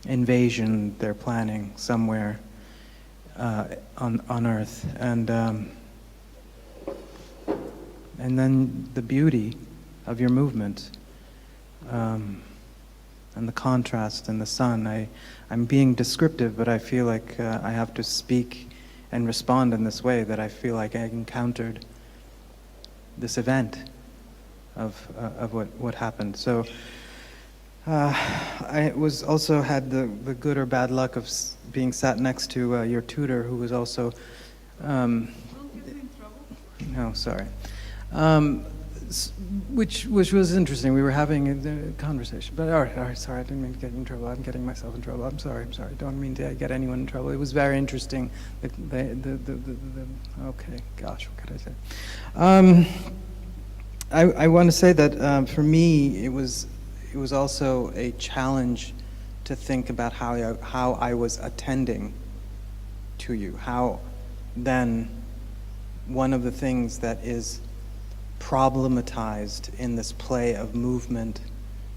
invasion they're planning somewhere on Earth, and then the beauty of your movement, and the contrast in the sun. I'm being descriptive, but I feel like I have to speak and respond in this way, that I feel like I encountered this event of what happened. So I was also had the good or bad luck of being sat next to your tutor, who was also Don't get me in trouble. no, sorry. Which was interesting. We were having a conversation, but all right, sorry, I didn't mean to get you in trouble. I'm getting myself in trouble. I'm sorry. Don't mean to get anyone in trouble. It was very interesting. Okay, gosh, what could I say? I want to say that for me, it was also a challenge to think about how I was attending to you. How then one of the things that is problematized in this play of movement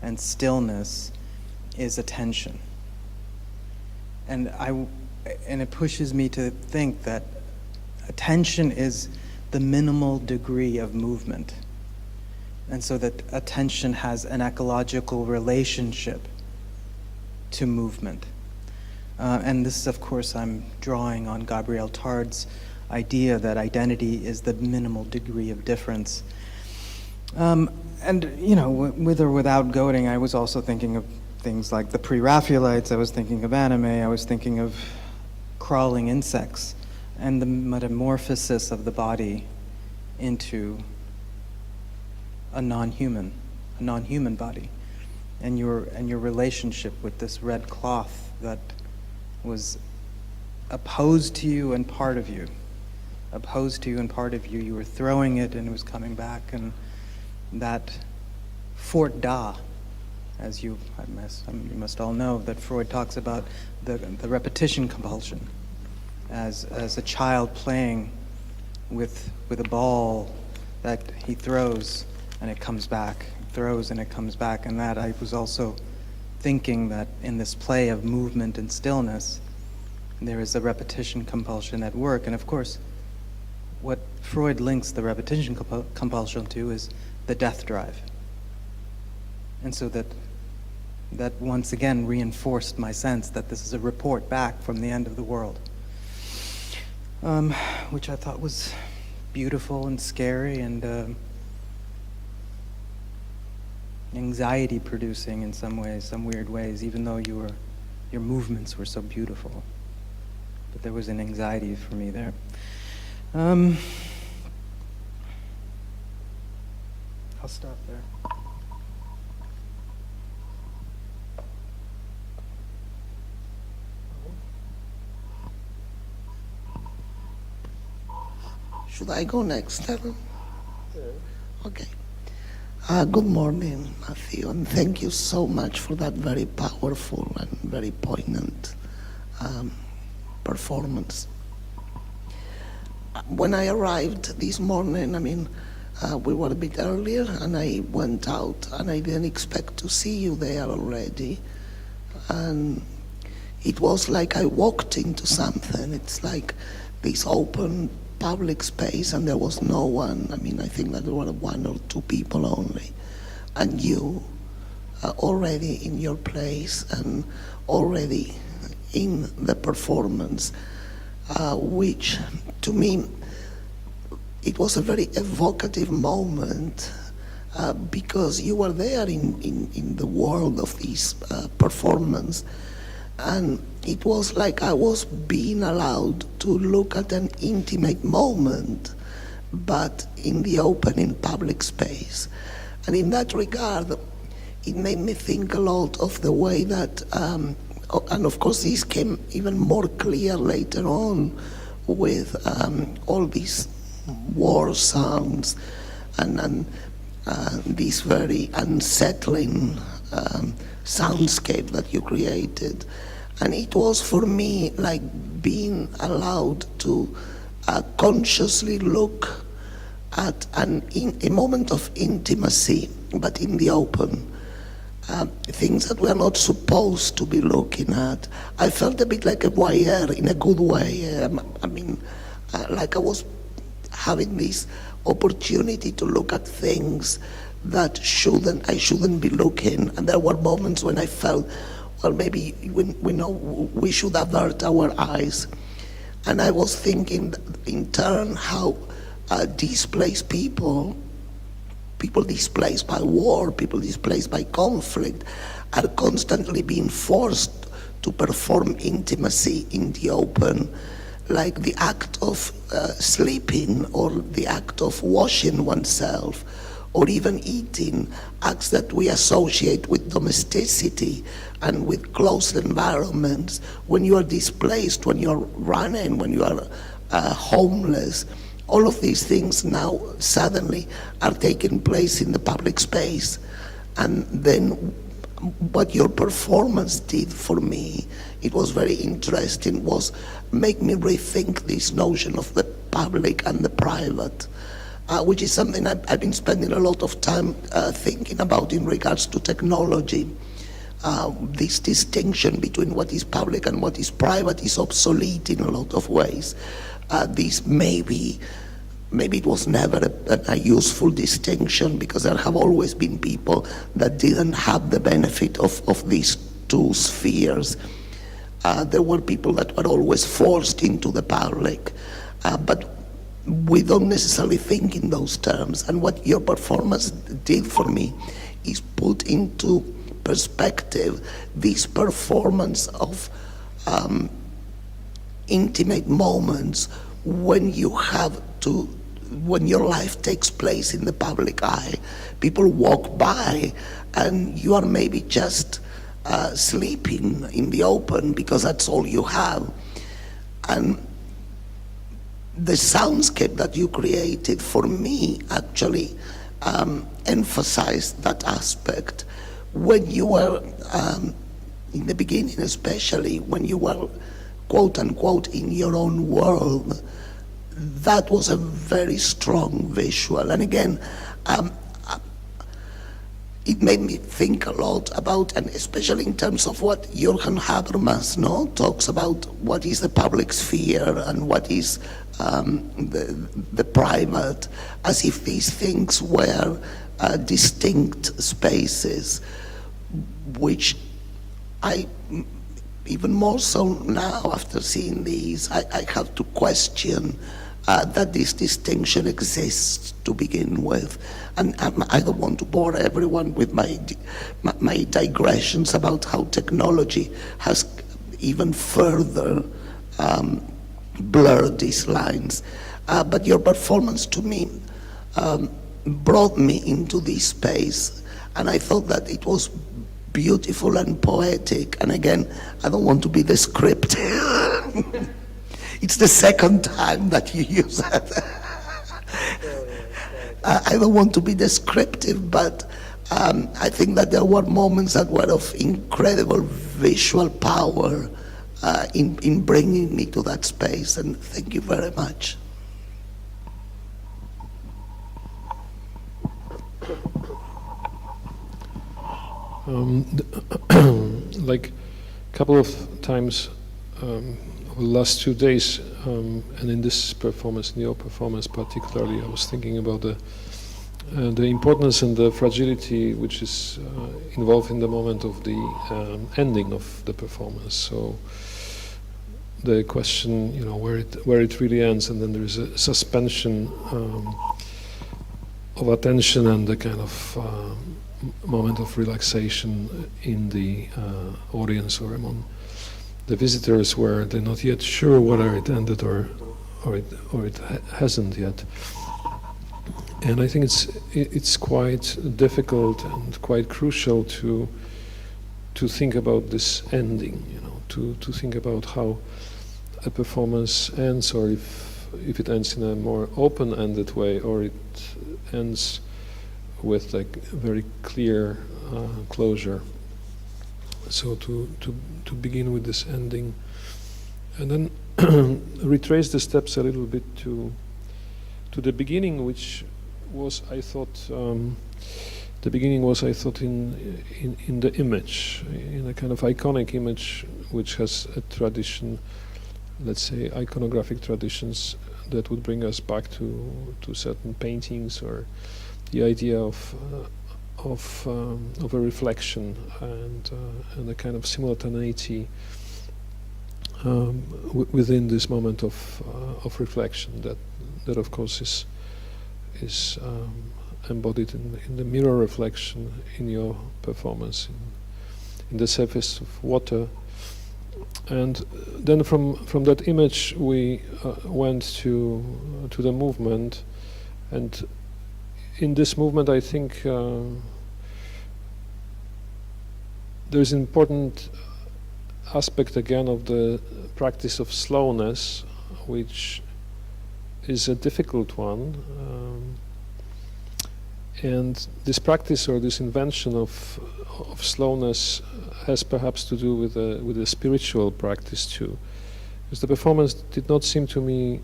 and stillness is attention. And it pushes me to think that attention is the minimal degree of movement. And so that attention has an ecological relationship to movement. And this is, of course, I'm drawing on Gabriel Tard's idea that identity is the minimal degree of difference. And, you know, with or without goading, I was also thinking of things like the pre-Raphaelites, I was thinking of anime, I was thinking of crawling insects, and the metamorphosis of the body into a non-human body, and your relationship with this red cloth that was opposed to you and part of you. You were throwing it and it was coming back, and that Fort Da, as you must all know, that Freud talks about the repetition compulsion as a child playing with a ball that he throws and it comes back, throws and it comes back, and that I was also thinking that in this play of movement and stillness, there is a repetition compulsion at work. And of course, what Freud links the repetition compulsion to is the death drive. And so that once again reinforced my sense that this is a report back from the end of the world, which I thought was beautiful and scary and anxiety producing in some ways, some weird ways, even though your movements were so beautiful. But there was an anxiety for me there. I'll stop there. Should I go next, Aaron? Okay. Good morning, Matthew, and thank you so much for that very powerful and very poignant performance. When I arrived this morning, we were a bit earlier, and I went out, and I didn't expect to see you there already. And it was like I walked into something. It's like this open public space, and there was no one. I think that there were one or two people only. And you already in your place and already in the performance, which to me, it was a very evocative moment because you were there in the world of this performance. And it was like I was being allowed to look at an intimate moment, but in the open, in public space. And in that regard, it made me think a lot of the way that, and of course this came even more clear later on with all these war sounds and this very unsettling soundscape that you created. And it was for me like being allowed to consciously look at a moment of intimacy, but in the open. things that we're not supposed to be looking at. I felt a bit like a voyeur in a good way. Like I was having this opportunity to look at things that I shouldn't be looking. And there were moments when I felt, well, maybe we should avert our eyes. And I was thinking in turn how displaced people displaced by war, people displaced by conflict, are constantly being forced to perform intimacy in the open, like the act of sleeping or the act of washing oneself, or even eating, acts that we associate with domesticity and with closed environments. When you are displaced, when you are running, when you are homeless, all of these things now suddenly are taking place in the public space. And then what your performance did for me, it was very interesting, was make me rethink this notion of the public and the private, which is something I've been spending a lot of time thinking about in regards to technology. This distinction between what is public and what is private is obsolete in a lot of ways. This maybe it was never a useful distinction, because there have always been people that didn't have the benefit of these two spheres. There were people that were always forced into the public, but we don't necessarily think in those terms. And what your performance did for me is put into perspective this performance of intimate moments when your life takes place in the public eye. People walk by and you are maybe just sleeping in the open because that's all you have. And the soundscape that you created for me actually emphasized that aspect. When you were, in the beginning especially, when you were quote unquote in your own world, that was a very strong visual. And again, it made me think a lot about, and especially in terms of what Jürgen Habermas talks about, what is the public sphere and what is the private, as if these things were distinct spaces, which I, even more so now after seeing these, I have to question that this distinction exists to begin with. And I don't want to bore everyone with my digressions about how technology has even further blurred these lines. But your performance to me brought me into this space, and I thought that it was beautiful and poetic. And again, I don't want to be descriptive. It's the second time that you use that. I don't want to be descriptive, but I think that there were moments that were of incredible visual power in bringing me to that space, and thank you very much. Like a couple of times over the last 2 days, and in this performance, in your performance particularly, I was thinking about the importance and the fragility which is involved in the moment of the ending of the performance. So the question, where it really ends, and then there is a suspension of attention and the kind of moment of relaxation in the audience or among the visitors, where they're not yet sure whether it ended or it hasn't yet. And I think it's quite difficult and quite crucial to think about this ending, to think about how a performance ends, or if it ends in a more open-ended way, or it ends with like very clear closure. So to begin with this ending, and then retrace the steps a little bit to the beginning, which was, I thought, the beginning was, I thought, in the image, in a kind of iconic image, which has a tradition, let's say, iconographic traditions that would bring us back to certain paintings, or the idea of a reflection and a kind of simultaneity within this moment of reflection that of course is embodied in the mirror reflection in your performance in the surface of water. And then from that image we went to the movement, and in this movement I think there's an important aspect again of the practice of slowness, which is a difficult one, and this practice or this invention of slowness has perhaps to do with a spiritual practice too, because the performance did not seem to me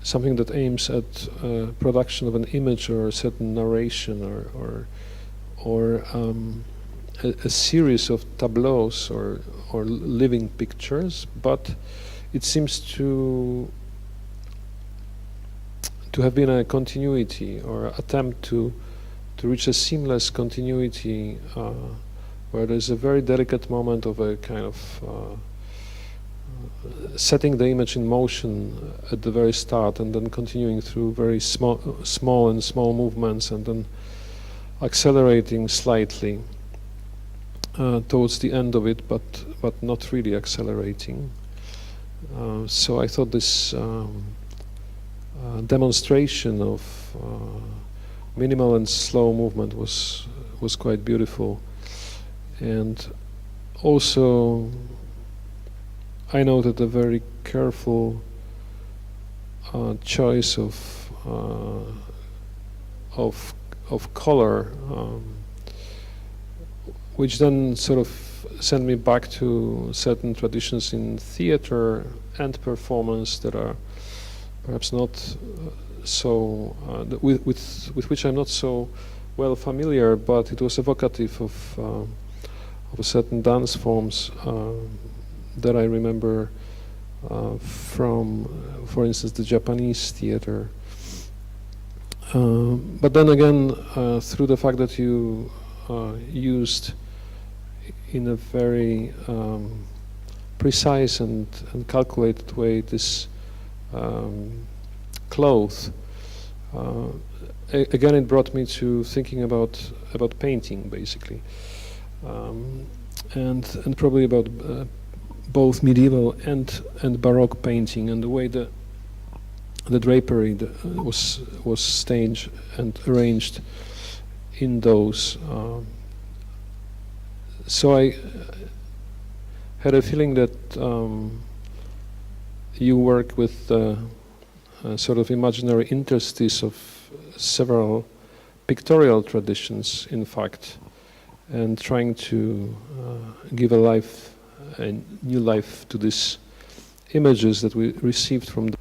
something that aims at production of an image or a certain narration or a series of tableaus or living pictures, but it seems to have been a continuity or attempt to reach a seamless continuity where there's a very delicate moment of a kind of setting the image in motion at the very start, and then continuing through very small movements, and then accelerating slightly towards the end of it, but not really accelerating. So I thought this demonstration of minimal and slow movement was quite beautiful. And also I noted a very careful choice of color, which then sort of sent me back to certain traditions in theater and performance that are perhaps not so with which I'm not so well familiar, but it was evocative of a certain dance forms that I remember from, for instance, the Japanese theater. But then again, through the fact that you used in a very precise and calculated way this cloth, again it brought me to thinking about painting basically, and probably about both medieval and Baroque painting, and the way the drapery was staged and arranged in those. So I had a feeling that you work with sort of imaginary interstice of several pictorial traditions, in fact, and trying to give a new life to these images that we received from the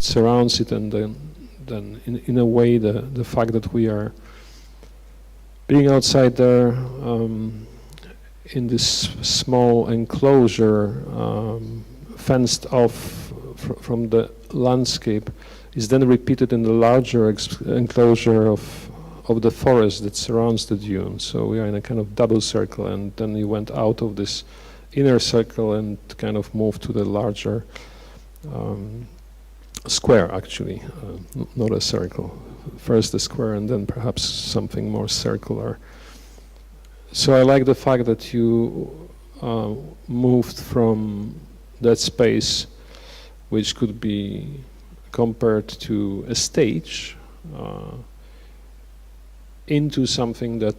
surrounds it, and then in a way the fact that we are being outside there in this small enclosure fenced off from the landscape is then repeated in the larger enclosure of the forest that surrounds the dune. So we are in a kind of double circle, and then you went out of this inner circle and kind of moved to the larger square, actually, not a circle. First the square and then perhaps something more circular. So I like the fact that you moved from that space, which could be compared to a stage, into something that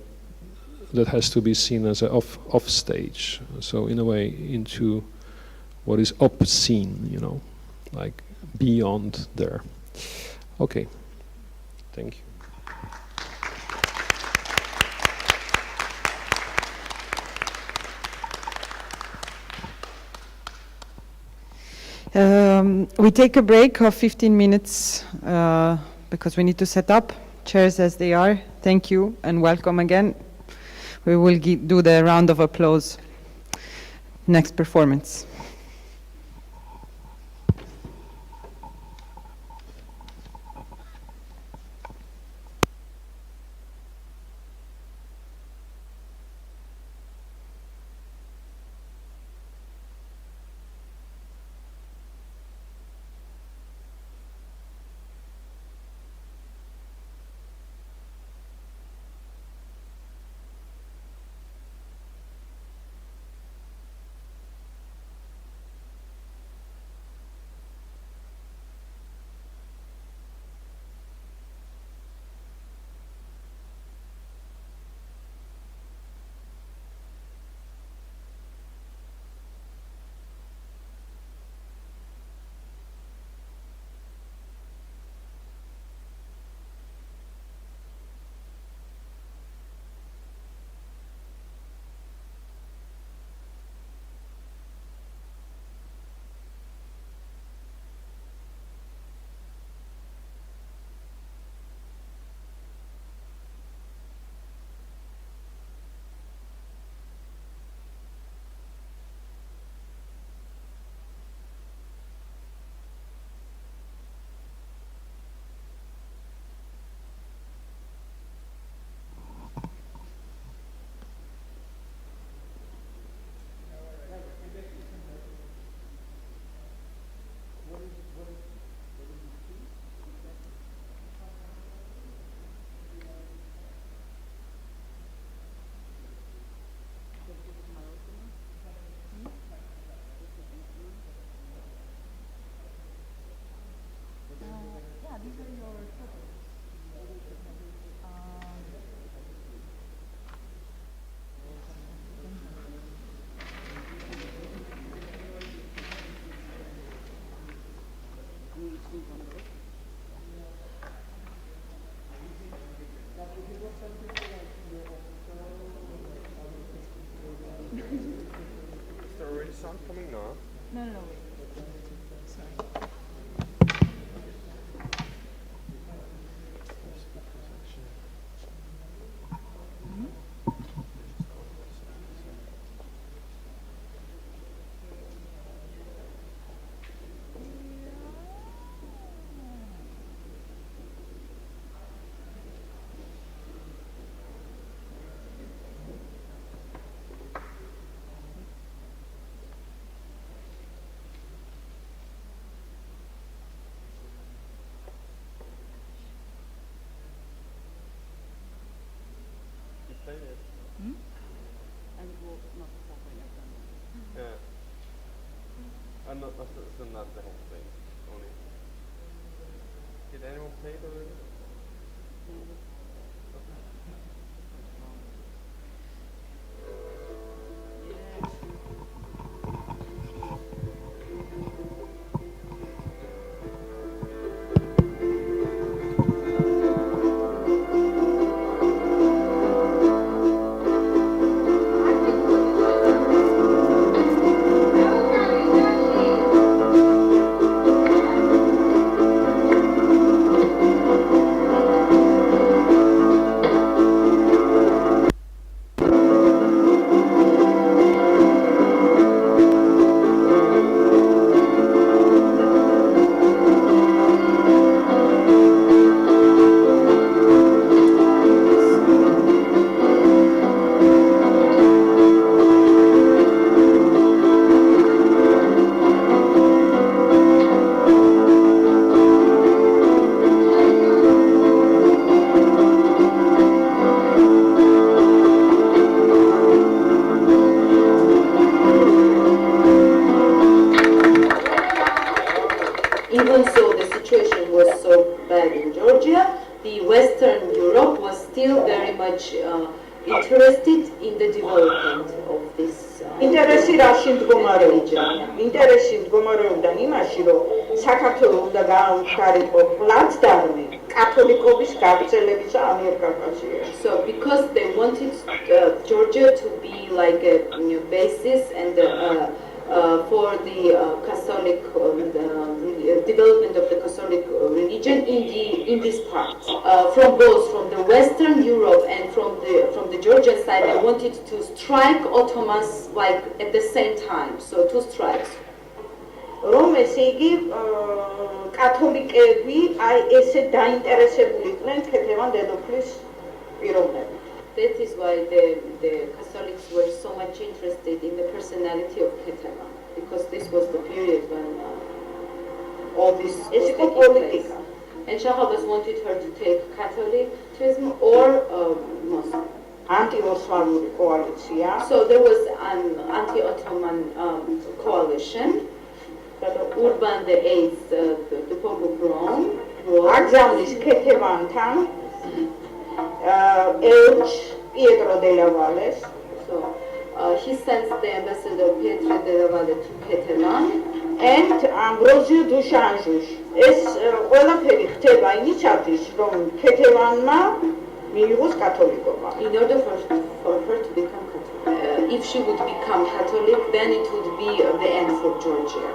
has to be seen as an off stage. So in a way, into what is obscene, you know, like beyond there. Okay, thank you. We take a break of 15 minutes because we need to set up chairs as they are. Thank you and welcome again. We will do the round of applause. Next performance. Is there already sound coming now? No, no, no. Yeah. I'm not, so not the whole thing, only. Did anyone play it already? the Western Europe was still very much interested in the development of this ინტერესი რაში მდგომარეობდა? ინტერესი მდგომარეობდა იმაში, რომ საქართველოს უნდა გაამხდარიყო პლაცდარმი კათოლიკობის გავრცელებისა ამიერკავკასიაში. So because they wanted Georgia to be like a basis and for the Catholic development of the Catholic religion in this part, from the Western Europe and from the Georgian side, they wanted to strike Ottomans like at the same time. So two strikes. რომ ესე იგი კათოლიკები აი ესე დაინტერესებული იყვნენ ქეთევან დედოფლის პიროვნებით. That is why the Catholics were so much interested in the personality of Ketema, because this was the period when all this was taking place. And Shah Abbas wanted her to take Catholicism or Muslim. Anti-Osmanlı koalisya. So there was an anti-Ottoman coalition. Urban VIII, the Pope of Rome, აგზავნის ქეთევანთან ელჩ პიეტრო დე ლა ვალეს. So he sends the ambassador Pietro della Valle to Ketevan and Ambrosio Dušanžuš. ეს ყველაფერი ხდება იმისათვის, რომ ქეთევანმა მიიღოს კათოლიკობა. In order for her to become Catholic. If she would become Catholic, then it would be the end for Georgia.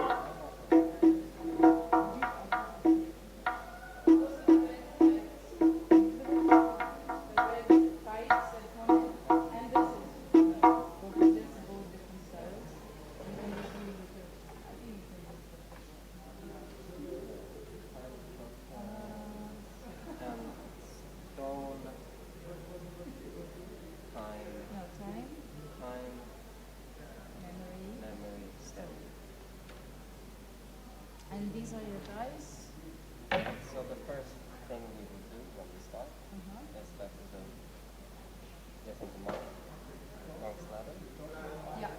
And these are your dice? So the first thing we will do when we start is that we will get into Monk's ladder. Yeah.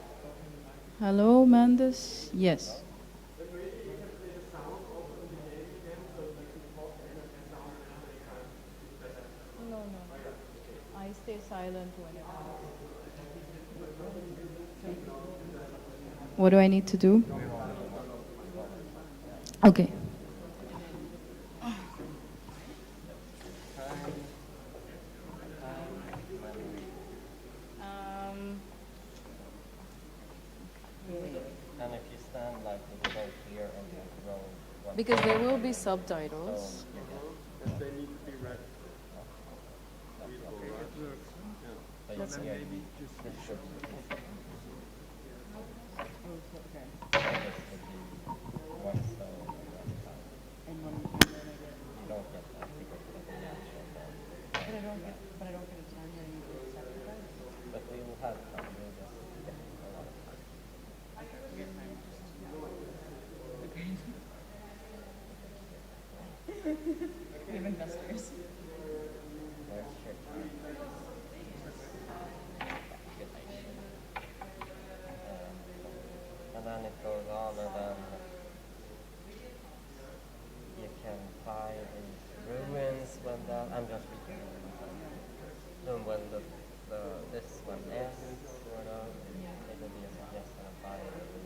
Hello, Mendes? Yes. No. I stay silent whenever. What do I need to do? Okay. And if you stand like with both here and you roll one. Because there will be subtitles. But That's yeah, okay. you need just should one stone and one side. You don't get that because of the natural bone. But I don't get a time where I need to sacrifice. But we will have time. We'll just get a lot of time. We have investors. Where's your time? And then it goes on, and then you can find these ruins when I'm just reading. And when this one ends, sort of, it will be a suggestion of buying a ruin.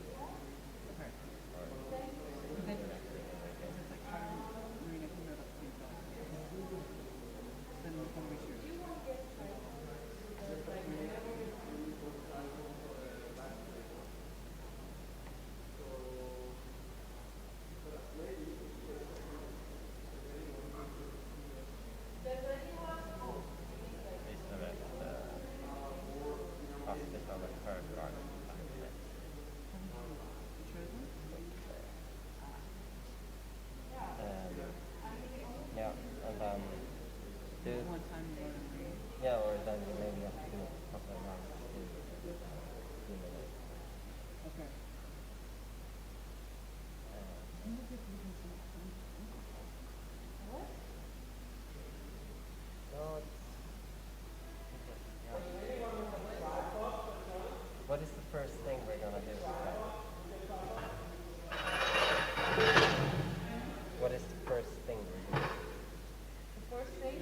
Yeah, or then you maybe have to do a couple of rounds to minutes. Okay. No, what is the first thing we're gonna do? What is the first thing we're doing? The first thing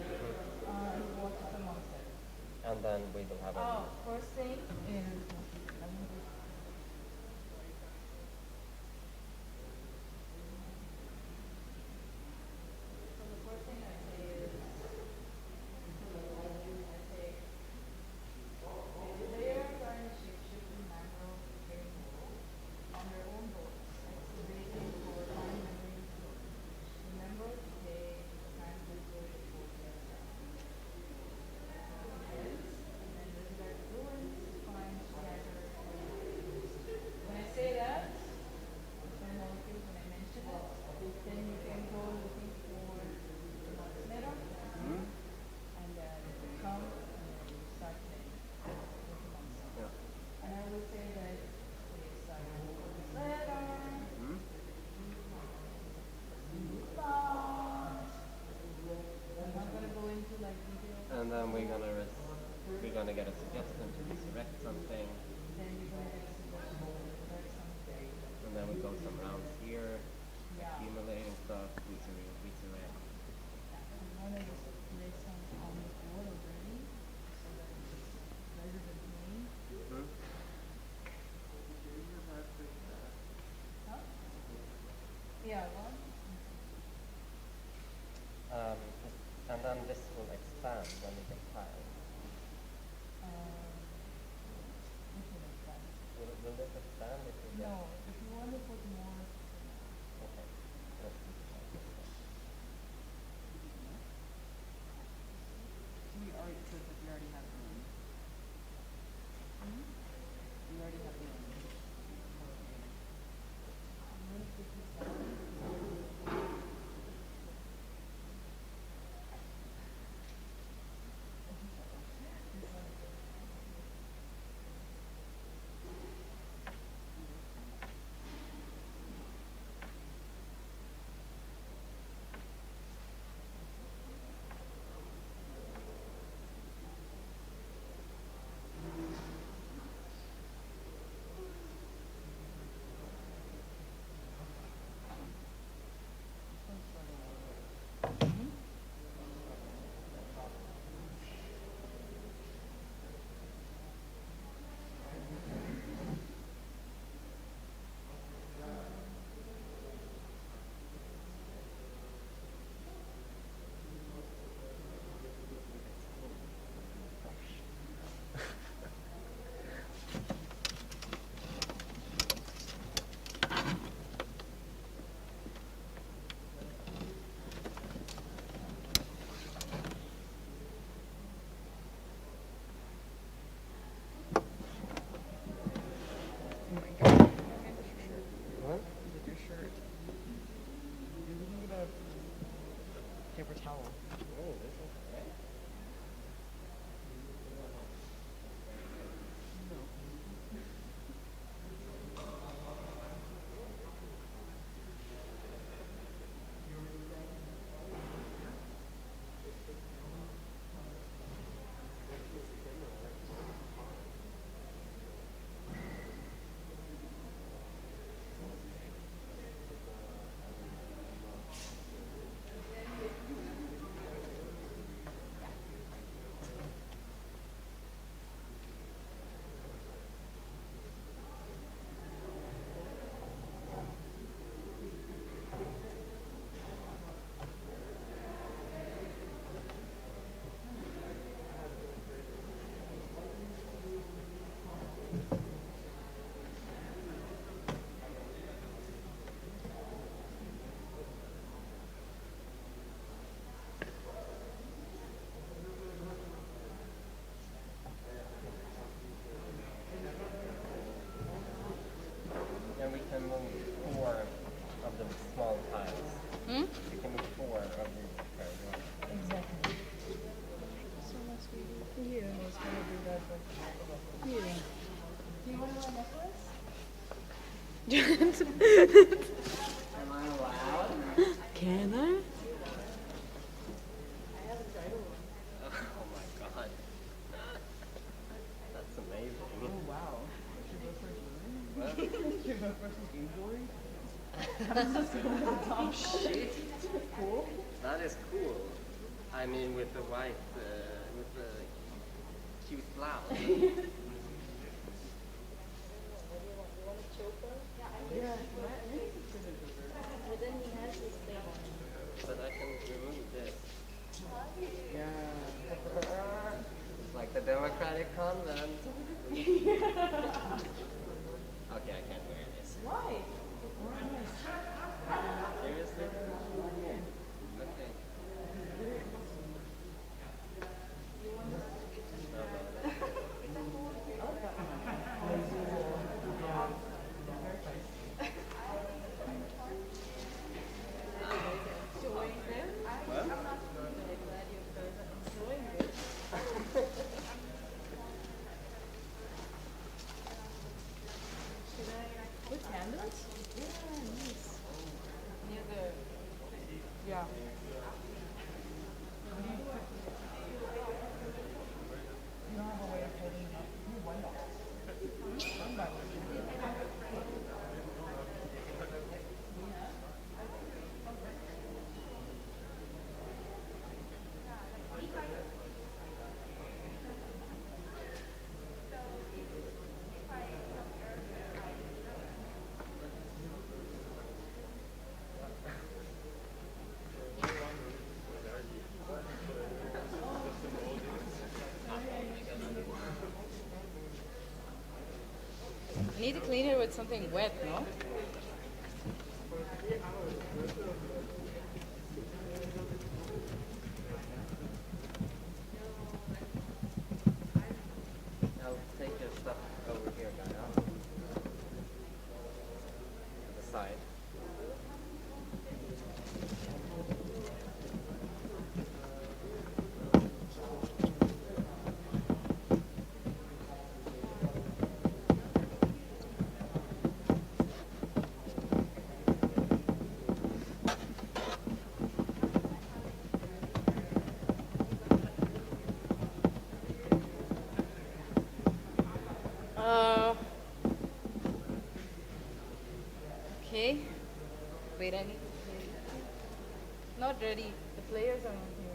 and then we will have a First thing is, and then we're gonna get a suggestion to resurrect something. And then we go some rounds here, accumulating stuff, resurrect. Yeah, one. And then this will expand when we get tiles. Will this expand if we get? No, if you want to put more. Okay. Let's do that. We already said that we already have room. We already have room. Paper towel. Oh, this is great. And we can move 4 of the small tiles. We can move 4 of the Exactly. So let's do here. Let's gonna do that here. Do you want to wear a necklace? Am I allowed? Can I? Oh my god. That's amazing. Oh wow. What? Should go first with game board? Oh shit. Cool. That is cool. I mean with the white, with the cute blouse. But I can remove this. Yeah. It's like the Democratic Convent. Okay, I can't wear this. Why? Seriously? Okay. With candles? Yeah, nice. Near the, yeah. You don't have a way of holding it up. You one bottle. One bottle. I need to clean it with something wet, no? I'll take your stuff over here, Gaia. To the side. Okay. Wait, I need to play. Not ready. The players are not here.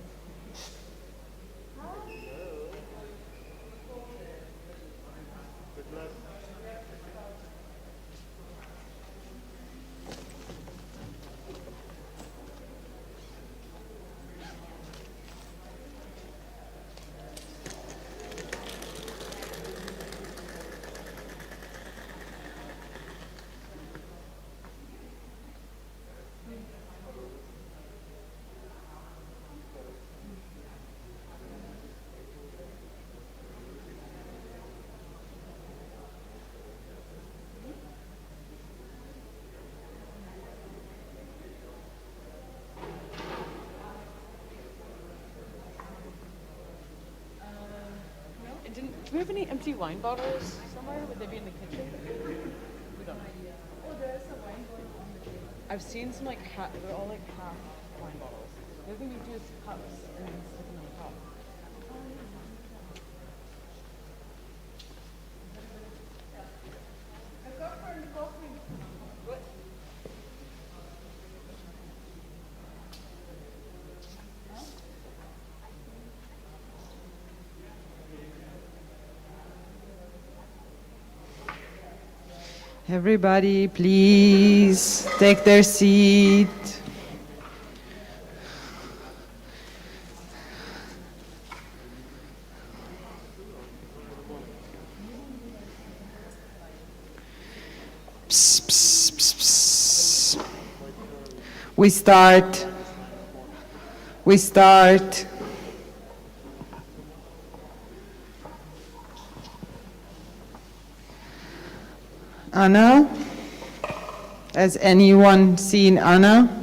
Do we have any empty wine bottles somewhere? Would they be in the kitchen? We don't know. Oh, there's some wine bottles on the table. I've seen some like they're all like half wine bottles. The other thing we do is cups and then stick them on top. Everybody, please take their seat. Psst, psst, psst, psst. We start. We start. Anna? Has anyone seen Anna?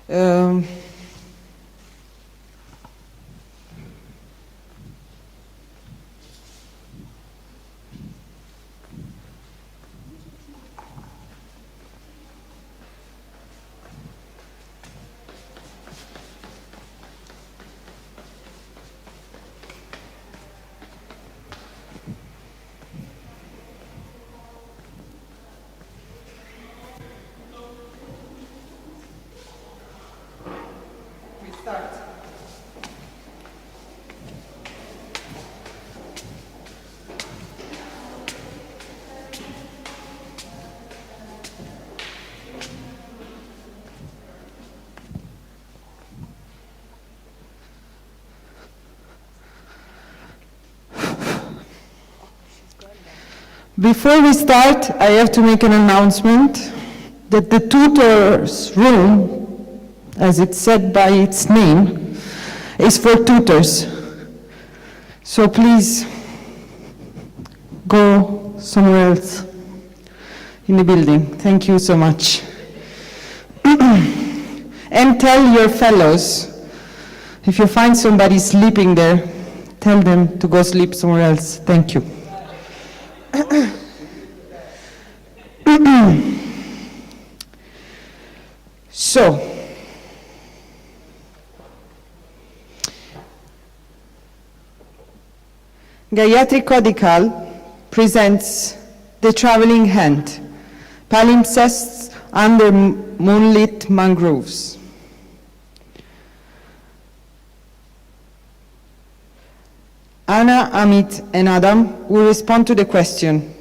Um, Start. Before we start, I have to make an announcement that the tutor's room, as it's said by its name, is for tutors. So please go somewhere else in the building. Thank you so much. And tell your fellows, if you find somebody sleeping there, tell them to go sleep somewhere else. Thank you. So, Gayatri Kodikal presents The Traveling Hand, Palimpsests under Moonlit Mangroves. Anna, Amit, and Adam will respond to the question,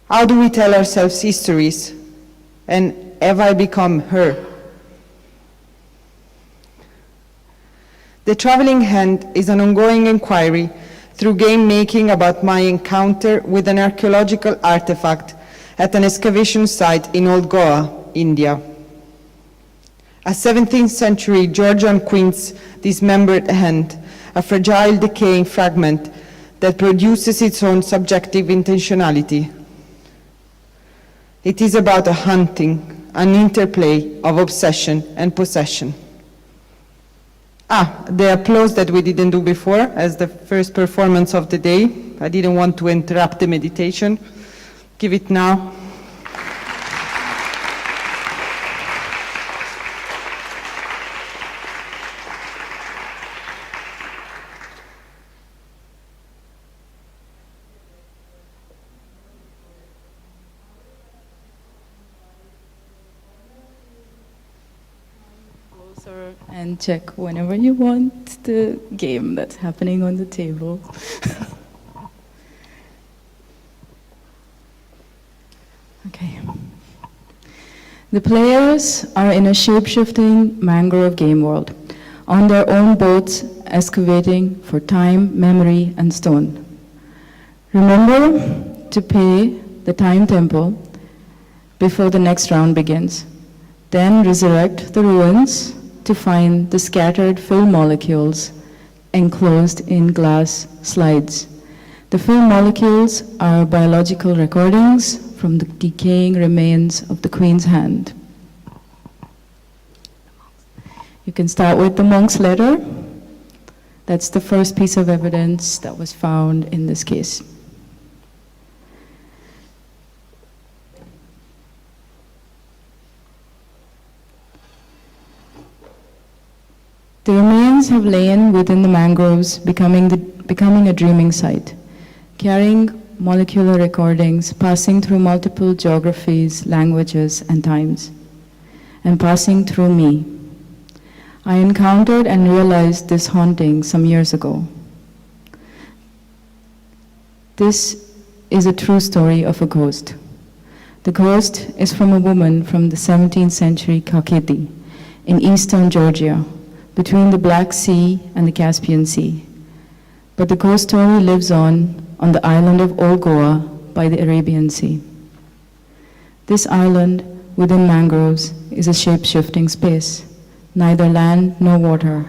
how do we tell ourselves histories, and have I become her? The Traveling Hand is an ongoing inquiry through game making about my encounter with an archaeological artifact at an excavation site in Old Goa, India. A 17th century Georgian queen's dismembered hand, a fragile decaying fragment that produces its own subjective intentionality. It is about a hunting, an interplay of obsession and possession. The applause that we didn't do before as the first performance of the day. I didn't want to interrupt the meditation. Give it now. And check whenever you want the game that's happening on the table. Okay. The players are in a shape-shifting mangrove game world, on their own boats, excavating for time, memory, and stone. Remember to pay the time temple before the next round begins. Then resurrect the ruins to find the scattered film molecules enclosed in glass slides. The film molecules are biological recordings from the decaying remains of the Queen's hand. You can start with the monk's letter. That's the first piece of evidence that was found in this case. The remains have lain within the mangroves, becoming a dreaming site, carrying molecular recordings, passing through multiple geographies, languages, and times, and passing through me. I encountered and realized this haunting some years ago. This is a true story of a ghost. The ghost is from a woman from the 17th century Kakheti in eastern Georgia, between the Black Sea and the Caspian Sea. But the ghost story lives on the island of Old Goa by the Arabian Sea. This island within mangroves is a shape-shifting space, neither land nor water.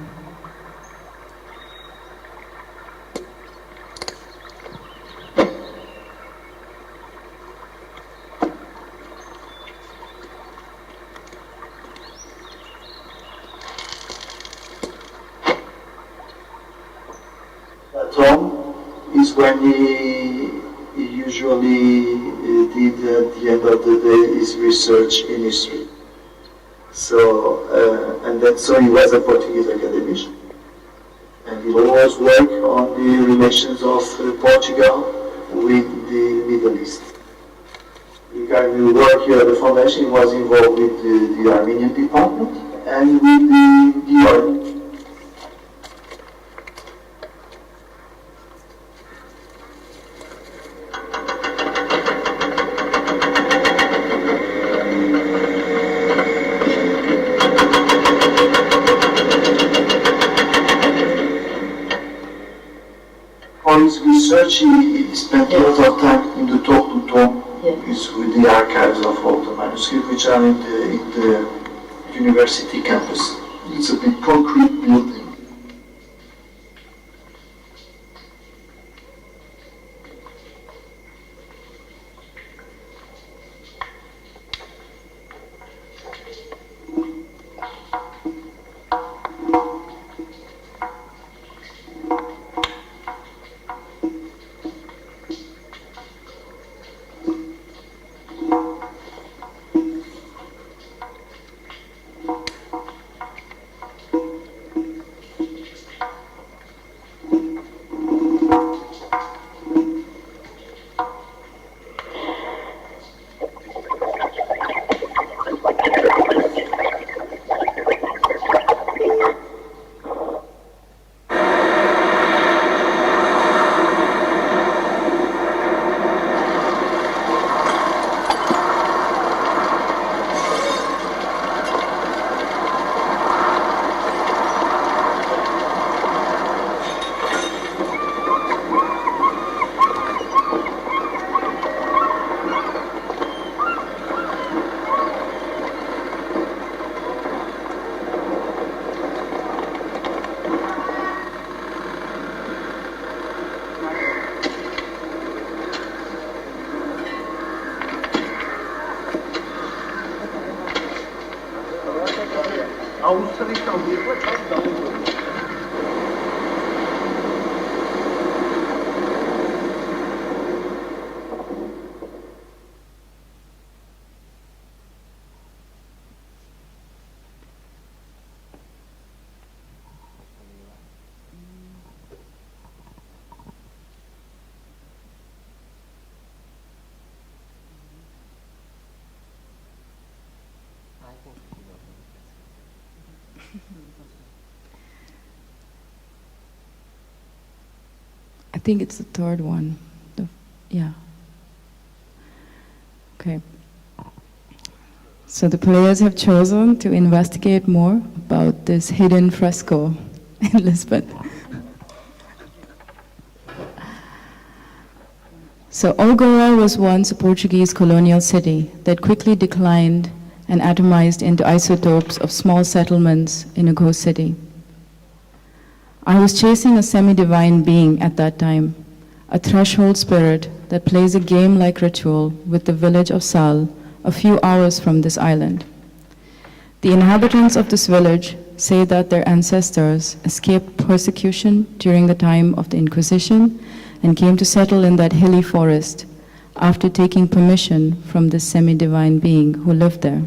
Tom is when he usually did at the end of the day his research in history. So, so he was a Portuguese academician. And he always worked on the relations of Portugal with the Middle East. Regarding the work here at the foundation, he was involved with the Armenian department and with the oil. For his research, he spent a lot of time in the Toplum with the archives of all the manuscripts, which are in the university campus. It's a big concrete building. I think it's the third one. Yeah. Okay. So the players have chosen to investigate more about this hidden fresco in Lisbon. So Algora was once a Portuguese colonial city that quickly declined and atomized into isotopes of small settlements in a ghost city. I was chasing a semi-divine being at that time, a threshold spirit that plays a game-like ritual with the village of Sal, a few hours from this island. The inhabitants of this village say that their ancestors escaped persecution during the time of the Inquisition and came to settle in that hilly forest after taking permission from this semi-divine being who lived there.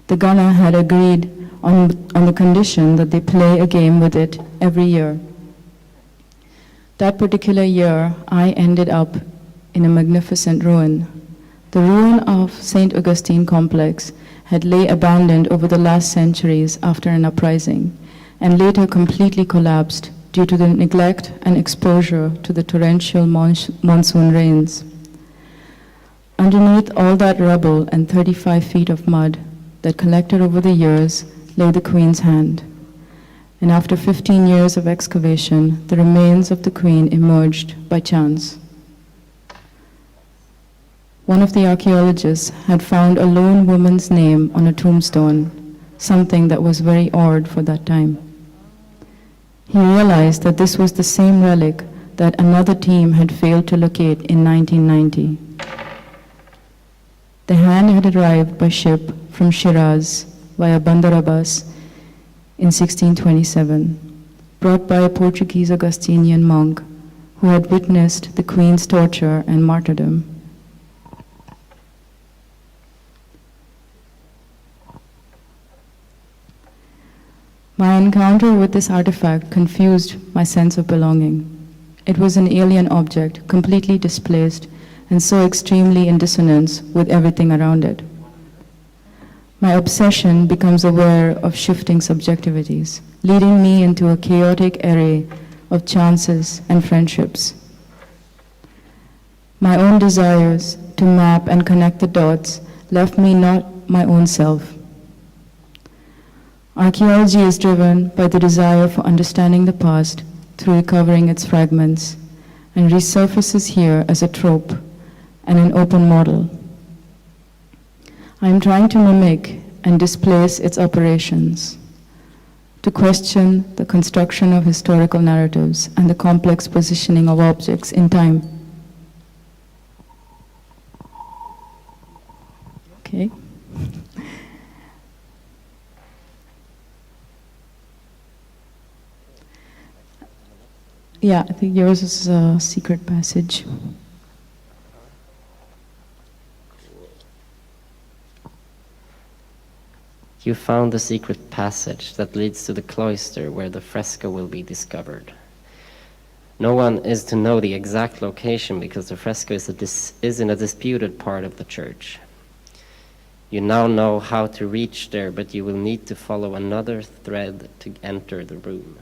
The Ghana had agreed on the condition that they play a game with it every year. That particular year, I ended up in a magnificent ruin. The ruin of St. Augustine complex had lay abandoned over the last centuries after an uprising, and later completely collapsed due to the neglect and exposure to the torrential monsoon rains. Underneath all that rubble and 35 feet of mud that collected over the years lay the Queen's hand. And after 15 years of excavation, the remains of the Queen emerged by chance. One of the archaeologists had found a lone woman's name on a tombstone, something that was very odd for that time. He realized that this was the same relic that another team had failed to locate in 1990. The hand had arrived by ship from Shiraz via Bandar Abbas in 1627, brought by a Portuguese Augustinian monk who had witnessed the Queen's torture and martyrdom. My encounter with this artifact confused my sense of belonging. It was an alien object, completely displaced, and so extremely in dissonance with everything around it. My obsession becomes aware of shifting subjectivities, leading me into a chaotic array of chances and friendships. My own desires to map and connect the dots left me not my own self. Archaeology is driven by the desire for understanding the past through recovering its fragments, and resurfaces here as a trope and an open model. I am trying to mimic and displace its operations, to question the construction of historical narratives and the complex positioning of objects in time. Okay. Yeah, I think yours is a secret passage. You found the secret passage that leads to the cloister where the fresco will be discovered. No one is to know the exact location because the fresco is in a disputed part of the church. You now know how to reach there, but you will need to follow another thread to enter the room.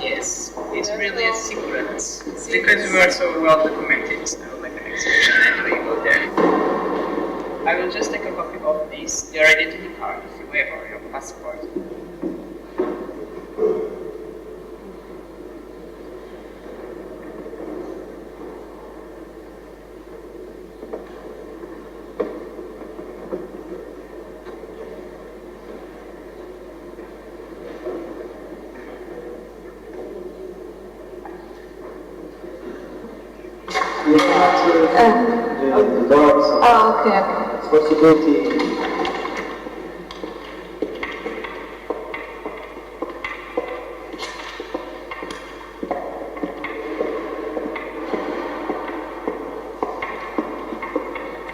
Yes, it's really a secret because we are so well documented, so like an exhibition and we go there. I will just take a copy of this, your identity card if you have, or your passport. The dogs. Oh, okay. For security.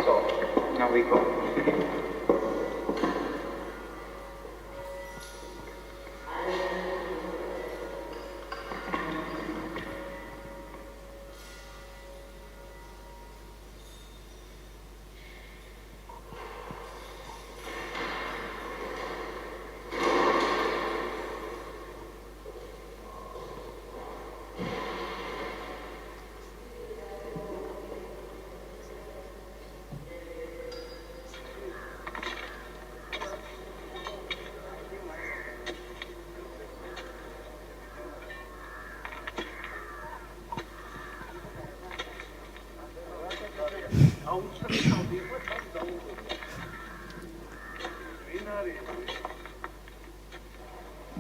So, now we go.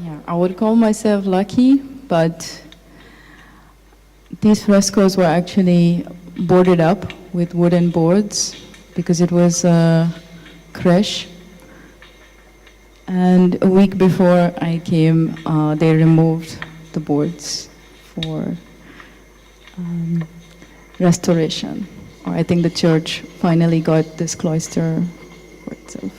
Yeah, I would call myself lucky, but these frescoes were actually boarded up with wooden boards because it was a creche. And a week before I came, they removed the boards for restoration. Or I think the church finally got this cloister for itself.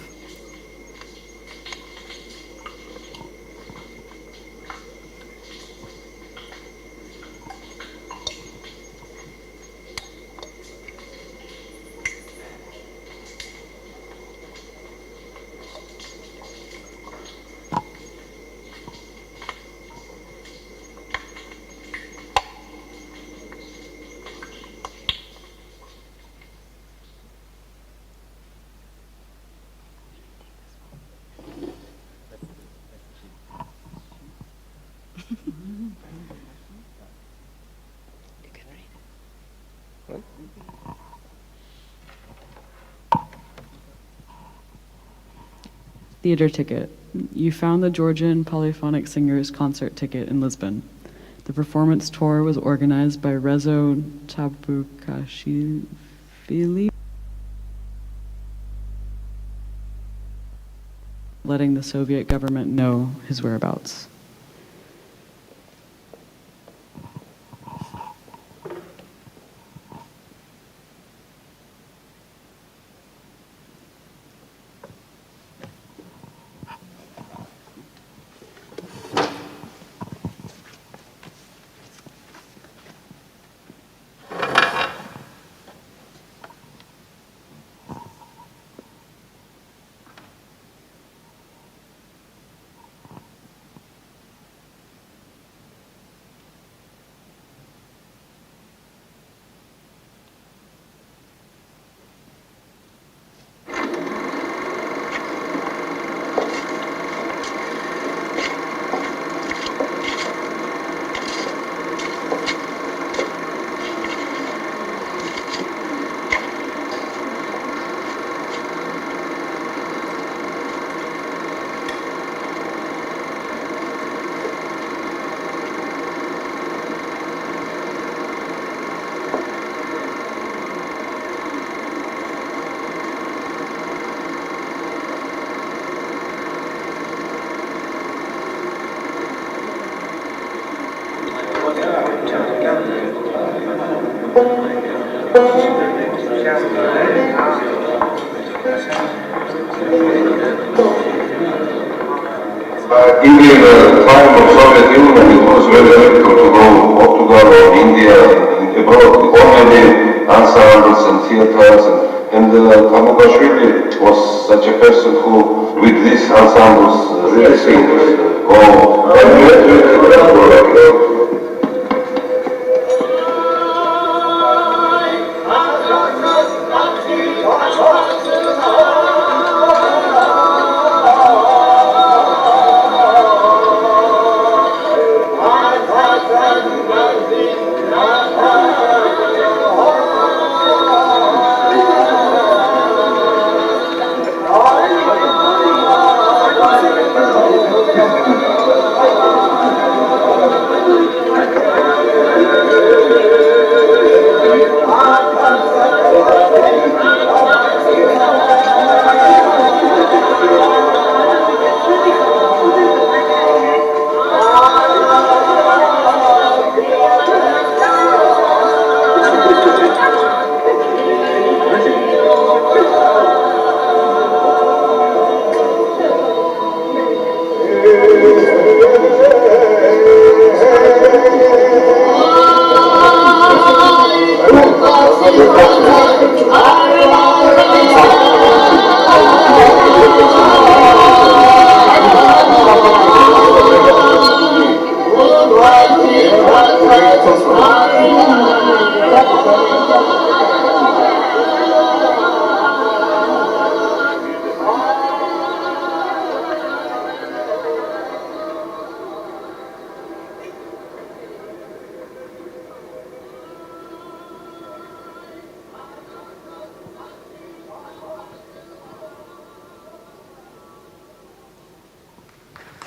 Theater ticket. You found the Georgian Polyphonic Singers concert ticket in Lisbon. The performance tour was organized by Rezo Tabukashvili, letting the Soviet government know his whereabouts. In the time of Soviet Union, it was very difficult to go Portugal or India abroad. Only ensembles and theaters, and Tabukashvili was such a person who, with these ensembles, really sings. Oh, and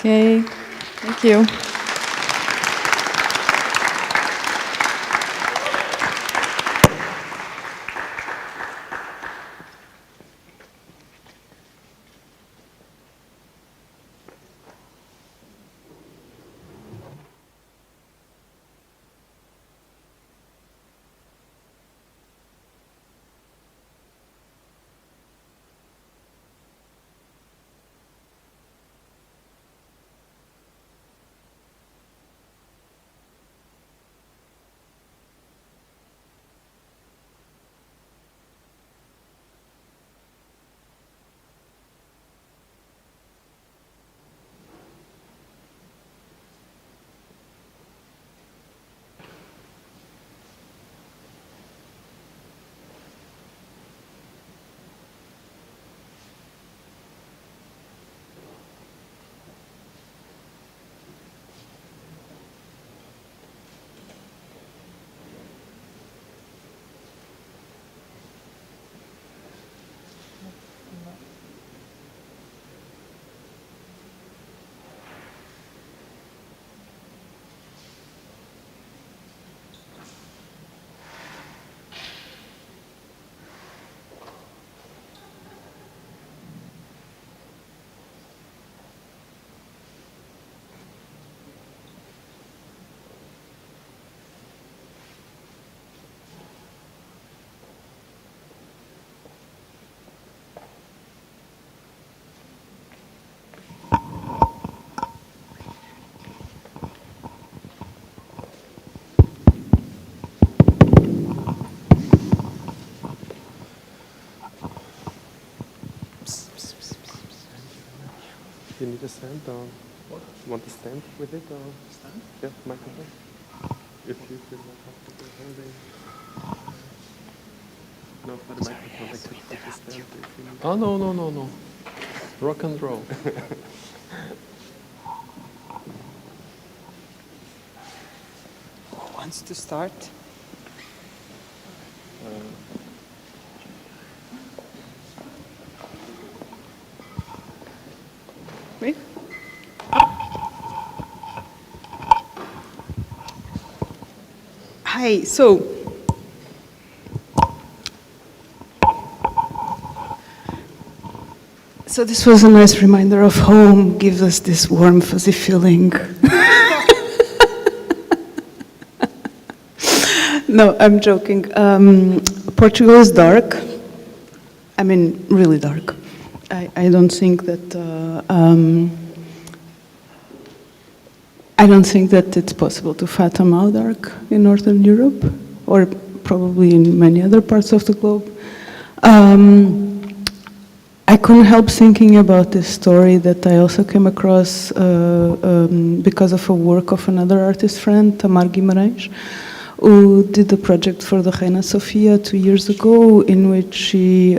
Okay, Thank you. You need a stand or what? Want a stand with it or stand? Yeah, microphone. If you feel more comfortable holding. No, for the microphone, I could put the stand if you need. Oh, no. Rock and roll. Who wants to start? Me? Hi, so this was a nice reminder of home, gives us this warm, fuzzy feeling. No, I'm joking. Portugal is dark. I mean, really dark. I don't think that I don't think that it's possible to fathom how dark in Northern Europe, or probably in many other parts of the globe. I couldn't help thinking about this story that I also came across because of a work of another artist friend, Tamar Guimarães, who did the project for the Reina Sofia 2 years ago, in which she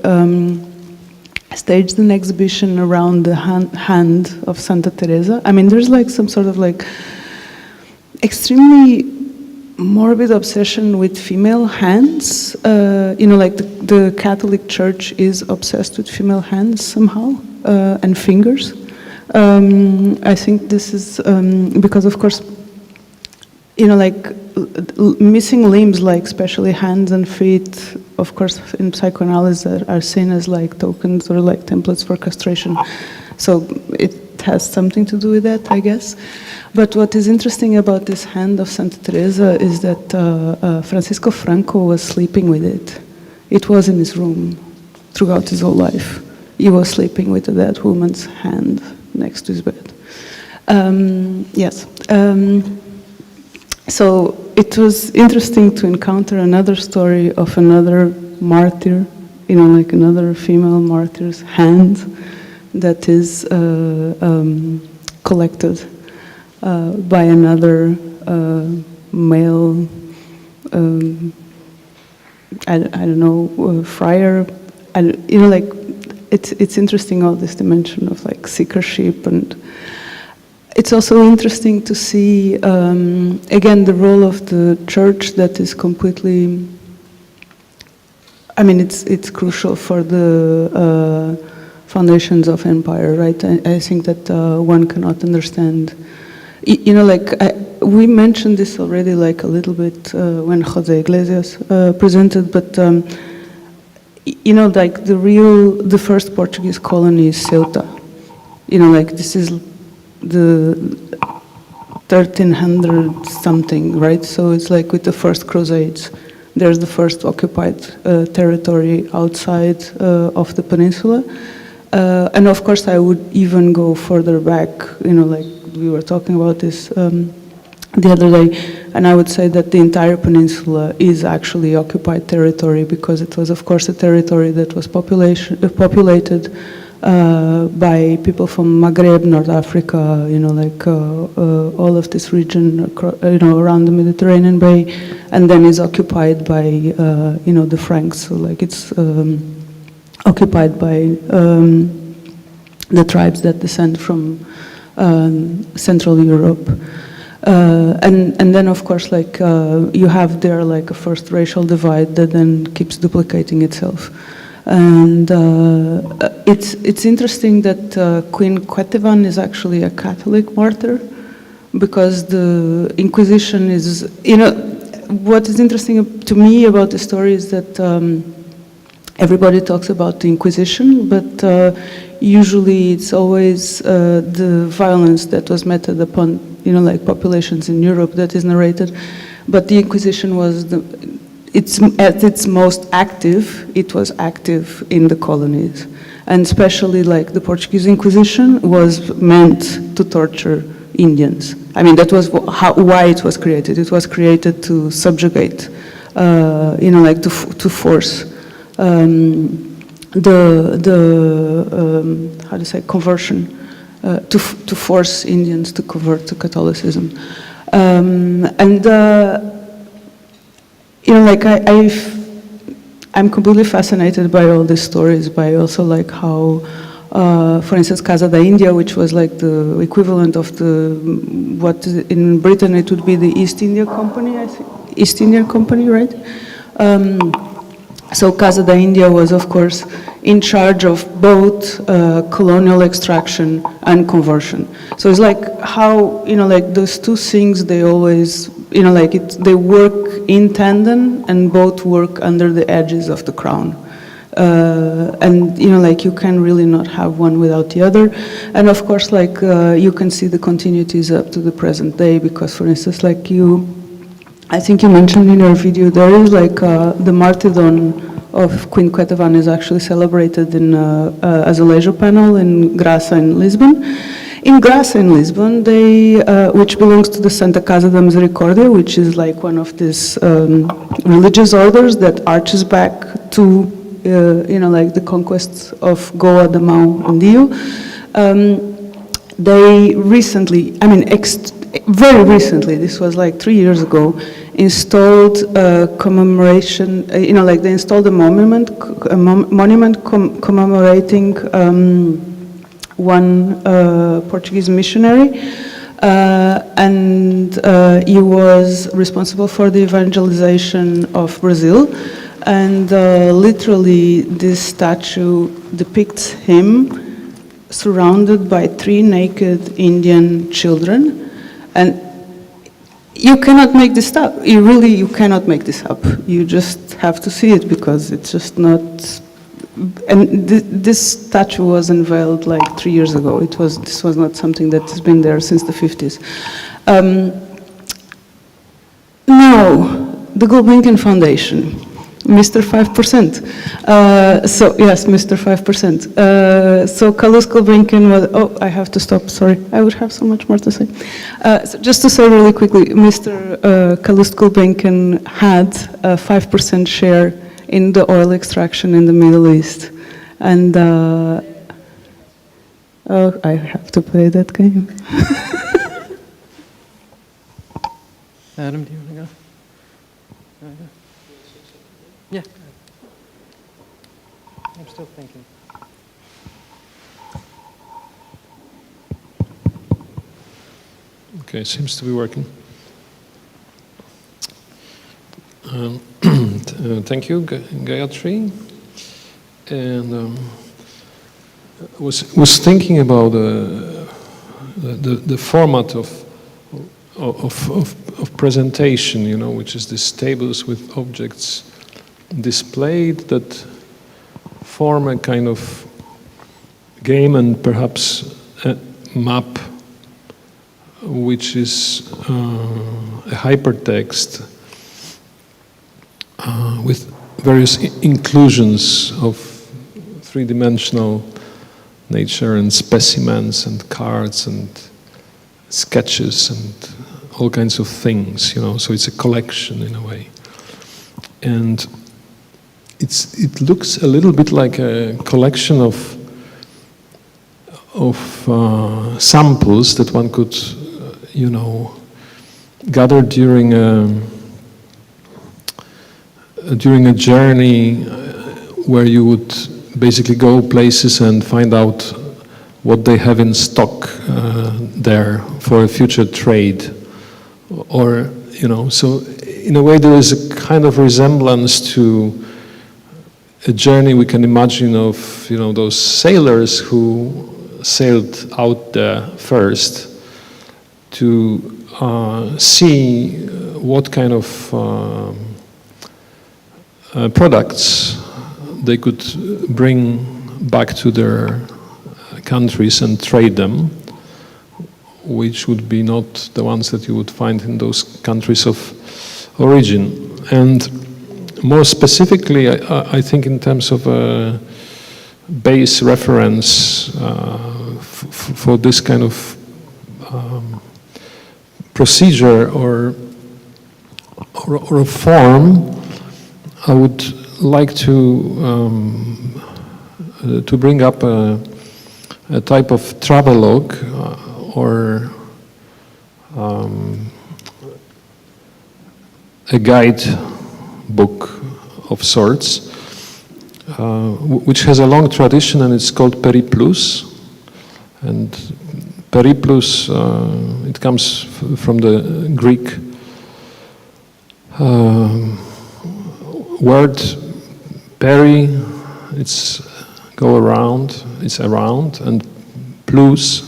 staged an exhibition around the hand of Santa Teresa. I mean, there's like some sort of like extremely morbid obsession with female hands. You know, like the Catholic Church is obsessed with female hands somehow, and fingers. I think this is because, of course, you know, like missing limbs, like especially hands and feet, of course, in psychoanalysis are seen as like tokens or like templates for castration. So it has something to do with that, I guess. But what is interesting about this hand of Santa Teresa is that Francisco Franco was sleeping with it. It was in his room throughout his whole life. He was sleeping with a dead woman's hand next to his bed. Yes. So it was interesting to encounter another story of another martyr, you know, like another female martyr's hand that is collected by another male, I don't know, friar. You know, like it's interesting, all this dimension of like seekership, and it's also interesting to see again the role of the church that is completely. I mean, it's crucial for the foundations of empire, right? I think that one cannot understand. you know, like we mentioned this already, like a little bit when Jose Iglesias presented, but you know, like the first Portuguese colony is Ceuta. You know, like this is the 1300 something, right? So it's like with the first Crusades, there's the first occupied territory outside of the peninsula. And of course, I would even go further back, you know, like we were talking about this the other day, and I would say that the entire peninsula is actually occupied territory because it was, of course, a territory that was populated by people from Maghreb, North Africa, you know, like all of this region, you know, around the Mediterranean Bay, and then is occupied by, you know, the Franks. So, like, it's occupied by the tribes that descend from Central Europe. And then, of course, like you have there like a first racial divide that then keeps duplicating itself. And it's interesting that Queen Ketevan is actually a Catholic martyr, because the Inquisition is, you know, what is interesting to me about the story is that everybody talks about the Inquisition, but usually it's always the violence that was meted upon, you know, like populations in Europe that is narrated. But the Inquisition was at its most active, it was active in the colonies. And especially like the Portuguese Inquisition was meant to torture Indians. I mean, that was why it was created. It was created to subjugate, you know, like to force how to say, conversion, to force Indians to convert to Catholicism. You know, like I'm completely fascinated by all these stories, by also like how, for instance, Casa da India, which was like the equivalent of what in Britain it would be the East India Company, I think, East India Company, right? So Casa da India was, of course, in charge of both colonial extraction and conversion. So it's like how, you know, like those two things, they always, you know, like they work in tandem and both work under the edges of the crown. And, you know, like you can really not have one without the other. And of course, like you can see the continuities up to the present day, because for instance, like I think you mentioned in your video, there is like the martyrdom of Queen Ketevan is actually celebrated in as a leisure panel in Graça in Lisbon. In Graça in Lisbon, they, which belongs to the Santa Casa da Misericordia, which is like one of these religious orders that arches back to, you know, like the conquests of Goa, Damau, and Dio. They recently, I mean, very recently, this was like 3 years ago, installed a commemoration, you know, like they installed a monument commemorating one Portuguese missionary, and he was responsible for the evangelization of Brazil. And literally, this statue depicts him surrounded by 3 naked Indian children. And you cannot make this up. You cannot make this up. You just have to see it, because it's just not. And this statue was unveiled like 3 years ago. This was not something that has been there since the 50s. Now, the Gulbenkian Foundation, Mr. 5%. So yes, Mr. 5%. So Carlos Gulbenkian was. Oh, I have to stop. Sorry, I would have so much more to say. So just to say really quickly, Mr. Carlos Gulbenkian had a 5% share in the oil extraction in the Middle East, and oh, I have to play that game. Adam, do you want to go? Yeah. I'm still thinking. Okay, seems to be working. Thank you, Gayatri. And was thinking about the format of of presentation, you know, which is these tables with objects displayed that form a kind of game and perhaps a map, which is a hypertext with various inclusions of three-dimensional nature and specimens and cards and sketches and all kinds of things, you know, so it's a collection in a way. And it looks a little bit like a collection of samples that one could, you know, gather during a journey where you would basically go places and find out what they have in stock there for a future trade, or, you know, so in a way there is a kind of resemblance to a journey we can imagine of, you know, those sailors who sailed out there first to see what kind of products they could bring back to their countries and trade them, which would be not the ones that you would find in those countries of origin. And more specifically, I think in terms of a base reference for this kind of procedure or a form, I would like to bring up a type of travelogue or a guide book of sorts, which has a long tradition, and it's called Periplus. And Periplus, it comes from the Greek word peri, it's go around, it's around, and plus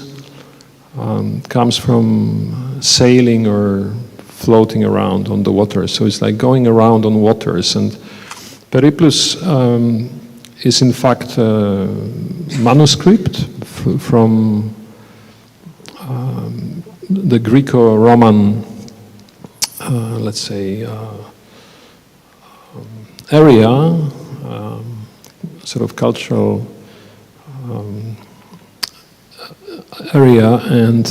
comes from sailing or floating around on the water. So it's like going around on waters. And Periplus is in fact a manuscript from the Greco-Roman, let's say, area, sort of cultural area, and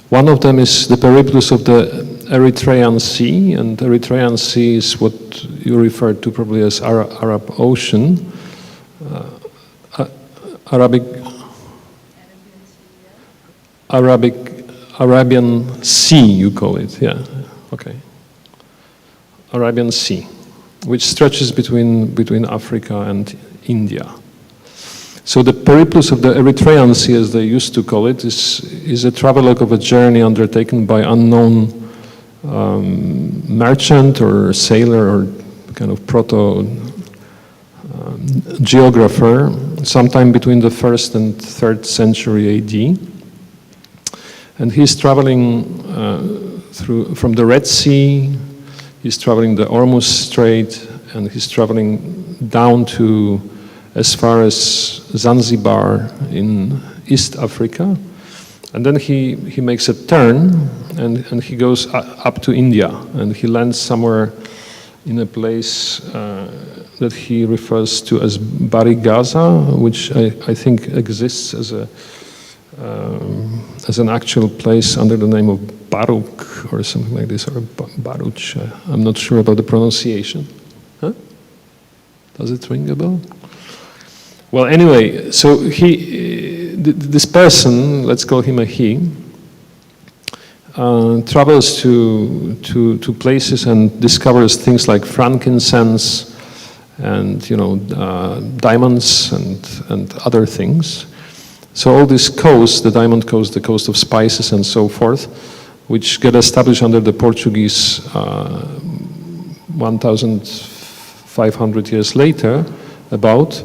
one of them is the Periplus of the Erythraean Sea, and the Erythraean Sea is what you refer to probably as Arab Ocean, Arabian Sea, you call it, yeah, okay. Arabian Sea, which stretches between Africa and India. So the Periplus of the Erythraean Sea, as they used to call it, is a travelogue of a journey undertaken by unknown merchant or sailor or kind of proto-geographer, sometime between the 1st and 3rd century AD. And he's traveling from the Red Sea, he's traveling the Hormuz Strait, and he's traveling down to as far as Zanzibar in East Africa. And then he makes a turn and he goes up to India, and he lands somewhere in a place that he refers to as Barigaza, which I think exists as an actual place under the name of Baruch or something like this, or Baruch. I'm not sure about the pronunciation. Huh? Does it ring a bell? Well, anyway, so this person, let's call him a he, travels to places and discovers things like frankincense and, you know, diamonds and other things. So all this coast, the Diamond Coast, the coast of spices and so forth, which get established under the Portuguese 1,500 years later, about,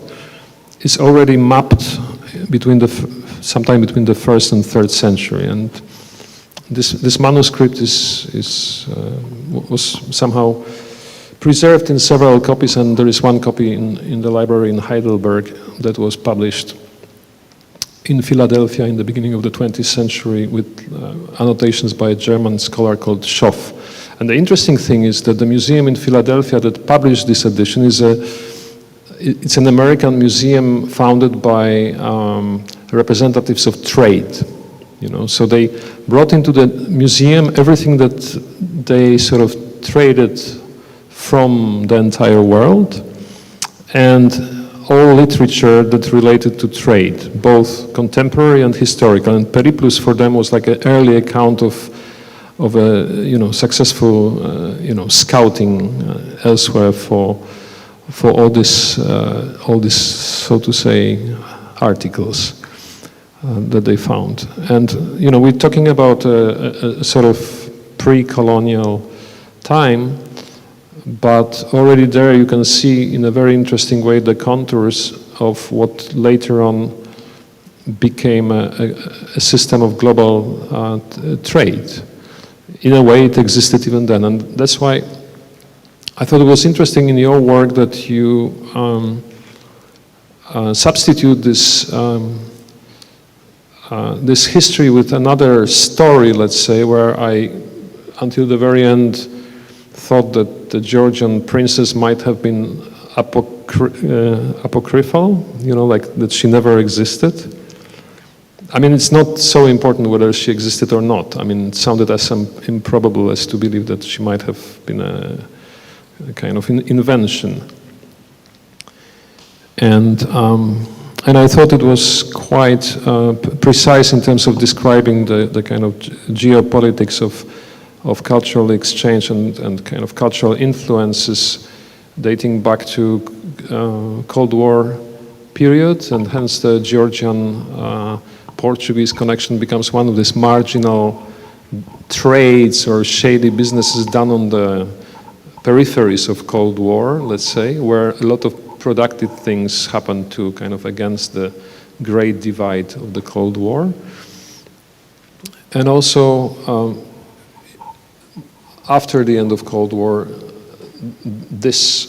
is already mapped sometime between the 1st and 3rd century. And this manuscript was somehow preserved in several copies, and there is one copy in the library in Heidelberg that was published in Philadelphia in the beginning of the 20th century with annotations by a German scholar called Schoff. And the interesting thing is that the museum in Philadelphia that published this edition it's an American museum founded by representatives of trade. You know, so they brought into the museum everything that they sort of traded from the entire world, and all literature that related to trade, both contemporary and historical. And Periplus for them was like an early account of a successful scouting elsewhere for all this so to say articles that they found. And we're talking about a sort of pre-colonial time, but already there you can see in a very interesting way the contours of what later on became a system of global trade. In a way it existed even then, and that's why I thought it was interesting in your work that you substitute this this history with another story, let's say, where I, until the very end, thought that the Georgian princess might have been apocryphal, like that she never existed. I mean, it's not so important whether she existed or not. I mean, it sounded as improbable as to believe that she might have been a kind of invention. And I thought it was quite precise in terms of describing the kind of geopolitics of cultural exchange and kind of cultural influences dating back to Cold War period, and hence the Georgian Portuguese connection becomes one of these marginal trades or shady businesses done on the peripheries of Cold War, let's say, where a lot of productive things happened to kind of against the great divide of the Cold War. And also, after the end of Cold War, this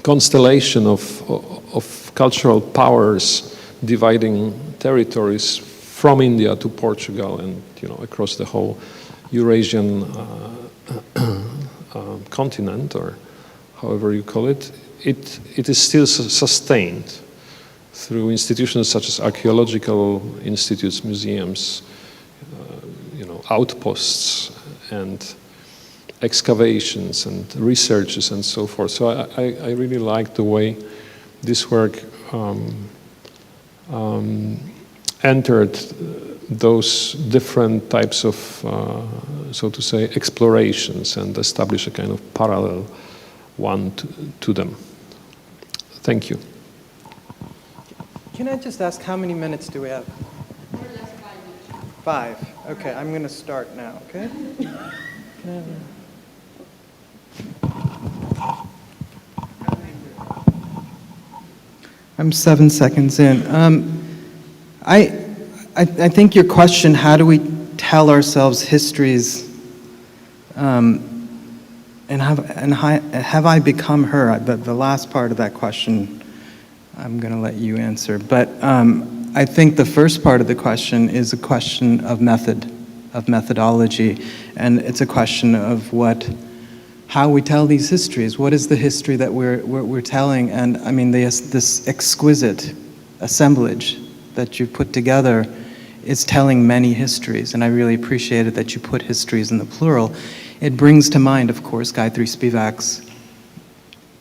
constellation of cultural powers dividing territories from India to Portugal and across the whole Eurasian continent, or however you call it, it is still sustained through institutions such as archaeological institutes, museums, outposts, and excavations and researches and so forth. So I really like the way this work entered those different types of, so to say, explorations and established a kind of parallel one to them. Thank you. Can I just ask, how many minutes do we have? More or less 5 minutes. 5. Okay, I'm going to start now, okay? I'm 7 seconds in. I think your question, how do we tell ourselves histories, and have I become her? The last part of that question, I'm going to let you answer. But I think the first part of the question is a question of method, of methodology, and it's a question of how we tell these histories. What is the history that we're telling? And I mean, this exquisite assemblage that you put together is telling many histories, and I really appreciated that you put histories in the plural. It brings to mind, of course, Gayatri Spivak's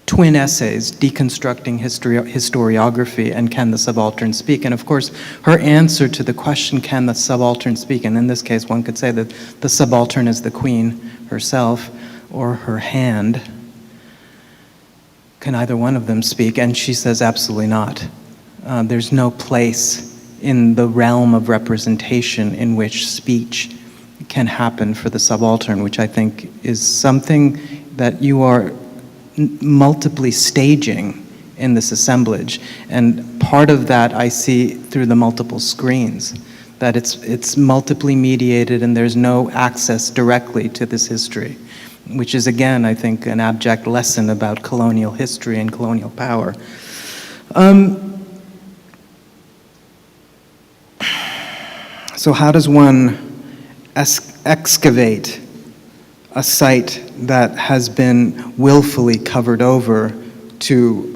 twin essays, Deconstructing Historiography and Can the Subaltern Speak? And of course, her answer to the question, can the subaltern speak? And in this case, one could say that the subaltern is the queen herself or her hand. Can either one of them speak? And she says, absolutely not. There's no place in the realm of representation in which speech can happen for the subaltern, which I think is something that you are multiply staging in this assemblage. And part of that I see through the multiple screens that it's multiply mediated and there's no access directly to this history, which is, again, I think, an abject lesson about colonial history and colonial power. So how does one excavate a site that has been willfully covered over to,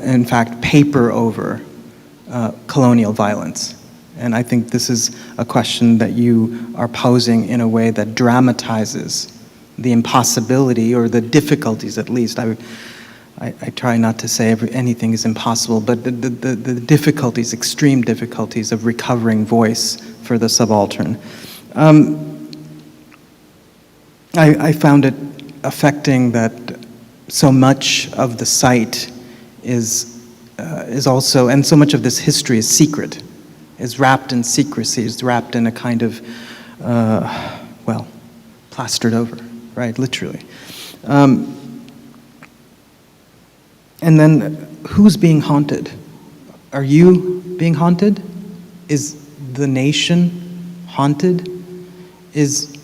in fact, paper over colonial violence? And I think this is a question that you are posing in a way that dramatizes the impossibility, or the difficulties at least. I try not to say anything is impossible, but the difficulties, extreme difficulties of recovering voice for the subaltern. I found it affecting that so much of the site is also, and so much of this history is secret, is wrapped in secrecy, is wrapped in a kind of, well, plastered over, right, literally. And then, who's being haunted? Are you being haunted? Is the nation haunted? Is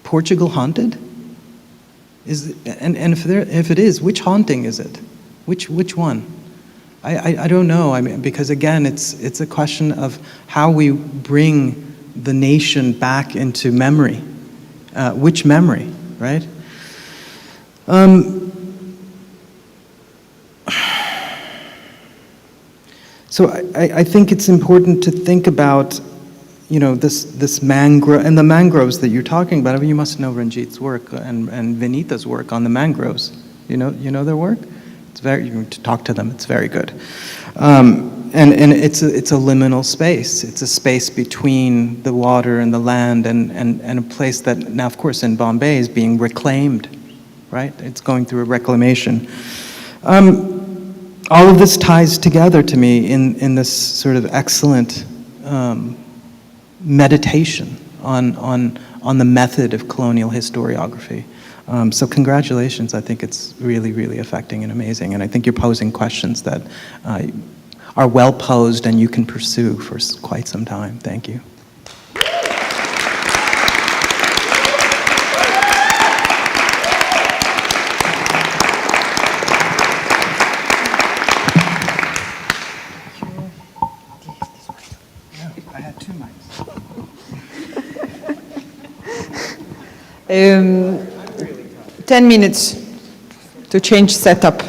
Portugal haunted? And if it is, which haunting is it? Which one? I don't know. I mean, because again, it's a question of how we bring the nation back into memory. Which memory, right? So I think it's important to think about, you know, this mangrove, and the mangroves that you're talking about. I mean, you must know Ranjit's work and Vinita's work on the mangroves. You know their work? It's very, you can talk to them, it's very good. And it's a liminal space. It's a space between the water and the land, and a place that now, of course, in Bombay is being reclaimed, right? It's going through a reclamation. All of this ties together to me in this sort of excellent meditation on the method of colonial historiography. So congratulations. I think it's really, really affecting and amazing. And I think you're posing questions that are well posed and you can pursue for quite some time. Thank you. I had 2 mics. 10 minutes to change setup.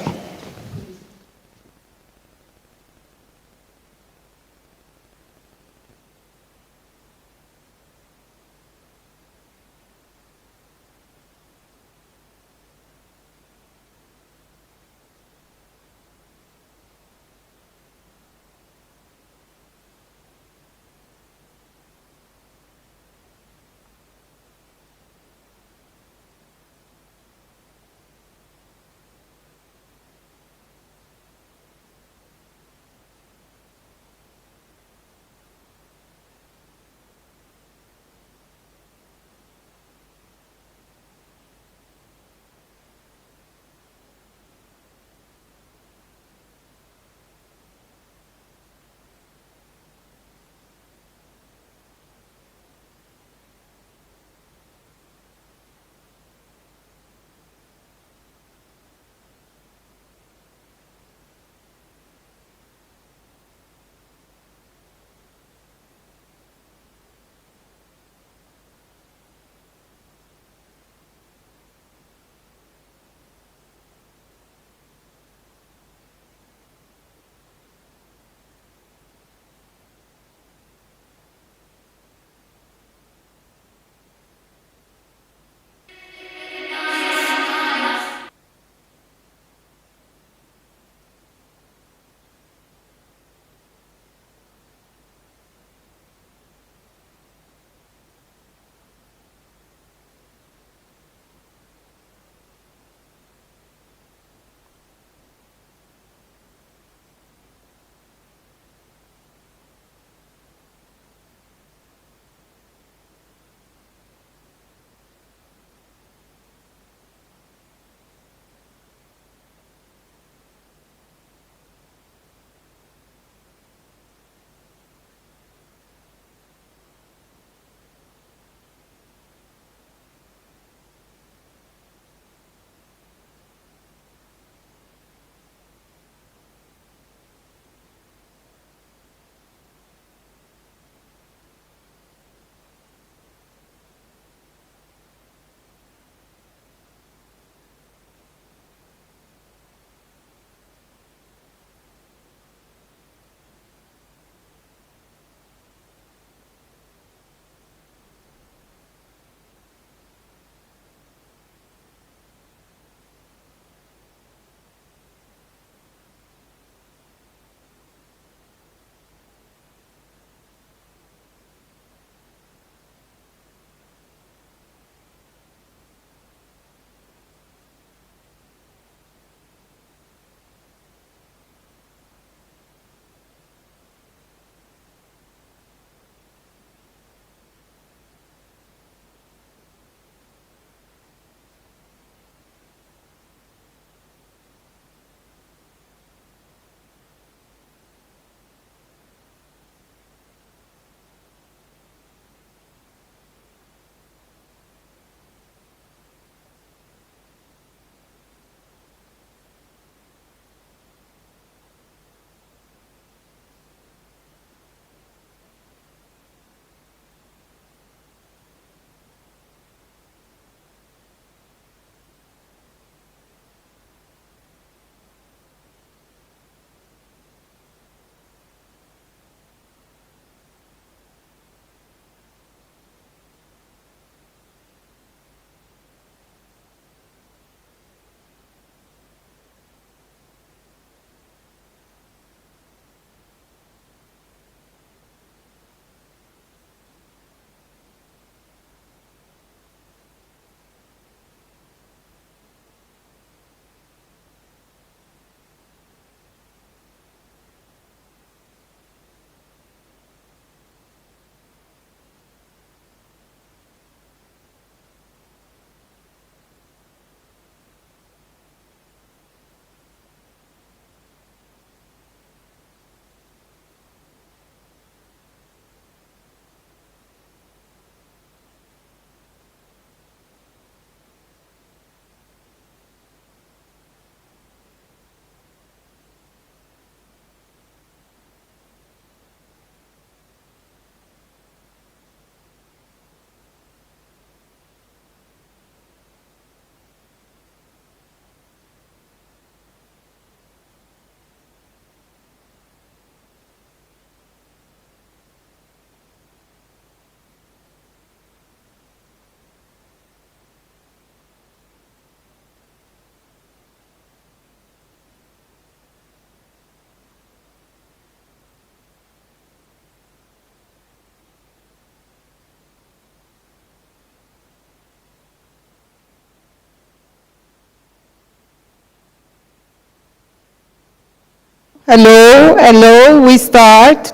Hello, hello, we start.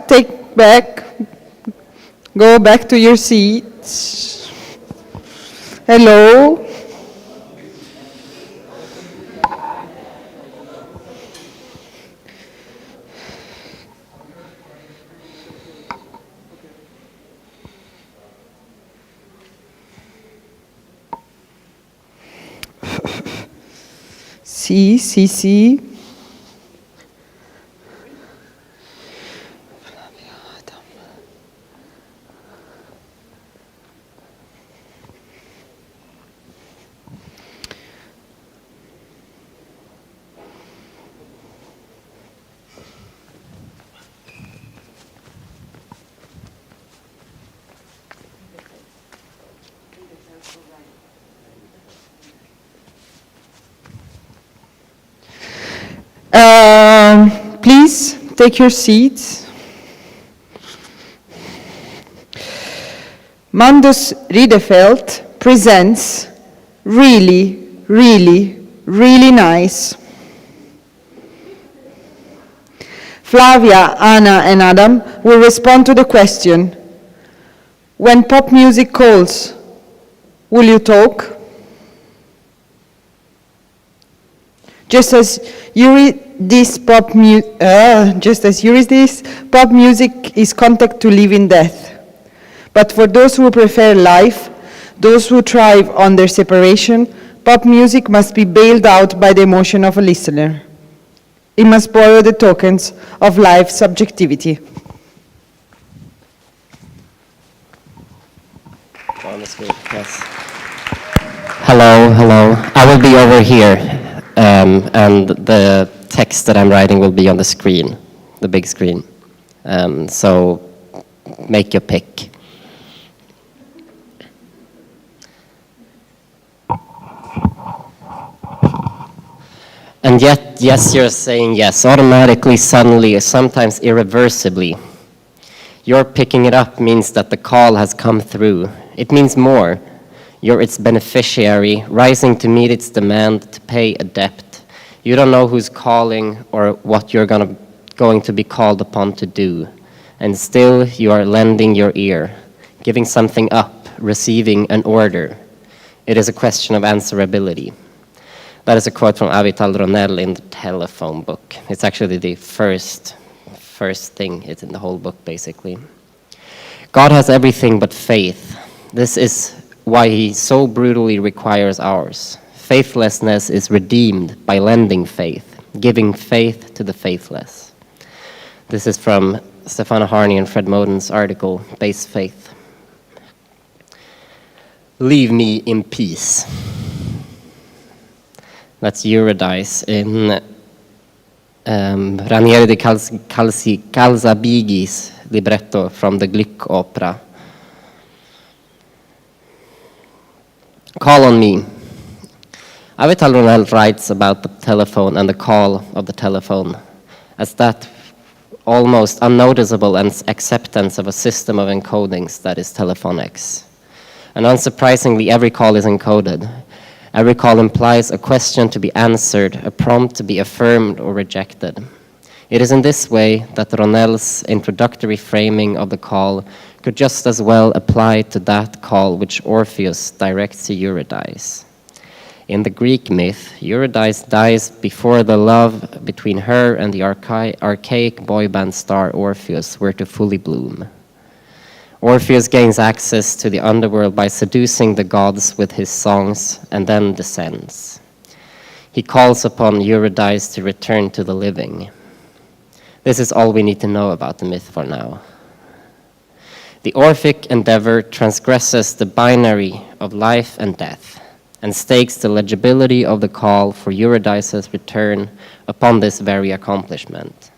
Go back to your seats. Hello. See. Please take your seats. Mandus Riedefeld presents really nice. Flavia, Anna, and Adam will respond to the question, when pop music calls, will you talk? Just as Eurydice pop music is contact to live in death. But for those who prefer life, those who thrive on their separation, pop music must be bailed out by the emotion of a listener. It must borrow the tokens of life's subjectivity. On the screen, yes. Hello. I will be over here, and the text that I'm writing will be on the screen, the big screen. So make your pick. And yet, yes, you're saying yes, automatically, suddenly, sometimes irreversibly. Your picking it up means that the call has come through. It means more. You're its beneficiary, rising to meet its demand to pay a debt. You don't know who's calling or what you're going to be called upon to do. And still, you are lending your ear, giving something up, receiving an order. It is a question of answerability. That is a quote from Avital Ronell in the Telephone book. It's actually the first thing. It's in the whole book, basically. God has everything but faith. This is why he so brutally requires ours. Faithlessness is redeemed by lending faith, giving faith to the faithless. This is from Stefano Harney and Fred Moden's article, Base Faith. Leave me in peace. That's Eurydice in Ranieri di Calzabigi's libretto from the Gluck opera. Call on me. Avital Ronell writes about the telephone and the call of the telephone as that almost unnoticeable acceptance of a system of encodings that is telephonics. And unsurprisingly, every call is encoded. Every call implies a question to be answered, a prompt to be affirmed or rejected. It is in this way that Ronell's introductory framing of the call could just as well apply to that call which Orpheus directs to Eurydice. In the Greek myth, Eurydice dies before the love between her and the archaic boy band star Orpheus were to fully bloom. Orpheus gains access to the underworld by seducing the gods with his songs and then descends. He calls upon Eurydice to return to the living. This is all we need to know about the myth for now. The Orphic endeavor transgresses the binary of life and death and stakes the legibility of the call for Eurydice's return upon this very accomplishment.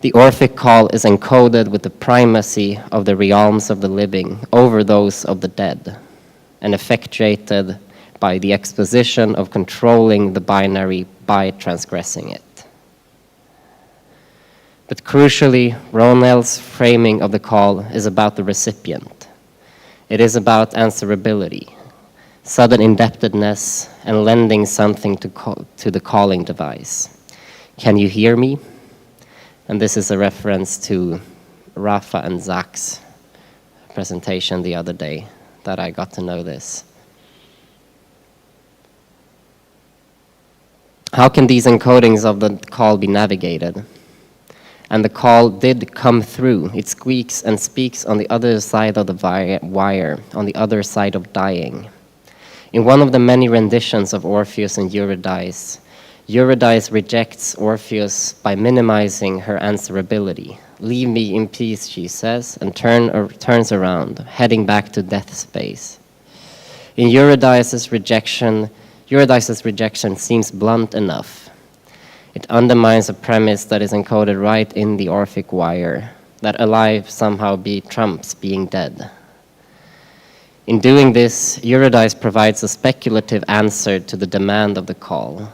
The Orphic call is encoded with the primacy of the realms of the living over those of the dead, and effectuated by the exposition of controlling the binary by transgressing it. But crucially, Ronell's framing of the call is about the recipient. It is about answerability, sudden indebtedness, and lending something to the calling device. Can you hear me? And this is a reference to Rafa and Zach's presentation the other day that I got to know this. How can these encodings of the call be navigated? And the call did come through. It squeaks and speaks on the other side of the wire, on the other side of dying. In one of the many renditions of Orpheus and Eurydice, Eurydice rejects Orpheus by minimizing her answerability. Leave me in peace, she says, and turns around, heading back to death space. In Eurydice's rejection seems blunt enough. It undermines a premise that is encoded right in the Orphic wire, that alive somehow trumps being dead. In doing this, Eurydice provides a speculative answer to the demand of the call.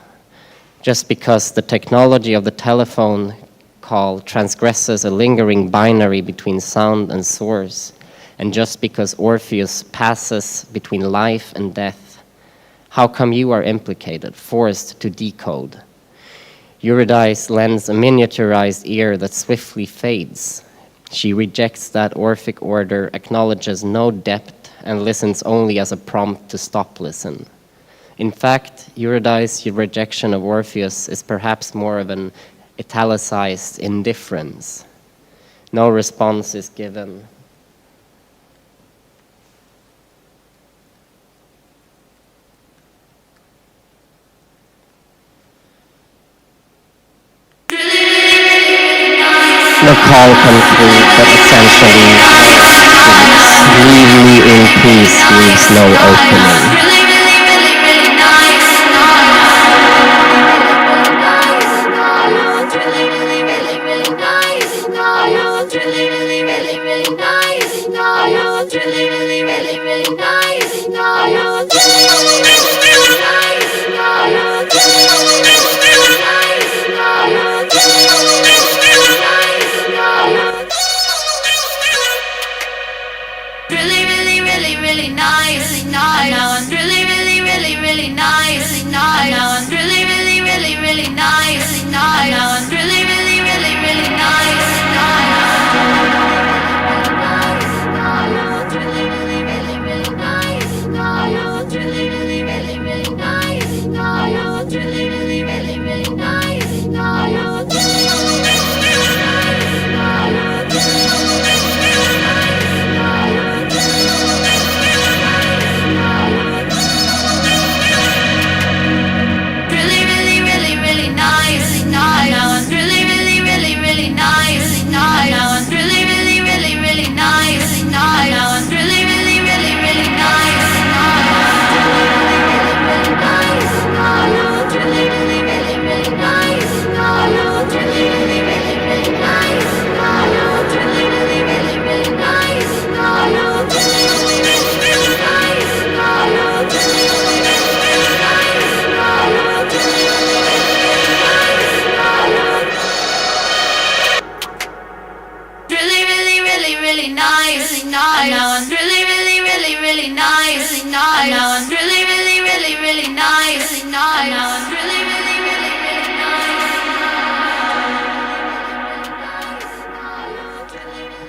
Just because the technology of the telephone call transgresses a lingering binary between sound and source, and just because Orpheus passes between life and death, how come you are implicated, forced to decode? Eurydice lends a miniaturized ear that swiftly fades. She rejects that Orphic order, acknowledges no depth, and listens only as a prompt to stop listen. In fact, Eurydice's rejection of Orpheus is perhaps more of an italicized indifference. No response is given. No call comes through, but essentially, leave me in peace leaves no opening.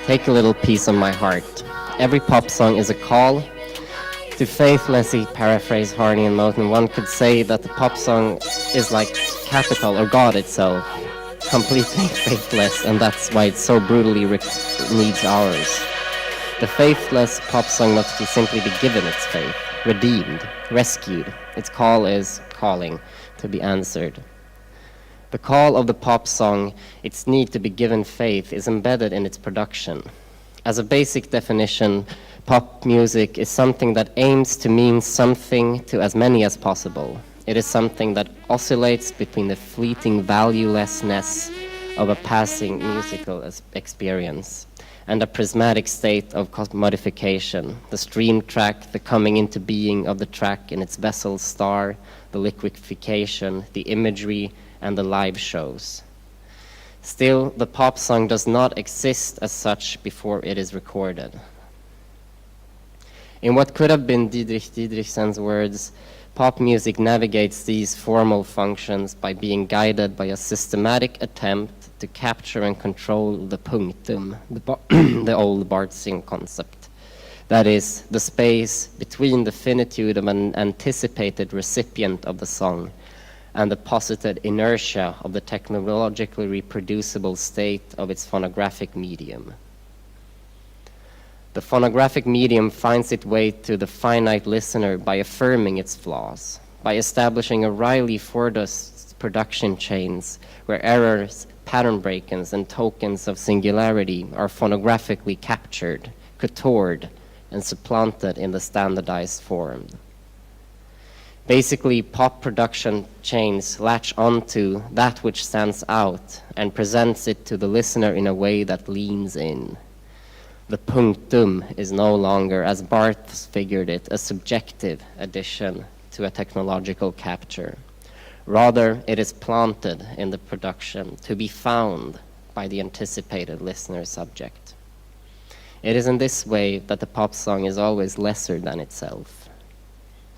Take a little piece of my heart. Every pop song is a call. To faithlessly paraphrase Harney and Moten, one could say that the pop song is like capital or God itself, completely faithless, and that's why it so brutally needs ours. The faithless pop song must simply be given its faith, redeemed, rescued. Its call is calling to be answered. The call of the pop song, its need to be given faith, is embedded in its production. As a basic definition, pop music is something that aims to mean something to as many as possible. It is something that oscillates between the fleeting valuelessness of a passing musical experience and a prismatic state of commodification, the stream track, the coming into being of the track in its vessel star, the liquefaction, the imagery, and the live shows. Still, the pop song does not exist as such before it is recorded. In what could have been Didrik Didriksen's words, Pop music navigates these formal functions by being guided by a systematic attempt to capture and control the punctum, the old Barthian concept. That is, the space between the finitude of an anticipated recipient of the song and the posited inertia of the technologically reproducible state of its phonographic medium. The phonographic medium finds its way to the finite listener by affirming its flaws, by establishing O'Reilly Fordist production chains where errors, pattern break-ins, and tokens of singularity are phonographically captured, coutoured, and supplanted in the standardized form. Basically, pop production chains latch onto that which stands out and presents it to the listener in a way that leans in. The punctum is no longer, as Barthes figured it, a subjective addition to a technological capture. Rather, it is planted in the production to be found by the anticipated listener subject. It is in this way that the pop song is always lesser than itself.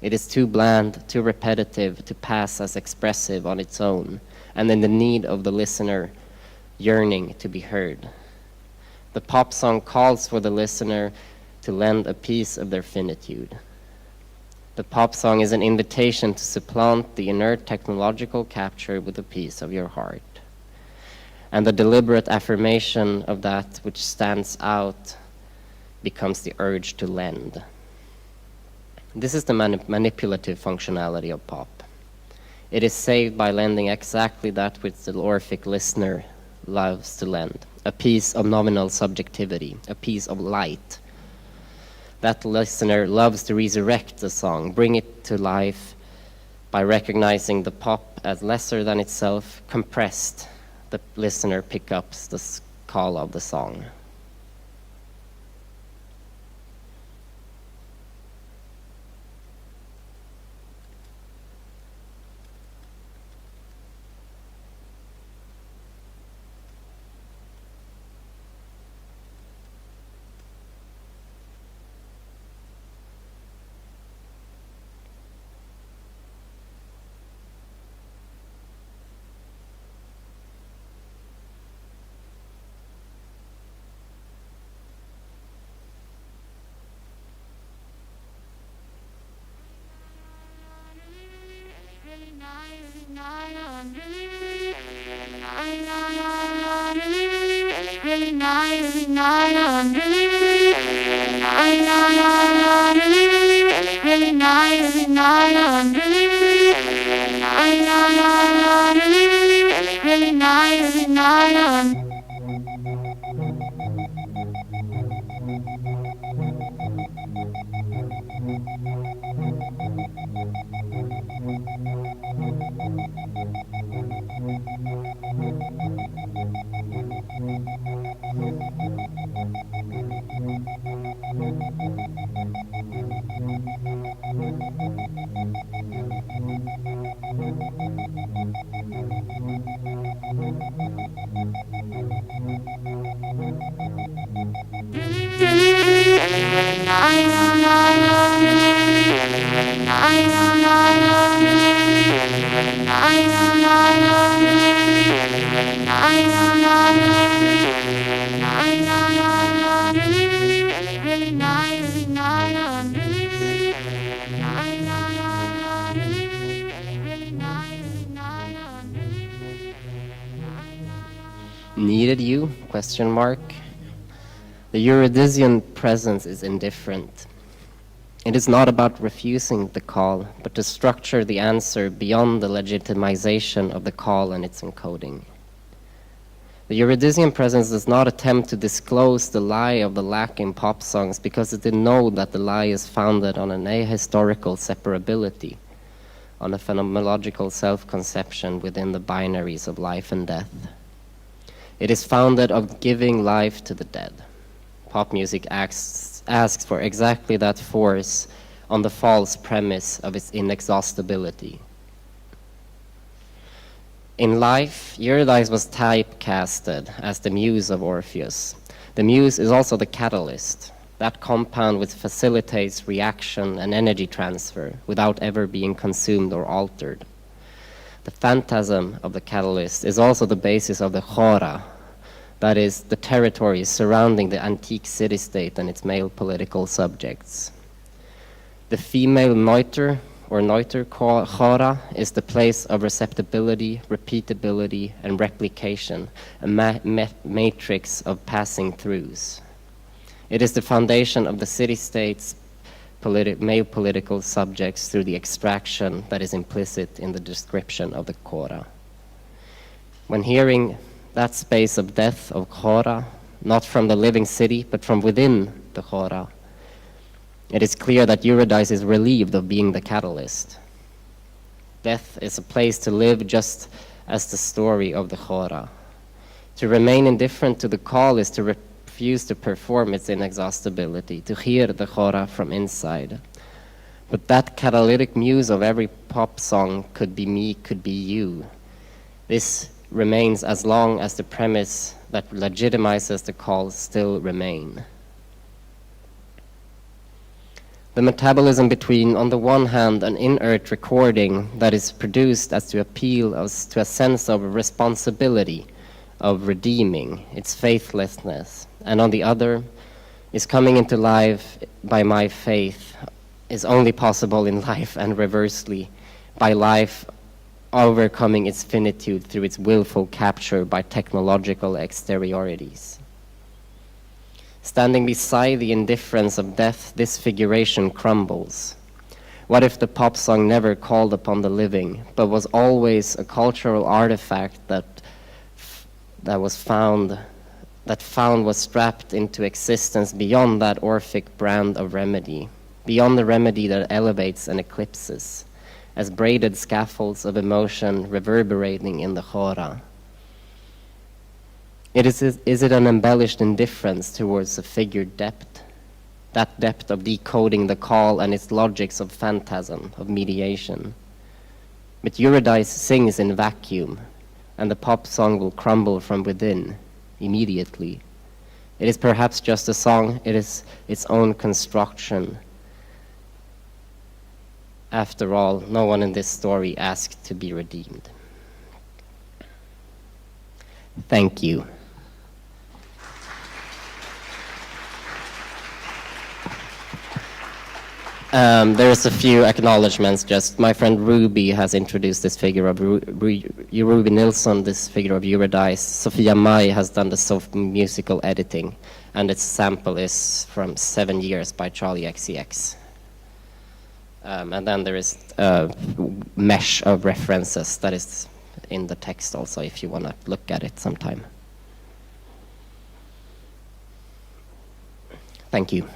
It is too bland, too repetitive to pass as expressive on its own, and in the need of the listener yearning to be heard. The pop song calls for the listener to lend a piece of their finitude. The pop song is an invitation to supplant the inert technological capture with a piece of your heart. And the deliberate affirmation of that which stands out becomes the urge to lend. This is the manipulative functionality of pop. It is saved by lending exactly that which the Orphic listener loves to lend, a piece of nominal subjectivity, a piece of light. That listener loves to resurrect the song, bring it to life by recognizing the pop as lesser than itself, compressed. The listener picks up the call of the song. Needed you? Question mark. The Eurydicean presence is indifferent. It is not about refusing the call, but to structure the answer beyond the legitimization of the call and its encoding. The Eurydicean presence does not attempt to disclose the lie of the lack in pop songs because it did know that the lie is founded on an ahistorical separability, on a phenomenological self-conception within the binaries of life and death. It is founded of giving life to the dead. Pop music asks for exactly that force on the false premise of its inexhaustibility. In life, Eurydice was typecasted as the muse of Orpheus. The muse is also the catalyst. that compound which facilitates reaction and energy transfer without ever being consumed or altered. The phantasm of the catalyst is also the basis of the chora, that is, the territory surrounding the antique city-state and its male political subjects. The female neuter or neuter chora is the place of receptibility, repeatability, and replication, a matrix of passing throughs. It is the foundation of the city-state's male political subjects through the extraction that is implicit in the description of the chora. When hearing that space of death of chora, not from the living city, but from within the chora, it is clear that Eurydice is relieved of being the catalyst. Death is a place to live just as the story of the chora. To remain indifferent to the call is to refuse to perform its inexhaustibility, to hear the chora from inside. But that catalytic muse of every pop song could be me, could be you. This remains as long as the premise that legitimizes the call still remain. The metabolism between, on the one hand, an inert recording that is produced as to appeal to a sense of responsibility, of redeeming its faithlessness, and on the other, is coming into life by my faith, is only possible in life, and reversely, by life overcoming its finitude through its willful capture by technological exteriorities. Standing beside the indifference of death, this figuration crumbles. What if the pop song never called upon the living, but was always a cultural artifact that was found was strapped into existence beyond that Orphic brand of remedy, beyond the remedy that elevates and eclipses, as braided scaffolds of emotion reverberating in the chora? Is it an embellished indifference towards a figured depth? That depth of decoding the call and its logics of phantasm, of mediation. But Eurydice sings in vacuum, and the pop song will crumble from within, immediately. It is perhaps just a song, it is its own construction. After all, no one in this story asked to be redeemed. Thank you. There's a few acknowledgements. Just my friend Ruby has introduced this figure of Ruby Nilsson, this figure of Eurydice. Sophia Mai has done the soft musical editing, and its sample is from 7 Years by Charlie XCX. And then there is a mesh of references that is in the text also, if you want to look at it sometime. Thank you.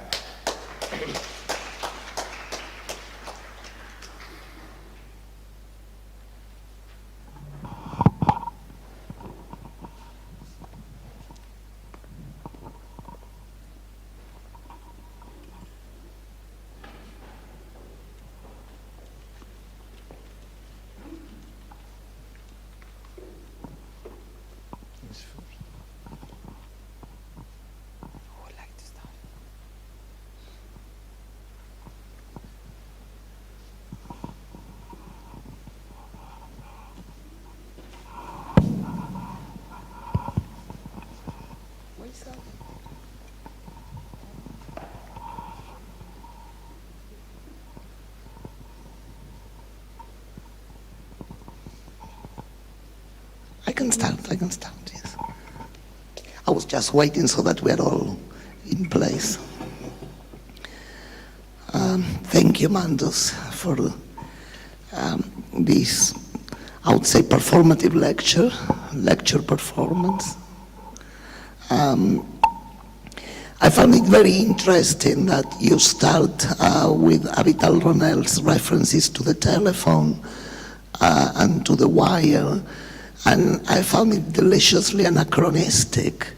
I can start, yes. I was just waiting so that we're all in place. Thank you, Mandos, for this, I would say, performative lecture performance. I found it very interesting that you start with Avital Ronell's references to the telephone and to the wire. And I found it deliciously anachronistic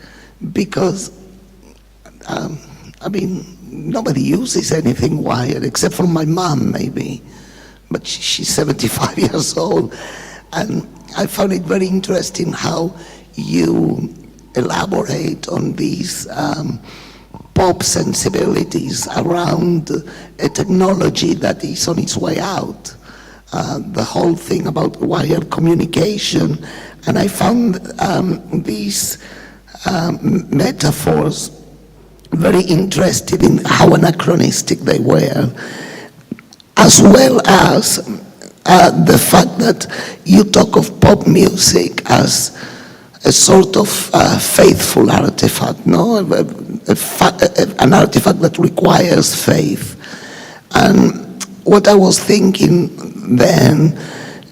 because, nobody uses anything wired except for my mom, maybe. But she's 75 years old. And I found it very interesting how you elaborate on these pop sensibilities around a technology that is on its way out. The whole thing about wired communication, and I found these metaphors very interesting in how anachronistic they were, as well as the fact that you talk of pop music as a sort of faithful artifact, no? An artifact that requires faith. And what I was thinking then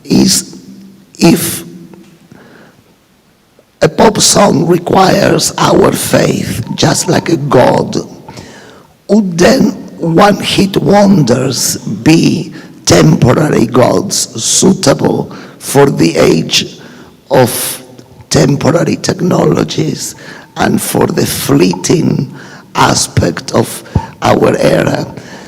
is, if a pop song requires our faith, just like a god, would then one-hit wonders be temporary gods suitable for the age of temporary technologies and for the fleeting aspect of our era?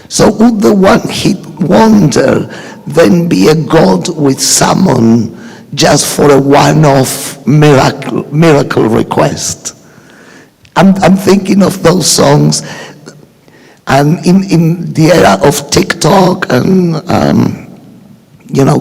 So would the one-hit wonder then be a god with summon just for a one-off miracle request? I'm thinking of those songs, and in the era of TikTok and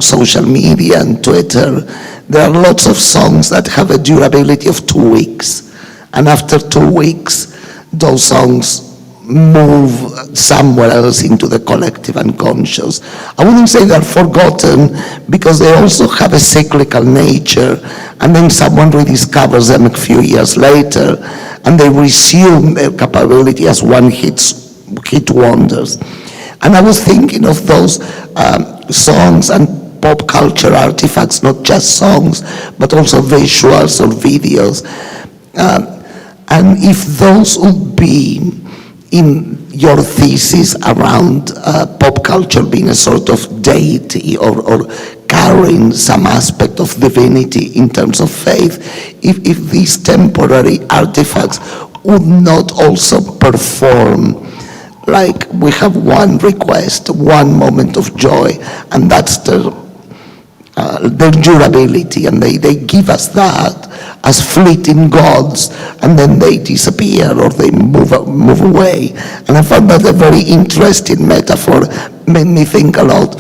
social media and Twitter, there are lots of songs that have a durability of 2 weeks, and after 2 weeks those songs move somewhere else into the collective unconscious. I wouldn't say they're forgotten, because they also have a cyclical nature, and then someone rediscovers them a few years later and they resume their capability as one-hit wonders. And I was thinking of those songs and pop culture artifacts, not just songs, but also visuals or videos. And if those would be in your thesis around pop culture being a sort of deity or carrying some aspect of divinity in terms of faith, if these temporary artifacts would not also perform like we have one request, one moment of joy, and that's their durability, and they give us that as fleeting gods, and then they disappear or they move away. And I found that a very interesting metaphor. Made me think a lot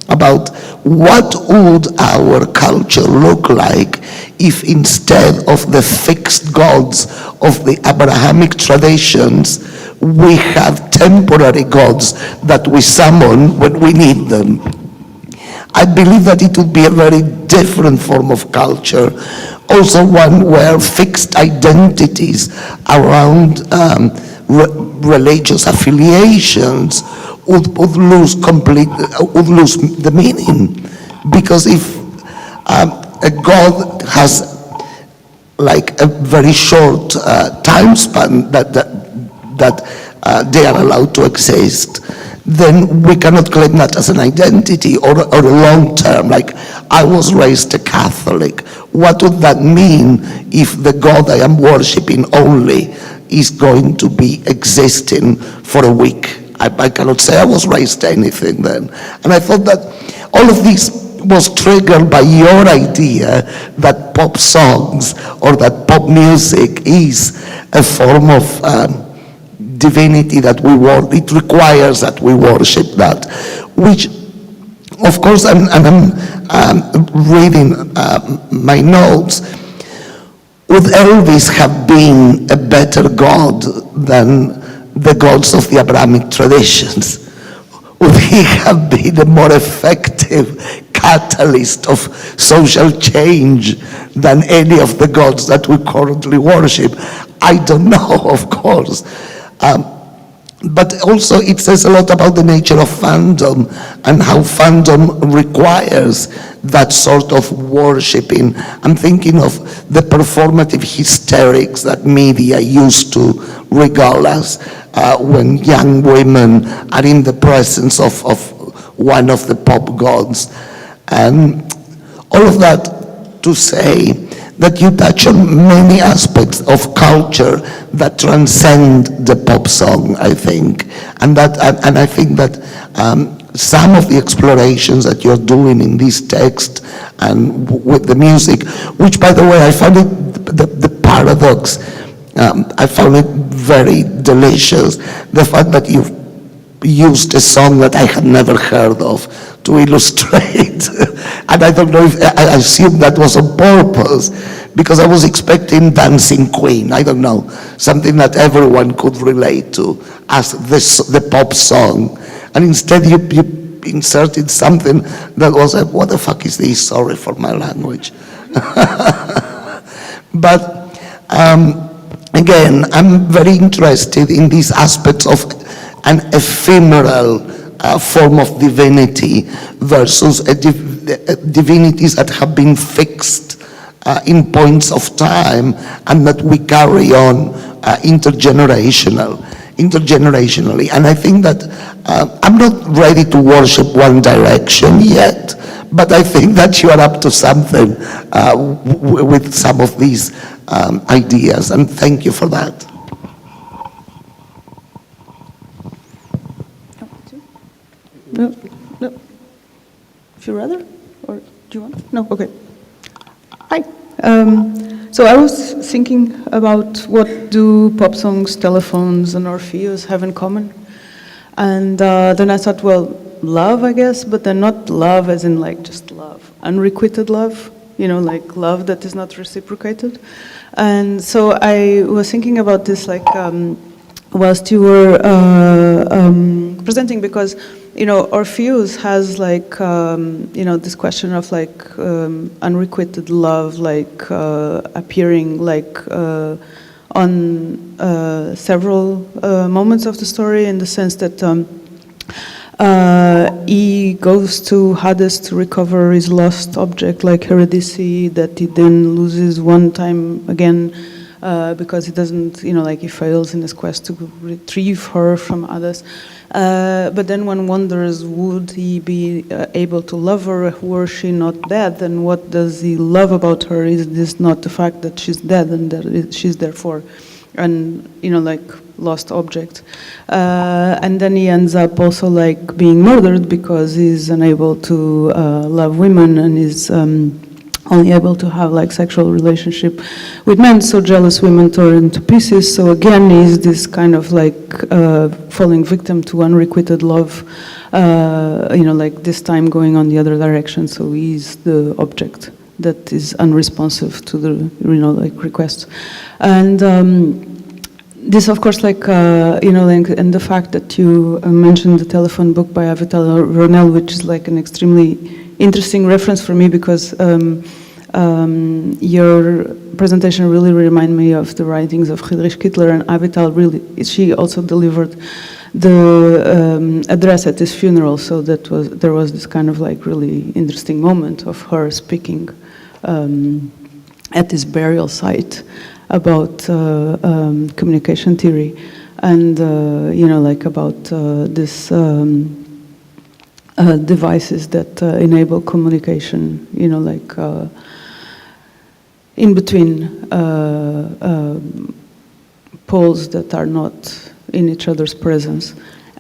about what would our culture look like if, instead of the fixed gods of the Abrahamic traditions, we have temporary gods that we summon when we need them. I believe that it would be a very different form of culture, also one where fixed identities around religious affiliations would lose the meaning. Because if a god has like a very short time span that they are allowed to exist, then we cannot claim that as an identity or a long term, like I was raised a Catholic. What would that mean if the God I am worshipping only is going to be existing for a week? I cannot say I was raised anything then. And I thought that all of this was triggered by your idea that pop songs or that pop music is a form of divinity that it requires that we worship that, which of course, and I'm reading my notes, would Elvis have been a better god than the gods of the Abrahamic traditions? Would he have been a more effective catalyst of social change than any of the gods that we currently worship? I don't know, of course. But also it says a lot about the nature of fandom and how fandom requires that sort of worshipping. I'm thinking of the performative hysterics that media used to regale us when young women are in the presence of one of the pop gods. And all of that to say that you touch on many aspects of culture that transcend the pop song, I think. And I think that some of the explorations that you're doing in this text and with the music, which by the way, I found it the paradox I found it very delicious, the fact that you used a song that I had never heard of to illustrate. And I don't know if, I assume that was on purpose, because I was expecting Dancing Queen, I don't know, something that everyone could relate to as the pop song. And instead you inserted something that was like, what the fuck is this? Sorry for my language. But again, I'm very interested in these aspects of an ephemeral form of divinity versus divinities that have been fixed in points of time and that we carry on intergenerationally. And I think that I'm not ready to worship One Direction yet, but I think that you are up to something with some of these ideas, and thank you for that. No. If you rather, or do you want? No, okay. Hi. So I was thinking about what do pop songs, telephones, and Orpheus have in common, and then I thought, well, love, I guess, but then not love as in like just love, unrequited love, you know, like love that is not reciprocated. And so I was thinking about this like whilst you were presenting, because, you know, Orpheus has like, you know, this question of like unrequited love, like appearing like on several moments of the story, in the sense that he goes to Hades to recover his lost object, like Eurydice, that he then loses one time again because he doesn't, you know, like he fails in his quest to retrieve her from Hades. But then one wonders, would he be able to love her were she not dead? And what does he love about her? Is this not the fact that she's dead and that she's therefore an, you know, like lost object? And then he ends up also like being murdered because he's unable to love women and is only able to have like sexual relationship with men, so jealous women tore into pieces. So again, he's this kind of like falling victim to unrequited love, you know, like this time going on the other direction. So he's the object that is unresponsive to the, you know, like requests. And this, of course, like, you know, like, and the fact that you mentioned the telephone book by Avital Ronell, which is like an extremely interesting reference for me, because your presentation really reminded me of the writings of Friedrich Kittler, and Avital really, she also delivered the address at his funeral, so that was, there was this kind of like really interesting moment of her speaking at this burial site about communication theory, and you know, like about this devices that enable communication, you know, like in between poles that are not in each other's presence,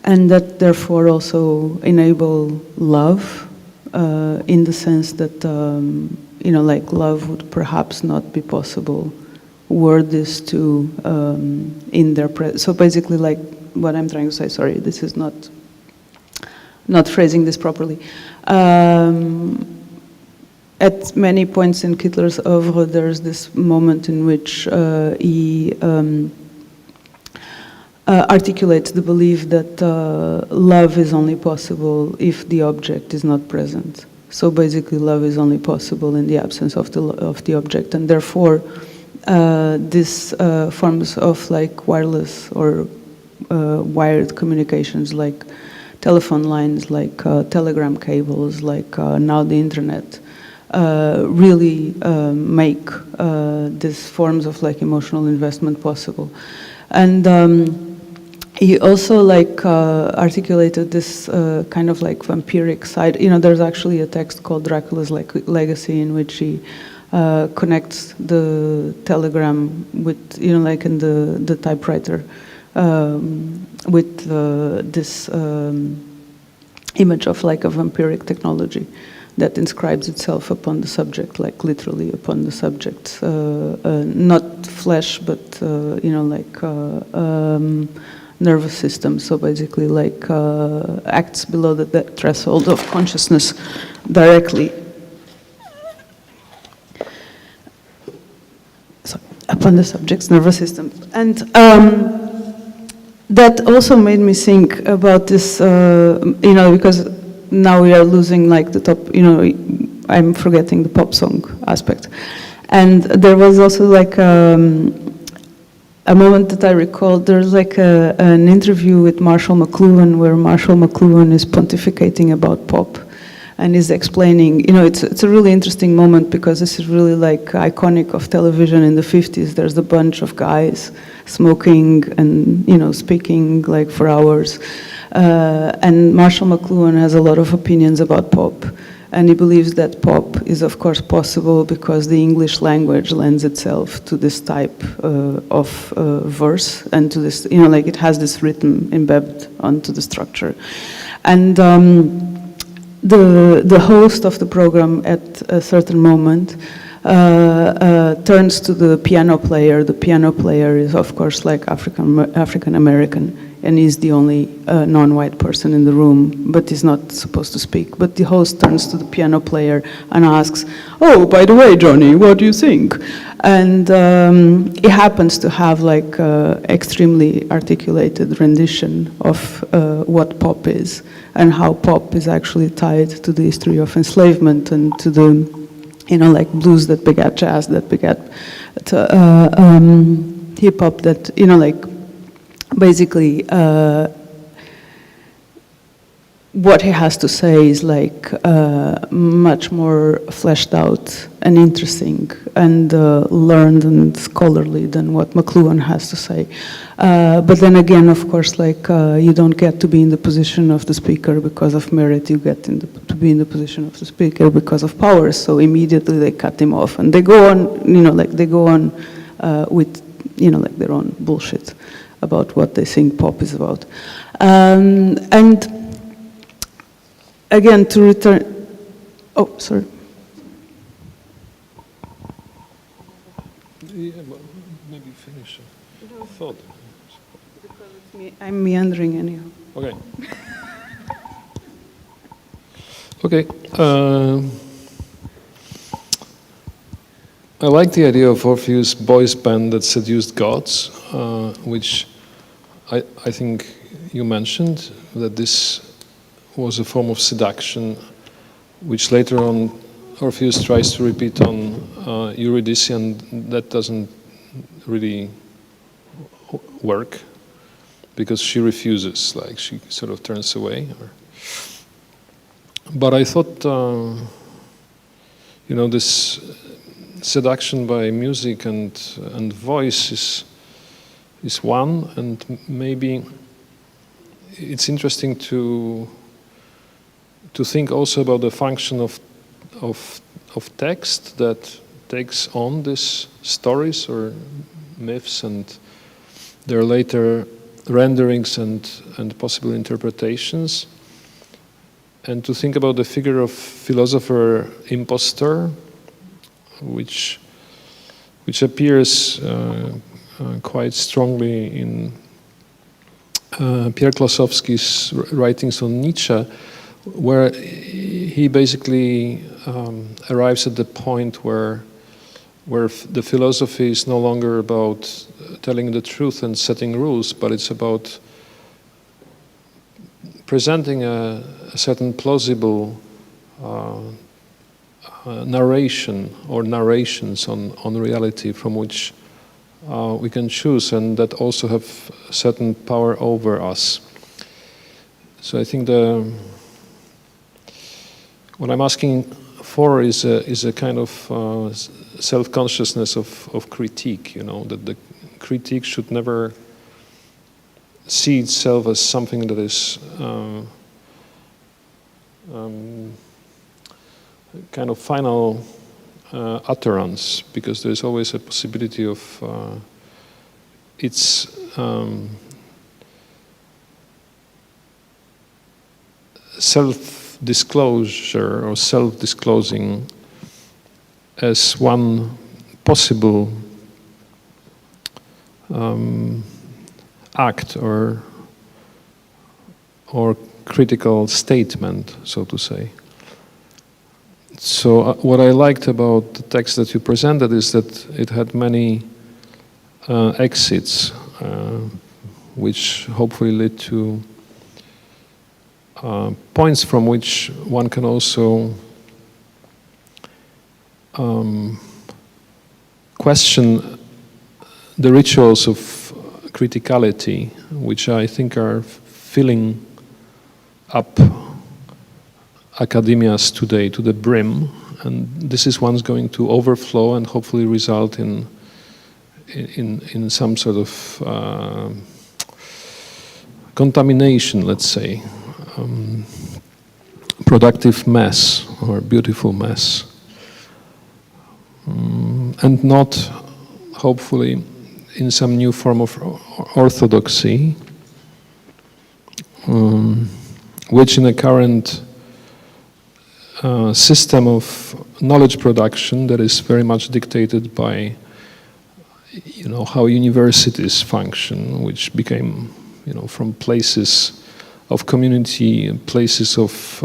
and that therefore also enable love in the sense that, you know, like love would perhaps not be possible were this to in their presence. So basically, like what I'm trying to say, sorry, this is not phrasing this properly. At many points in Kittler's oeuvre, there's this moment in which he articulates the belief that love is only possible if the object is not present. So basically, love is only possible in the absence of the object, and therefore, these forms of like wireless or wired communications, like telephone lines, like telegram cables, like now the internet, really make these forms of like emotional investment possible. And he also like articulated this kind of like vampiric side. You know, there's actually a text called Dracula's Legacy, in which he connects the telegram with, you know, like in the typewriter, with this image of like a vampiric technology that inscribes itself upon the subject, like literally upon the subject, not flesh, but nervous system. So basically, like acts below the threshold of consciousness directly. Upon the subject's nervous system. And that also made me think about this, because now we are losing like the top, I'm forgetting the pop song aspect. And there was also like a moment that I recalled, there's like an interview with Marshall McLuhan where Marshall McLuhan is pontificating about pop. And is explaining, it's a really interesting moment because this is really like iconic of television in the 50s. There's a bunch of guys smoking and, speaking like for hours. And Marshall McLuhan has a lot of opinions about pop. And he believes that pop is of course possible because the English language lends itself to this type of verse and to this, like it has this rhythm embedded onto the structure. And the host of the program at a certain moment turns to the piano player. The piano player is of course like African American, and he's the only non-white person in the room, but he's not supposed to speak. But the host turns to the piano player and asks, "Oh, by the way, Johnny, what do you think?" And he happens to have like extremely articulated rendition of what pop is and how pop is actually tied to the history of enslavement and to the, like blues that begat jazz, that begat hip hop, that, like basically what he has to say is like much more fleshed out and interesting and learned and scholarly than what McLuhan has to say. But then again, of course, like you don't get to be in the position of the speaker because of merit. You get to be in the position of the speaker because of power. So immediately they cut him off, and they go on, they go on with, like their own bullshit about what they think pop is about, and. Again, to return, oh, sorry. Yeah, but maybe finish a thought. I'm meandering anyhow. Okay. Okay. I like the idea of Orpheus' boys' band that seduced gods, which I think you mentioned, that this was a form of seduction, which later on Orpheus tries to repeat on Eurydice, and that doesn't really work because she refuses, like she sort of turns away. But I thought, this seduction by music and voice is one, and maybe it's interesting to think also about the function of text that takes on these stories or myths and their later renderings and possible interpretations, and to think about the figure of philosopher impostor, which appears quite strongly in Pierre Klossowski's writings on Nietzsche, where he basically arrives at the point where the philosophy is no longer about telling the truth and setting rules, but it's about presenting a certain plausible narration or narrations on reality from which we can choose, and that also have certain power over us. So I think what I'm asking for is a kind of self-consciousness of critique, that the critique should never see itself as something that is kind of final utterance, because there's always a possibility of its self-disclosure or self-disclosing as one possible act or critical statement, so to say. So what I liked about the text that you presented is that it had many exits, which hopefully lead to points from which one can also question the rituals of criticality, which I think are filling up academias today to the brim, and this is once going to overflow and hopefully result in some sort of contamination, let's say, productive mess or beautiful mess, and not hopefully in some new form of orthodoxy, which in a current system of knowledge production that is very much dictated by, you know, how universities function, which became, you know, from places of community, places of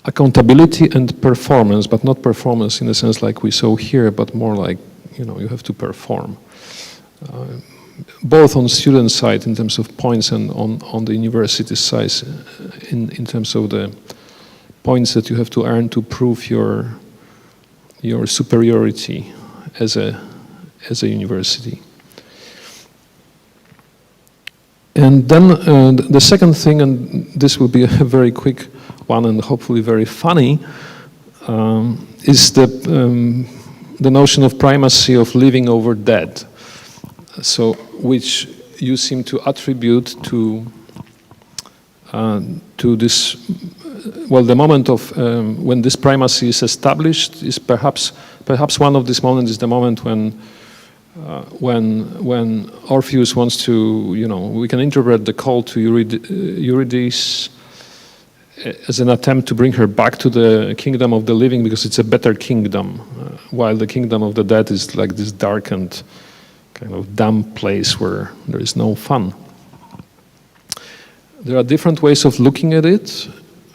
accountability and performance, but not performance in the sense like we saw here, but more like, you know, you have to perform. Both on student side in terms of points and on the university side in terms of the points that you have to earn to prove your superiority as a university. And then the second thing, and this will be a very quick one and hopefully very funny, is the notion of primacy of living over dead. So, which you seem to attribute to this. Well, the moment of when this primacy is established is perhaps one of these moments is the moment when Orpheus wants to, you know, we can interpret the call to Eurydice as an attempt to bring her back to the kingdom of the living because it's a better kingdom, while the kingdom of the dead is like this darkened, kind of damp place where there is no fun. There are different ways of looking at it,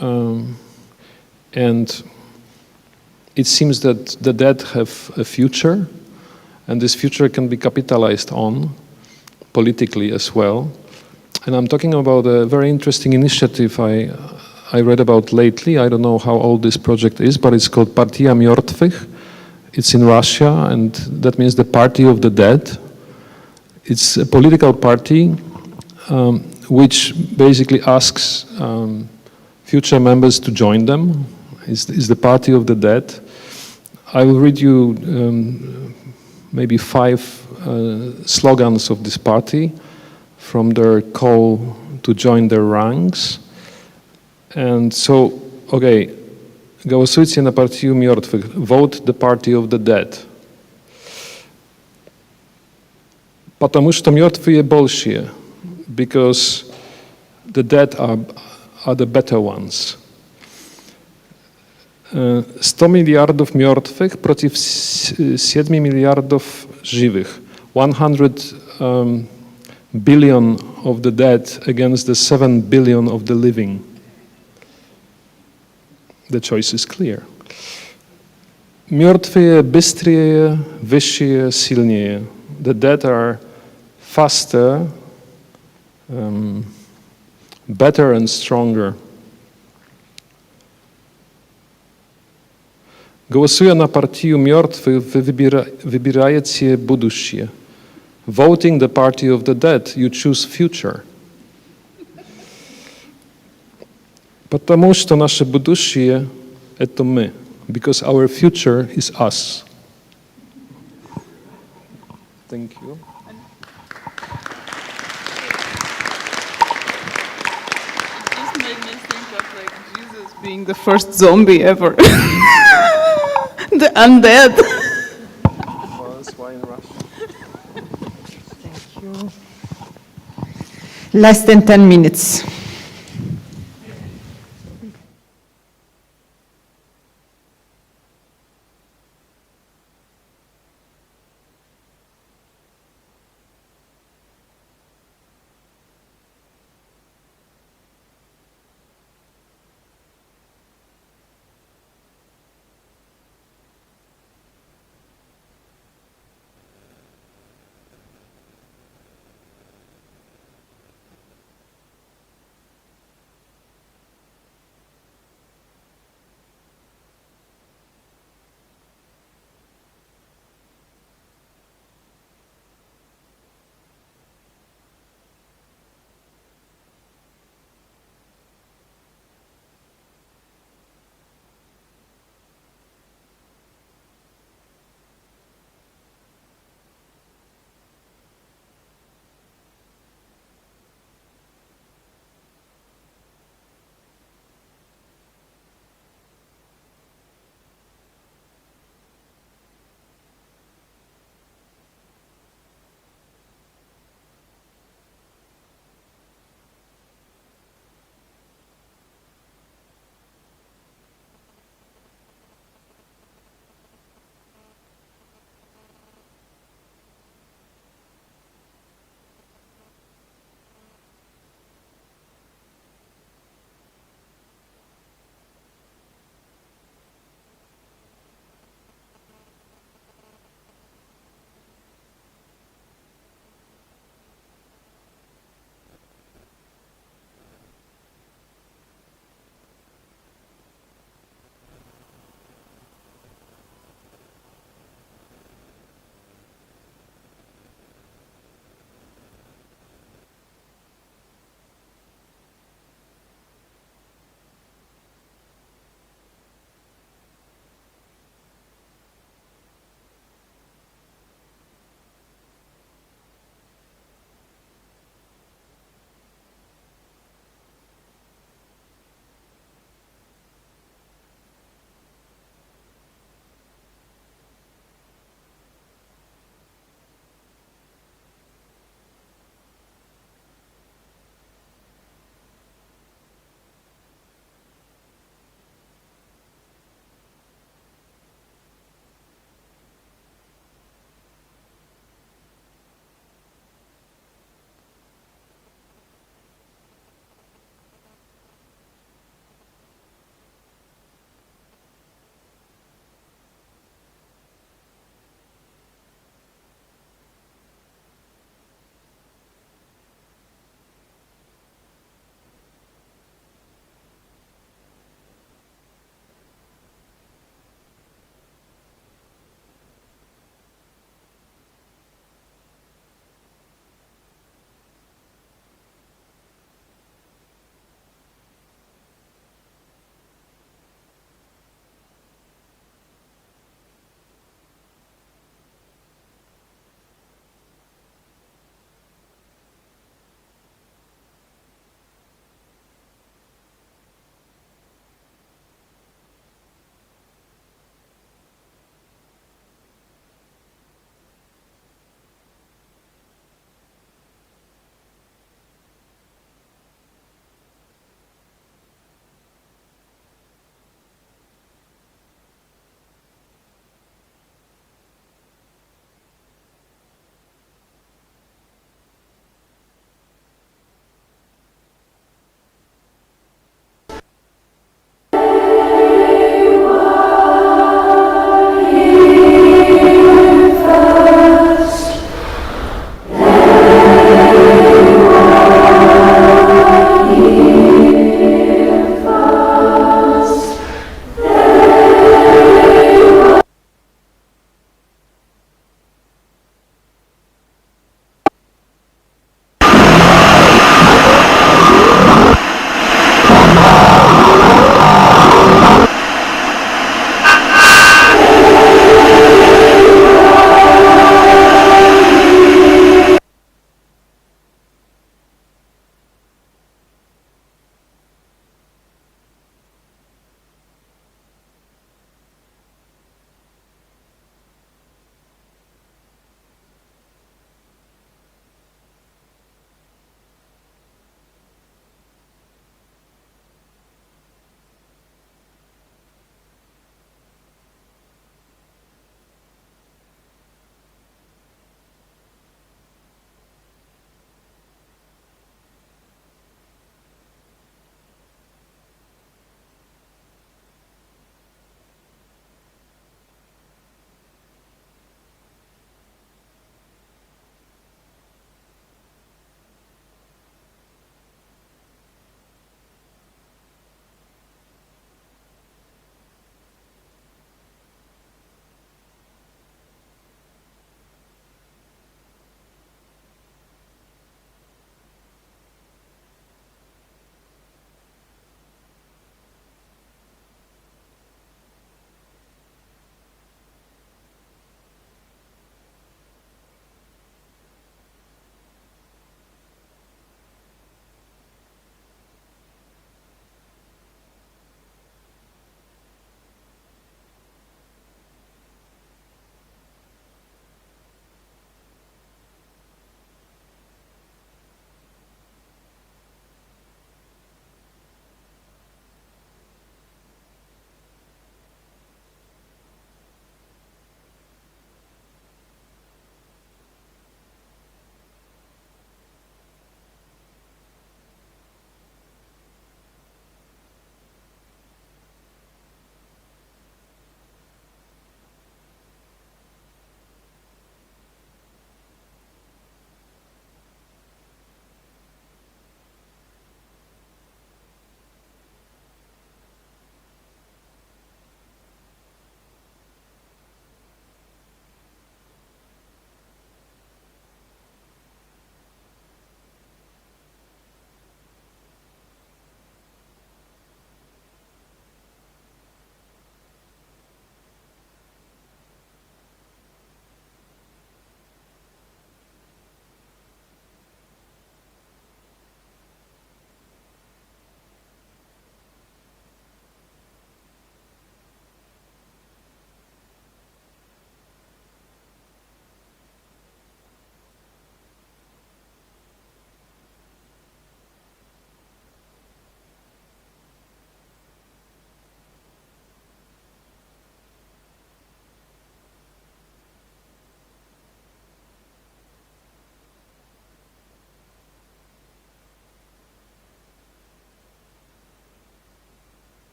and it seems that the dead have a future, and this future can be capitalized on politically as well. And I'm talking about a very interesting initiative I read about lately. I don't know how old this project is, but it's called Partia Mrtvych. It's in Russia, and that means the Party of the Dead. It's a political party which basically asks future members to join them. It's the Party of the Dead. I will read you maybe 5 slogans of this party from their call to join their ranks. And so, okay, голосуйте на партию мертвых. Vote the Party of the Dead. Потому что мертвые большие. Because the dead are the better ones. 100 miliardów mертвых против 7 miliardów żywych. 100 billion of the dead against the 7 billion of the living. The choice is clear. Мертвые быстрее, выше, сильнее. The dead are faster, better and stronger. Голосуя на партию мертвых, вы выбираете будущее. Voting the party of the dead, you choose future. Потому что наше будущее – это мы. Because our future is us. Thank you. This made me think of like Jesus being the first zombie ever. The undead. Why in Russia? Thank you. Less than 10 minutes.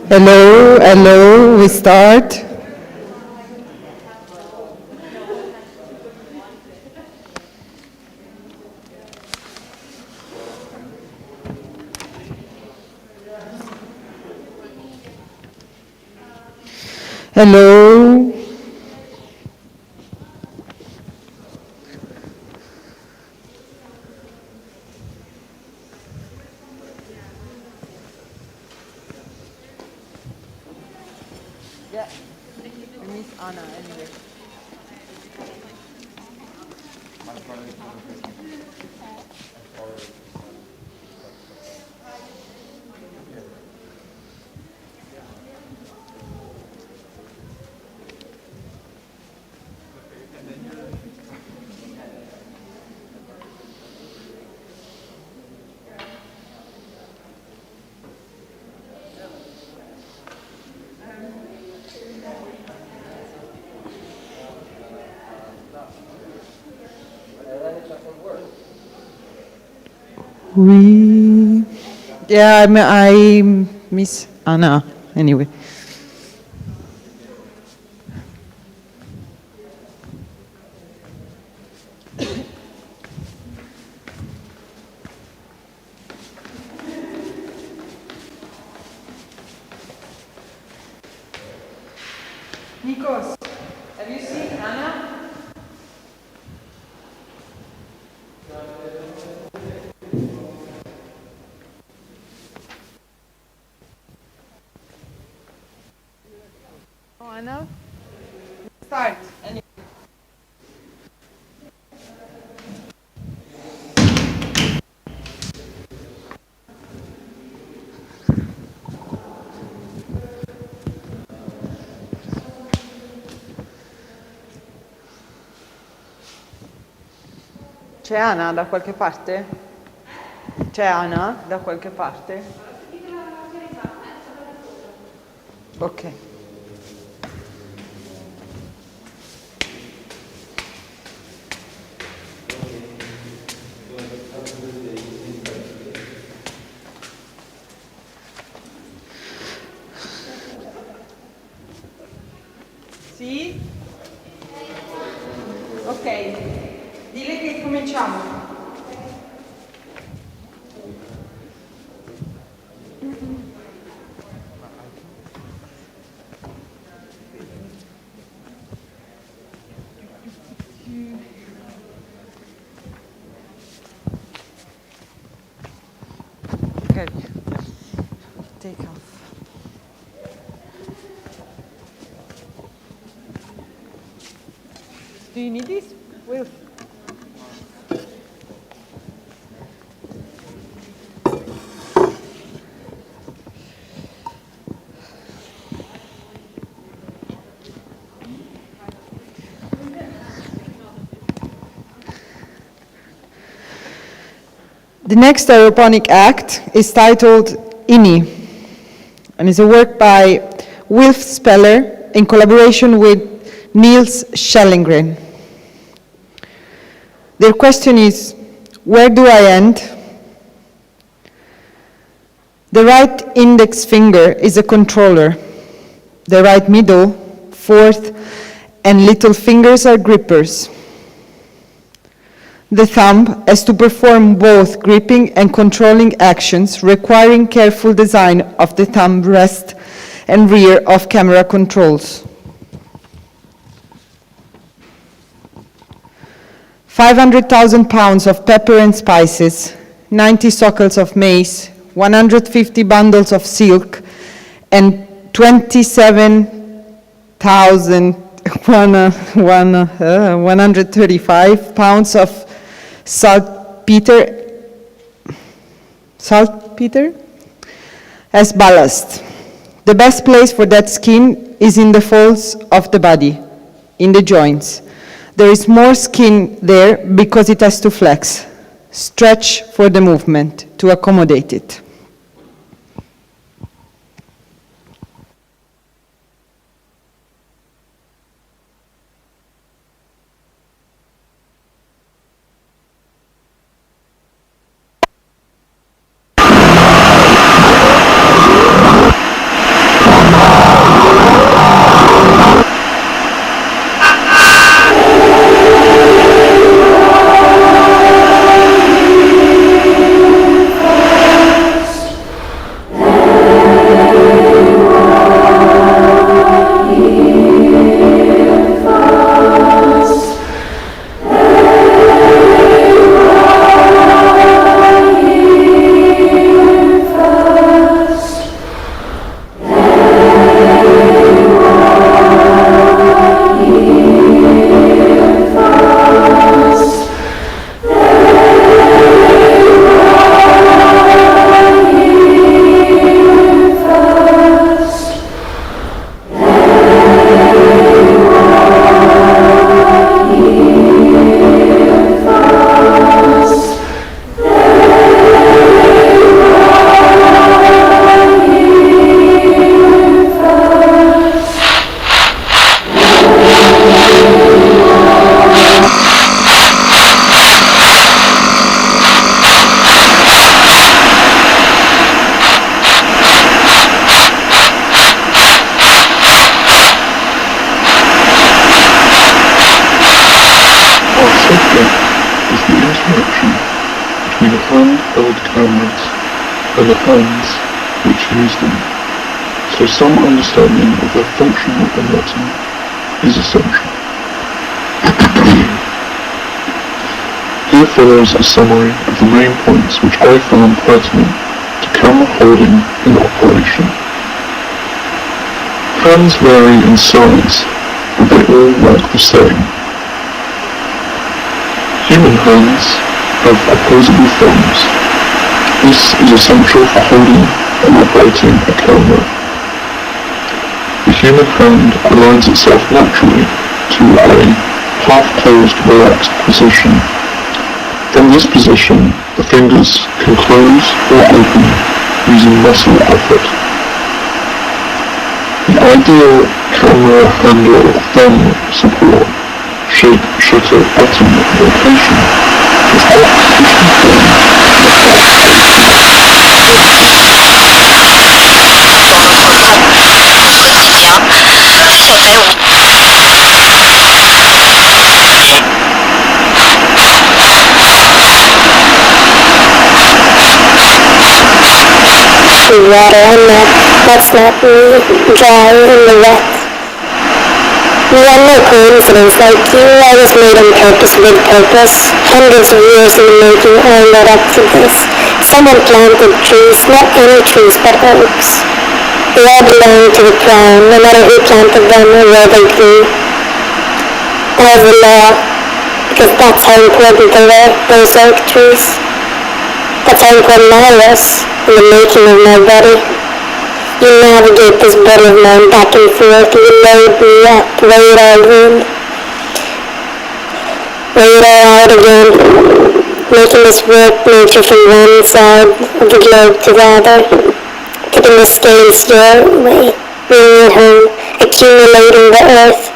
Hello, hello, we start. Hello. Yeah, we miss Anna anyway. We, yeah, I miss Anna anyway. Nikos, have you seen Anna? Oh, Anna? Start. Anyway. C'è Anna da qualche parte? C'è Anna da qualche parte? Ok. Sì? Ok. Dile che cominciamo. Okay. Take off. Do you need this? Will. The next aeroponic act is titled INI and is a work by Wilf Speller in collaboration with Niels Schellingren. Their question is, where do I end? The right index finger is a controller. The right middle, fourth, and little fingers are grippers. The thumb has to perform both gripping and controlling actions, requiring careful design of the thumb rest and rear of camera controls. 500,000 pounds of pepper and spices, 90 sockles of mace, 150 bundles of silk, and 27,135 pounds of saltpeter as ballast. The best place for that skin is in the folds of the body, in the joints. There is more skin there because it has to flex, stretch for the movement to accommodate it. hand-held cameras and the hands which use them, so some understanding of their functional anatomy is essential. Here follows a summary of the main points which I found pertinent to camera holding in operation. Hands vary in size, but they all work the same. Human hands have opposable thumbs. This is essential for holding and operating a camera. The human hand aligns itself naturally to a half-closed, relaxed position. From this position, the fingers can close or open using muscle effort. The ideal camera handle thumb support, shape, shutter, button location is water and that's not really dry in the wet. One more coincidence, like I was made on purpose with purpose. Hundreds of years in the making all led up to this. Someone planted trees, not any trees but oaks. They all belong to the crown, no matter who planted them or where they grew. Or the law, because that's how important they were, those oak trees. That's how important I was in the making of my body. You navigate this body of mine back and forth, you load me up, weigh it all in, weigh it all out again, making this work nature from one side of the globe to the other, putting the scales your way, bringing it home, accumulating the earth,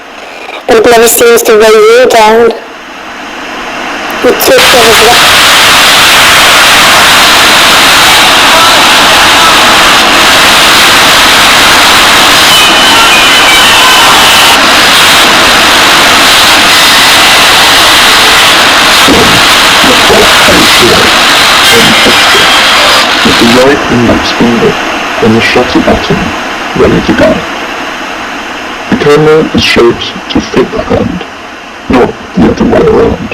but it never seems to weigh you down. You took what was left. with the right index finger and the shutter button ready to go. The camera is shaped to fit the hand, not the other way around.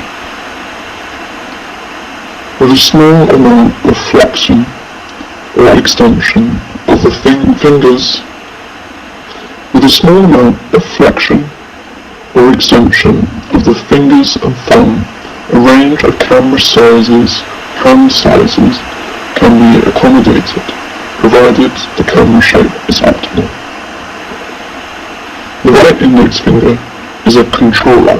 With a small amount of flexion or extension of the fingers, with a small amount of flexion or extension of the fingers and thumb, a range of camera sizes, hand sizes, can be accommodated, provided the camera shape is optimal. The right index finger is a controller.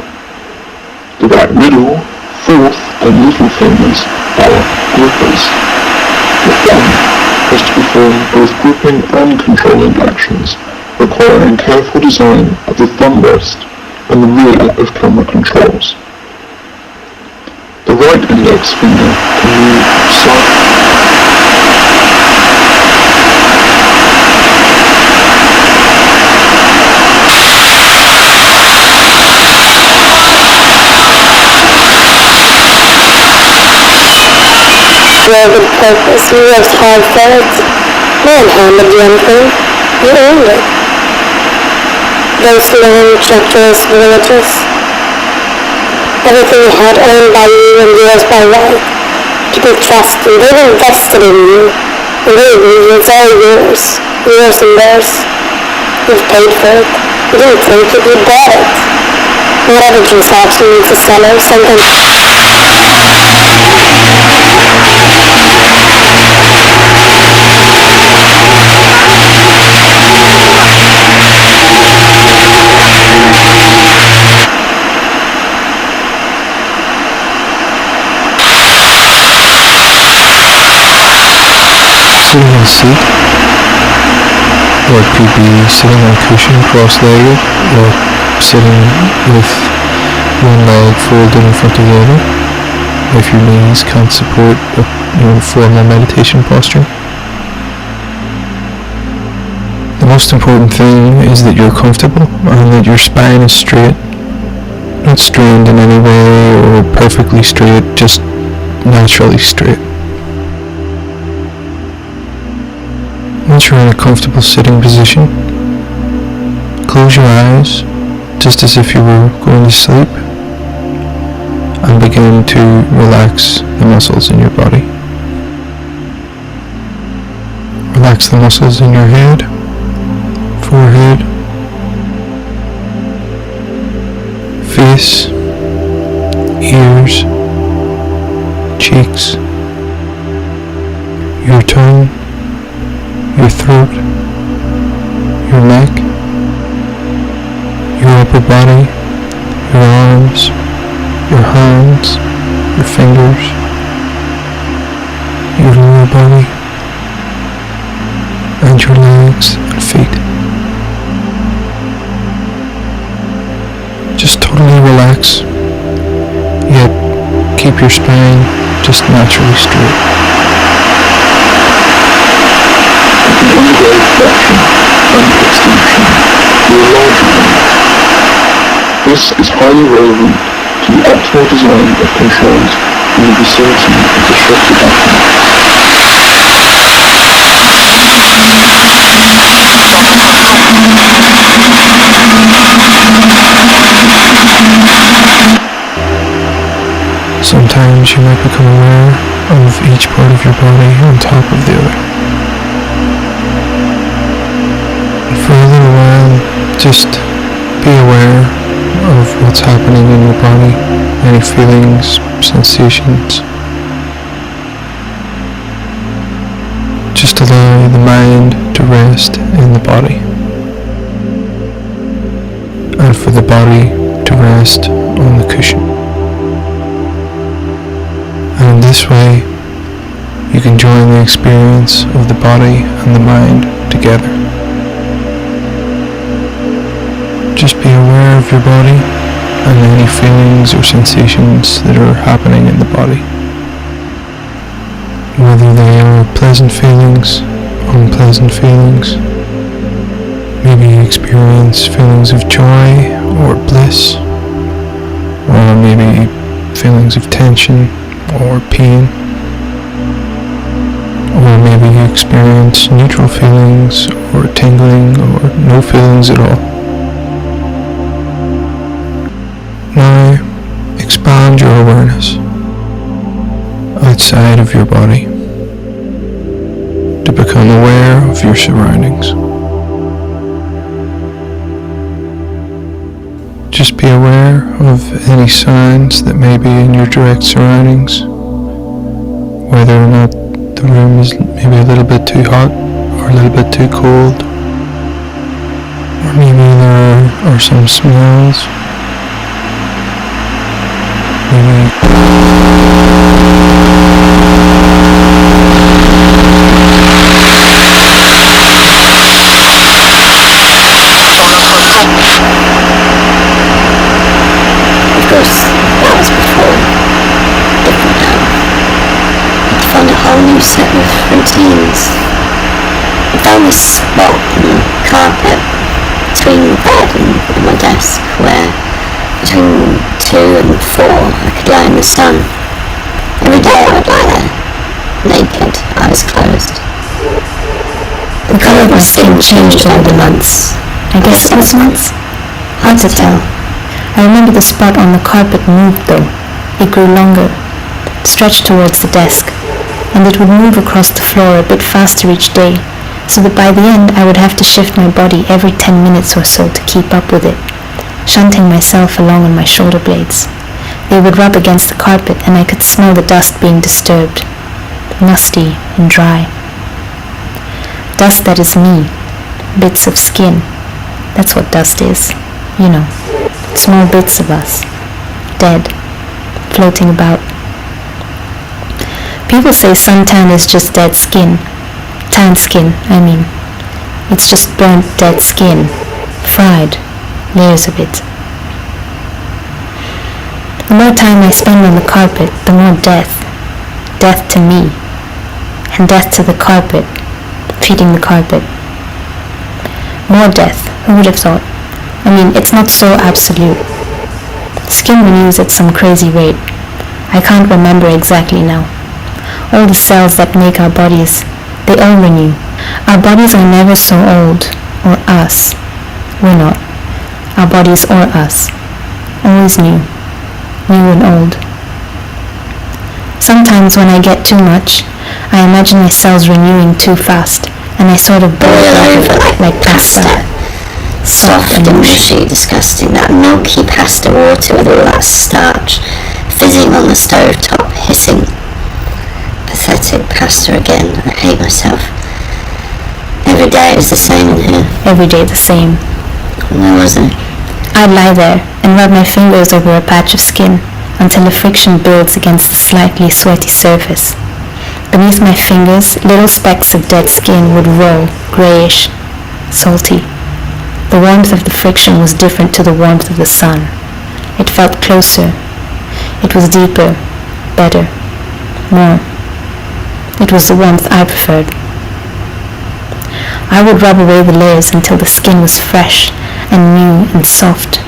The right middle, fourth and little fingers are grippers. The thumb has to perform both gripping and controlling actions, requiring careful design of the thumb rest and the rear of camera controls. The right index finger can move side. With purpose, you worked hard for it. No one handed you anything. You earned it. Those long, treacherous villages. Everything you had owned by you and yours by right. People trust you. They've invested in you. And believe me, it's all yours. Yours and theirs. You've paid for it. You didn't take it, you bought it. Whatever transaction needs a seller, sometimes... Sitting on a seat, or it could be sitting on a cushion cross-legged, or sitting with one leg folded in front of the other, if your knees can't support a formal meditation posture. The most important thing is that you're comfortable and that your spine is straight, not strained in any way or perfectly straight, just naturally straight. Once you're in a comfortable sitting position, close your eyes, just as if you were going to sleep, and begin to relax the muscles in your body. Relax the muscles in your head, forehead, face, ears, cheeks, your tongue, your throat, your neck, your upper body, your arms, your hands, your fingers, your lower body, and your legs and feet. Just totally relax, yet keep your spine just naturally straight. This is highly relevant to the optimal design of controls in the vicinity of the structure document. Sometimes you might become aware of each part of your body on top of the other. And for a little while, just be aware of what's happening in your body, any feelings, sensations. Just allow the mind to rest in the body, and for the body to rest on the cushion. And in this way, you can join the experience of the body and the mind together. Just be aware of your body and any feelings or sensations that are happening in the body. Whether they are pleasant feelings, unpleasant feelings. Maybe you experience feelings of joy or bliss, or maybe feelings of tension or pain, or maybe you experience neutral feelings or tingling or no feelings at all. Now expand your awareness outside of your body to become aware of your surroundings. Just be aware of any sounds that may be in your direct surroundings, whether or not the room is maybe a little bit too hot or a little bit too cold, or maybe there are some smells. Maybe new set of routines. I found this spot in the carpet between the bed and my desk where between 2 and 4 I could lie in the sun. Every day I would lie there, naked, eyes closed. The colour of my skin changed over the months. I guess it was months? Hard to tell. I remember the spot on the carpet moved though. It grew longer, stretched towards the desk, and it would move across the floor a bit faster each day, so that by the end I would have to shift my body every 10 minutes or so to keep up with it, shunting myself along on my shoulder blades. They would rub against the carpet and I could smell the dust being disturbed, musty and dry. Dust that is me, bits of skin. That's what dust is, you know, small bits of us, dead, floating about. People say suntan is just dead skin. Tanned skin, I mean. It's just burnt dead skin. Fried. Layers of it. The more time I spend on the carpet, the more death. Death to me. And death to the carpet. Feeding the carpet. More death. Who would have thought? I mean, it's not so absolute. Skin renews at some crazy rate. I can't remember exactly now. All the cells that make our bodies, They all renew. Our bodies are never so old, or us. We're not. Our bodies or us. Always new. New and old. Sometimes when I get too much, I imagine my cells renewing too fast, and I sort of boil over like pasta. Soft and mushy, disgusting, that milky pasta water with all that starch fizzing on the stove top, hissing. Pathetic pasta again. I hate myself. Every day is the same in here. Every day the same. No, wasn't it? I'd lie there and rub my fingers over a patch of skin until the friction builds against the slightly sweaty surface. Beneath my fingers, little specks of dead skin would roll, greyish, salty. The warmth of the friction was different to the warmth of the sun. It felt closer. It was deeper, better, more. It was the warmth I preferred. I would rub away the layers until the skin was fresh and new and soft.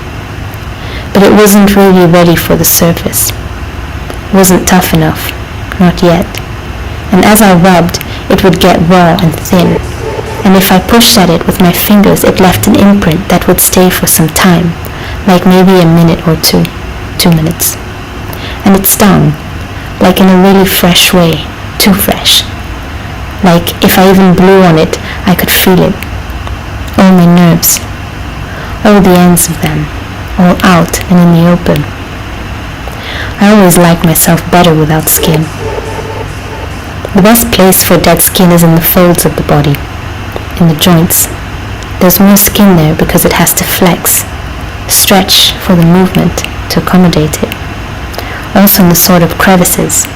But it wasn't really ready for the surface. It wasn't tough enough, not yet. And as I rubbed, it would get raw and thin. And if I pushed at it with my fingers, it left an imprint that would stay for some time, like maybe a minute or two, 2 minutes. And it stung, like in a really fresh way, too fresh. Like if I even blew on it, I could feel it. All my nerves, all the ends of them, all out and in the open. I always liked myself better without skin. The best place for dead skin is in the folds of the body, in the joints. There's more skin there because it has to flex, stretch for the movement to accommodate it. Also in the sort of crevices,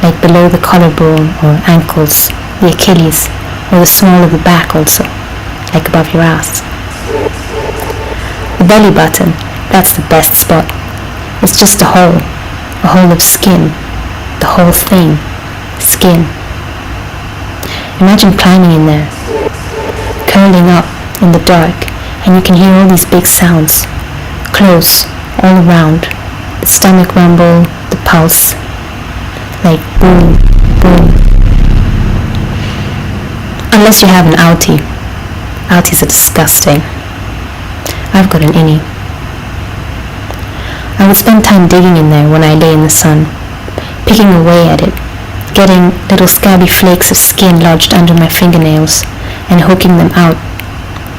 like below the collarbone or ankles, the Achilles, or the small of the back also, like above your ass. The belly button, that's the best spot. It's just a hole of skin, the whole thing, skin. Imagine climbing in there, curling up in the dark, and you can hear all these big sounds, close, all around, the stomach rumble, the pulse, like boom, boom. Unless you have an outie. Outies are disgusting. I've got an innie. I would spend time digging in there when I lay in the sun, picking away at it, getting little scabby flakes of skin lodged under my fingernails and hooking them out.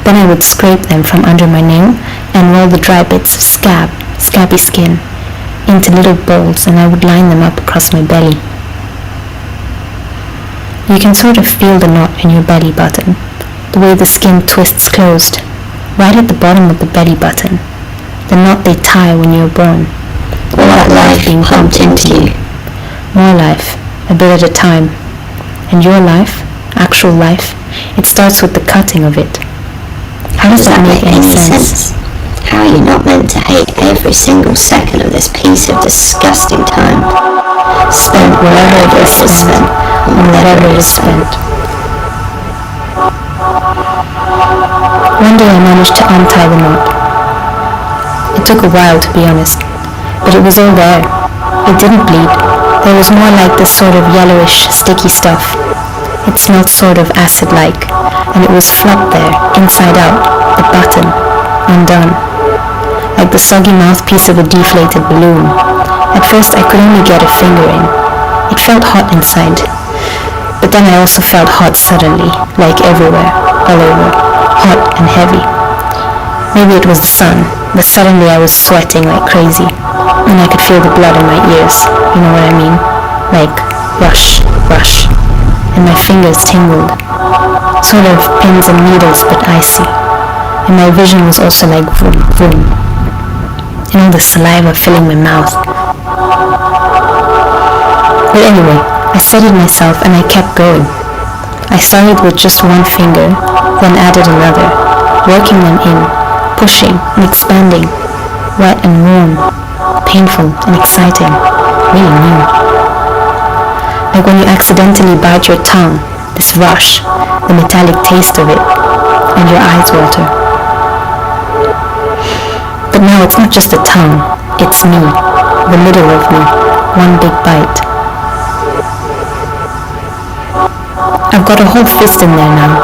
Then I would scrape them from under my nail and roll the dry bits of scabby skin, into little balls, and I would line them up across my belly. You can sort of feel the knot in your belly button, the way the skin twists closed, right at the bottom of the belly button, the knot they tie when you're born. All that life being pumped into you. More life, a bit at a time. And your life, actual life, it starts with the cutting of it. How does that make any sense? How are you not meant to hate every single second of this piece of disgusting time? Spent wherever it is spent, and wherever it is spent. One day I managed to untie the knot. It took a while, to be honest, but it was all there. It didn't bleed. There was more like this sort of yellowish, sticky stuff. It smelled sort of acid-like, and it was flopped there, inside out, the button, undone, like the soggy mouthpiece of a deflated balloon. At first I could only get a finger in. It felt hot inside, but then I also felt hot suddenly, like everywhere, all over, hot and heavy. Maybe it was the sun, but suddenly I was sweating like crazy, and I could feel the blood in my ears, you know what I mean? Like, rush, rush, and my fingers tingled, sort of pins and needles but icy, and my vision was also like vroom, vroom, and all the saliva filling my mouth. But anyway, I steadied myself and I kept going. I started with just one finger, then added another, working them in, pushing and expanding, wet and warm, painful and exciting, really new. Like when you accidentally bite your tongue, this rush, the metallic taste of it, and your eyes water. But now it's not just the tongue, it's me, the middle of me, one big bite. I've got a whole fist in there now,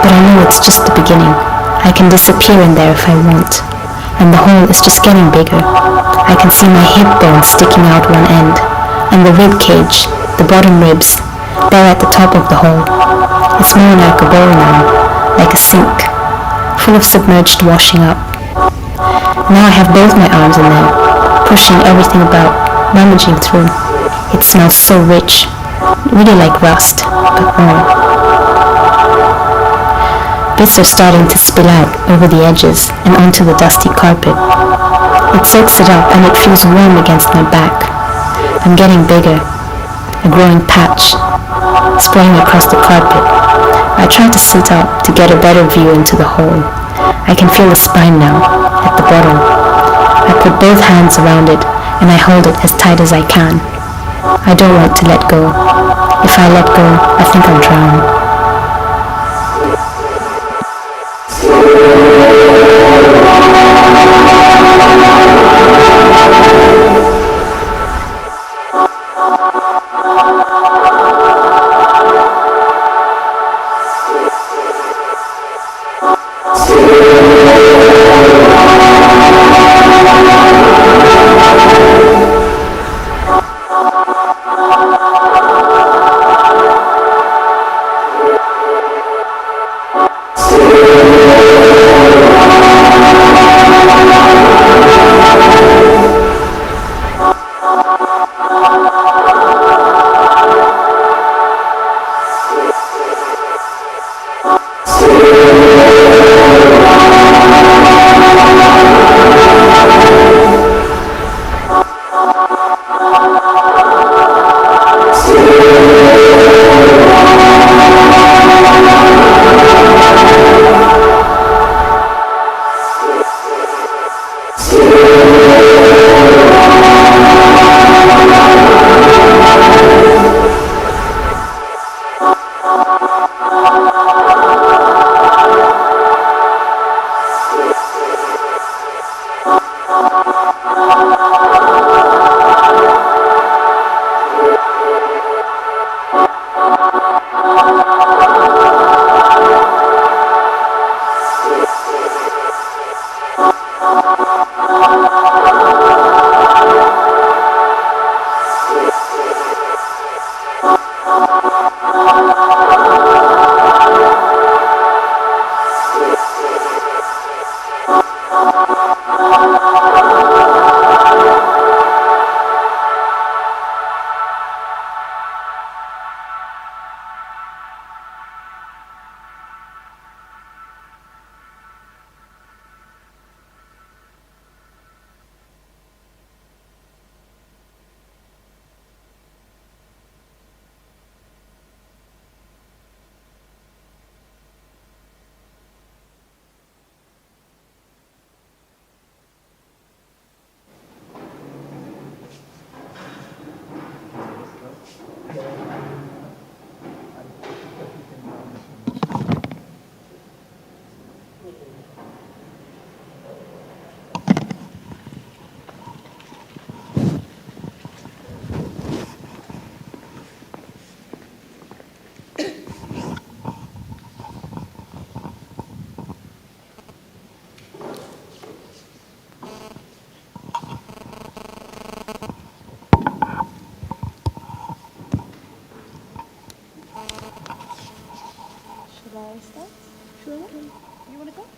but I know it's just the beginning. I can disappear in there if I want, and the hole is just getting bigger. I can see my hip bone sticking out one end, and the rib cage, the bottom ribs, they're at the top of the hole. It's more like a bowl now, like a sink, full of submerged washing up. Now I have both my arms in there, pushing everything about, rummaging through. It smells so rich, really like rust, but more. Bits are starting to spill out over the edges and onto the dusty carpet. It soaks it up and it feels warm against my back. I'm getting bigger, a growing patch, spraying across the carpet. I try to sit up to get a better view into the hole. I can feel the spine now, at the bottom. I put both hands around it and I hold it as tight as I can. I don't want to let go. If I let go, I think I'll drown.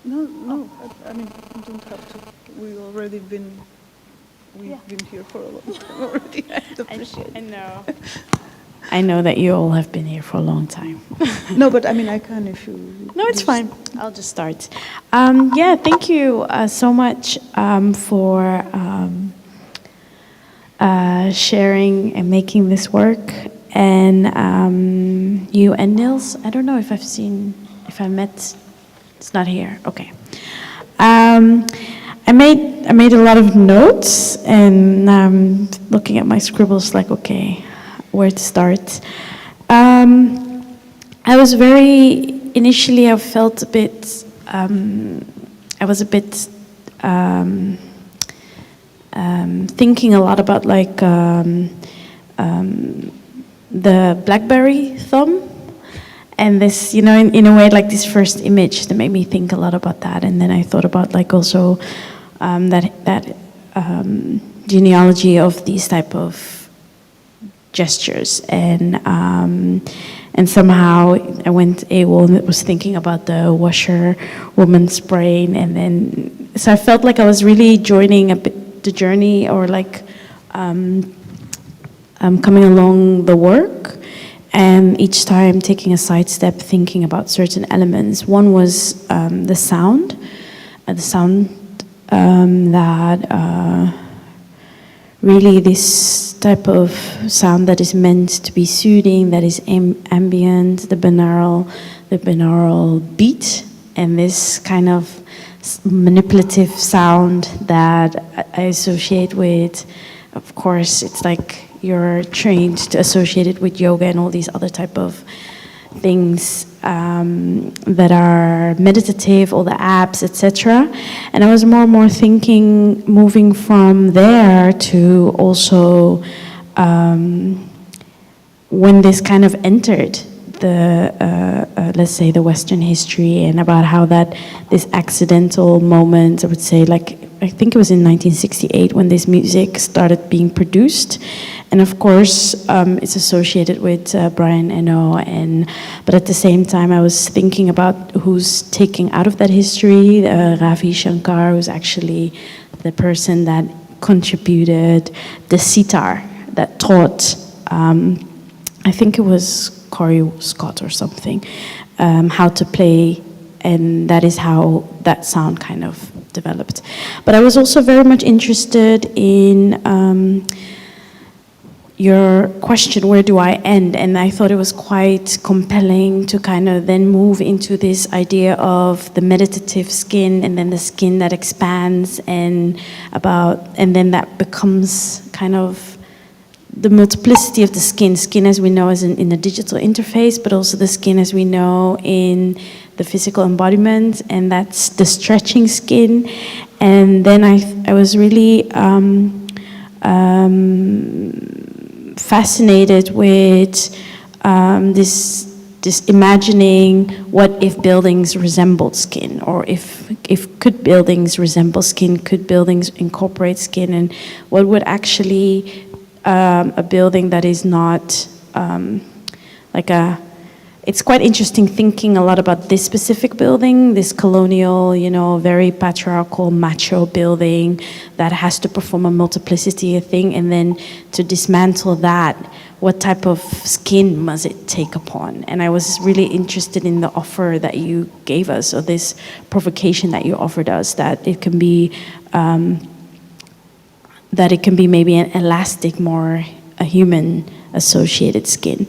No, I mean, you don't have to. We've been here for a long time already. I'd appreciate it. I know. I know that you all have been here for a long time. No, but I mean, I can if you... No, it's fine. I'll just start. Yeah, thank you so much for sharing and making this work. And you and Nils, I don't know if I met, it's not here. Okay. I made a lot of notes, and looking at my scribbles, like, okay, where to start. I was initially I felt a bit, I was a bit thinking a lot about like the BlackBerry thumb, and this, you know, in a way, like this first image that made me think a lot about that. And then I thought about like also that genealogy of these type of gestures, and somehow I went AWOL and was thinking about the washer woman's brain, and then so I felt like I was really joining a bit the journey, or like coming along the work, and each time taking a sidestep, thinking about certain elements. One was the sound that really this type of sound that is meant to be soothing, that is ambient, the binaural beat, and this kind of manipulative sound that I associate with, of course, it's like you're trained to associate it with yoga and all these other type of things that are meditative, all the apps, etc. And I was more and more thinking, moving from there to also when this kind of entered the, let's say, the Western history, and about how that this accidental moment, I would say, like, I think it was in 1968 when this music started being produced. And of course, it's associated with Brian Eno, but at the same time, I was thinking about who's taking out of that history. Ravi Shankar, who's actually the person that contributed the sitar, that taught, I think it was Corey Scott or something, how to play, and that is how that sound kind of developed. But I was also very much interested in your question, where do I end? And I thought it was quite compelling to kind of then move into this idea of the meditative skin, and then the skin that expands, and then that becomes kind of the multiplicity of the skin as we know as in the digital interface, but also the skin as we know in the physical embodiment, and that's the stretching skin. And then I was really fascinated with this imagining what if buildings resembled skin, or if could buildings resemble skin, could buildings incorporate skin, and what would actually a building that is not it's quite interesting thinking a lot about this specific building, this colonial, very patriarchal, macho building that has to perform a multiplicity of thing, and then to dismantle that, what type of skin must it take upon? And I was really interested in the offer that you gave us, or this provocation that you offered us, that it can be maybe an elastic, more a human associated skin.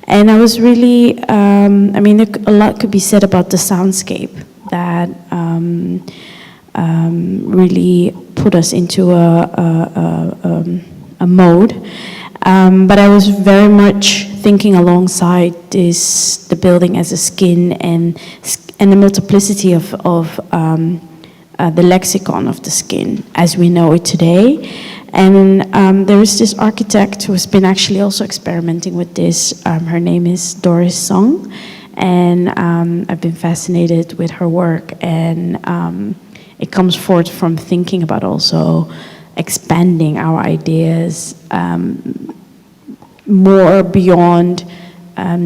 And I was really, a lot could be said about the soundscape that really put us into a mode. But I was very much thinking alongside the building as a skin, and the multiplicity of the lexicon of the skin as we know it today. And there is this architect who has been actually also experimenting with this. Her name is Doris Song, and I've been fascinated with her work. And it comes forth from thinking about also expanding our ideas more beyond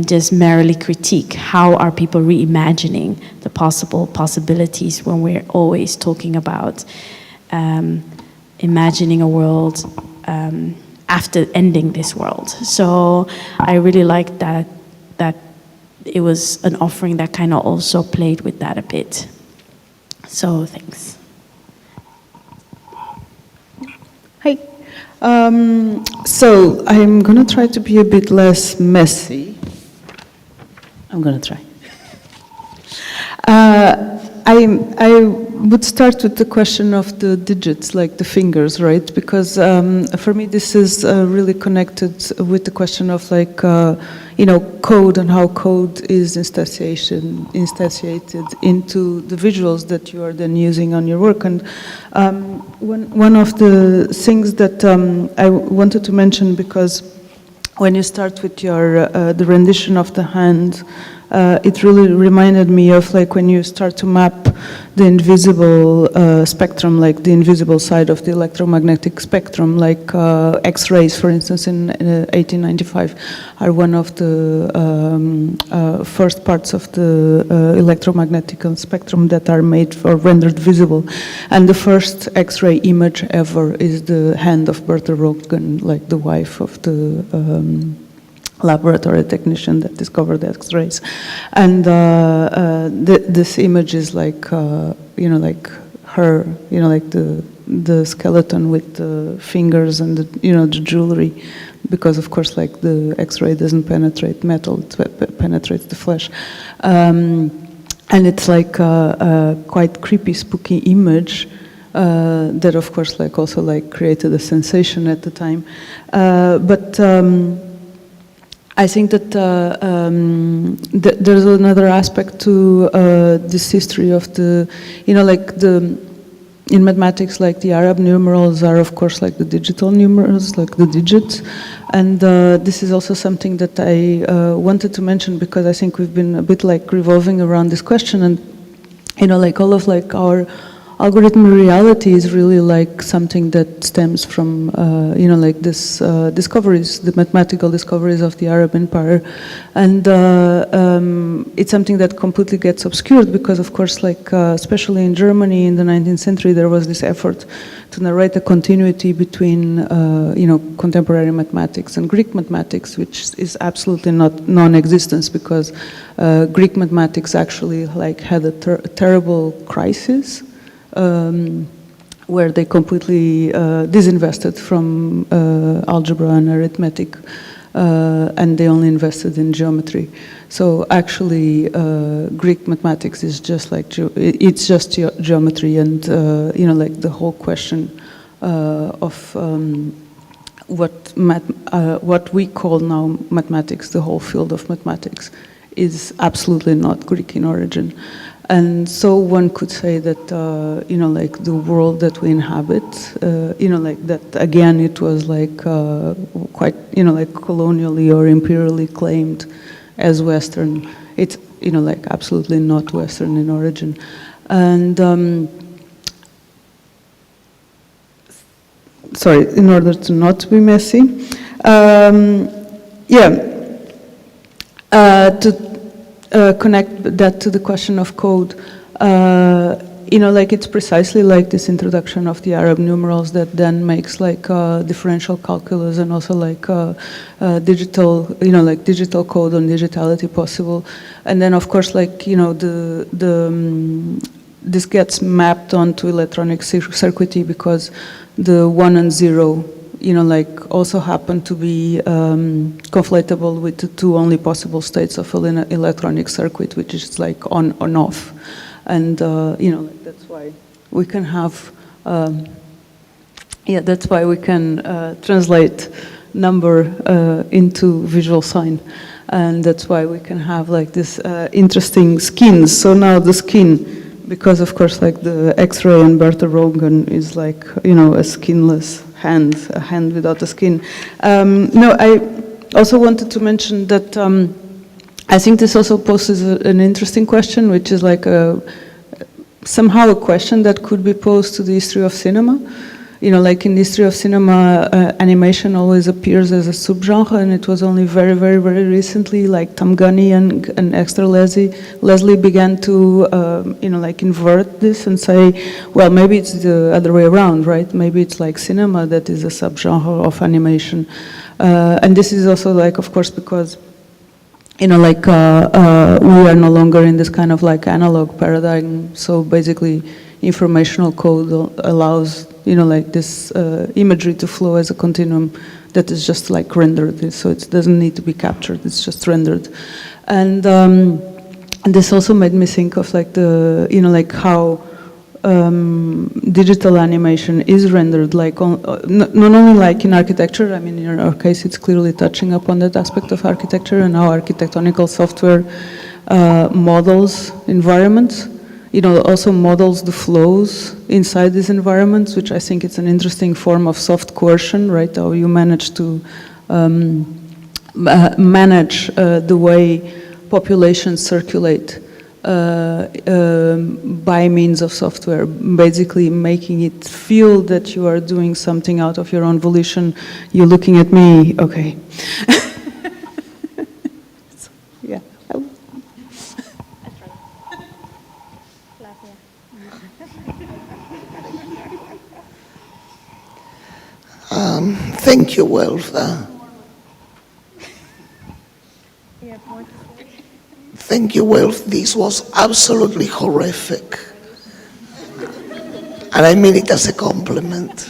just merely critique. How are people reimagining the possibilities when we're always talking about imagining a world after ending this world? So I really liked that it was an offering that kind of also played with that a bit. So thanks. Hi. So I'm going to try to be a bit less messy. I'm going to try. I would start with the question of the digits, like the fingers, right? Because for me, this is really connected with the question of code, and how code is instantiated into the visuals that you are then using on your work. And one of the things that I wanted to mention, because when you start with your the rendition of the hand it really reminded me of like when you start to map the invisible spectrum, like the invisible side of the electromagnetic spectrum, like X-rays, for instance, in 1895 are one of the first parts of the electromagnetic spectrum that are made or rendered visible. And the first X-ray image ever is the hand of Bertha Röntgen, like the wife of the laboratory technician that discovered the X-rays. And this image is like, like her, like the skeleton with the fingers and the, the jewelry, because of course, like the X-ray doesn't penetrate metal, it penetrates the flesh. And it's like a quite creepy, spooky image that of course like also like created a sensation at the time. But I think that there's another aspect to this history of the, like in mathematics, like the Arab numerals are of course like the digital numerals, like the digits. And this is also something that I wanted to mention because I think we've been a bit like revolving around this question, and like all of like our algorithm reality is really like something that stems from, like this discoveries, the mathematical discoveries of the Arab Empire. And it's something that completely gets obscured because, of course, like especially in Germany in the 19th century, there was this effort to narrate a continuity between, contemporary mathematics and Greek mathematics, which is absolutely not non-existence because Greek mathematics actually like had a terrible crisis. Where they completely disinvested from algebra and arithmetic, and they only invested in geometry. So actually, Greek mathematics is just like it's just geometry, and like the whole question of what we call now mathematics, the whole field of mathematics, is absolutely not Greek in origin. And so one could say that, like the world that we inhabit, like that, again, it was like quite, like colonially or imperially claimed as Western. It's, like absolutely not Western in origin. And, sorry, in order to not be messy, connect that to the question of code, like it's precisely like this introduction of the Arab numerals that then makes like differential calculus and also like digital, like digital code and digitality possible. And then of course like, this gets mapped onto electronic circuitry because the 1 and 0 like also happen to be conflatable with the two only possible states of an electronic circuit, which is like on and off. And, like that's why we can have, that's why we can translate number into visual sign. And that's why we can have like this interesting skins. So now the skin, because of course like the X-ray and Bertha Röntgen is like, a skinless hand, a hand without a skin. No, I also wanted to mention that I think this also poses an interesting question, which is like somehow a question that could be posed to the history of cinema. Like in the history of cinema, animation always appears as a subgenre, and it was only very, very, very recently, like Tom Gunny and Extra Leslie began to, like invert this and say, well, maybe it's the other way around, right? Maybe it's like cinema that is a subgenre of animation. And this is also like, of course, because, like we are no longer in this kind of like analog paradigm. So basically, informational code allows like this imagery to flow as a continuum that is just like rendered. So it doesn't need to be captured, it's just rendered. And this also made me think of like the, like how digital animation is rendered, like not only like in architecture. I mean, in our case, it's clearly touching upon that aspect of architecture and how architectonical software models environments. Also models the flows inside these environments, which I think it's an interesting form of soft coercion, right? How you manage to manage the way populations circulate by means of software, basically making it feel that you are doing something out of your own volition. You're looking at me, okay. Yeah. Thank you, Welfa. Thank you, Welf. This was absolutely horrific. And I mean it as a compliment.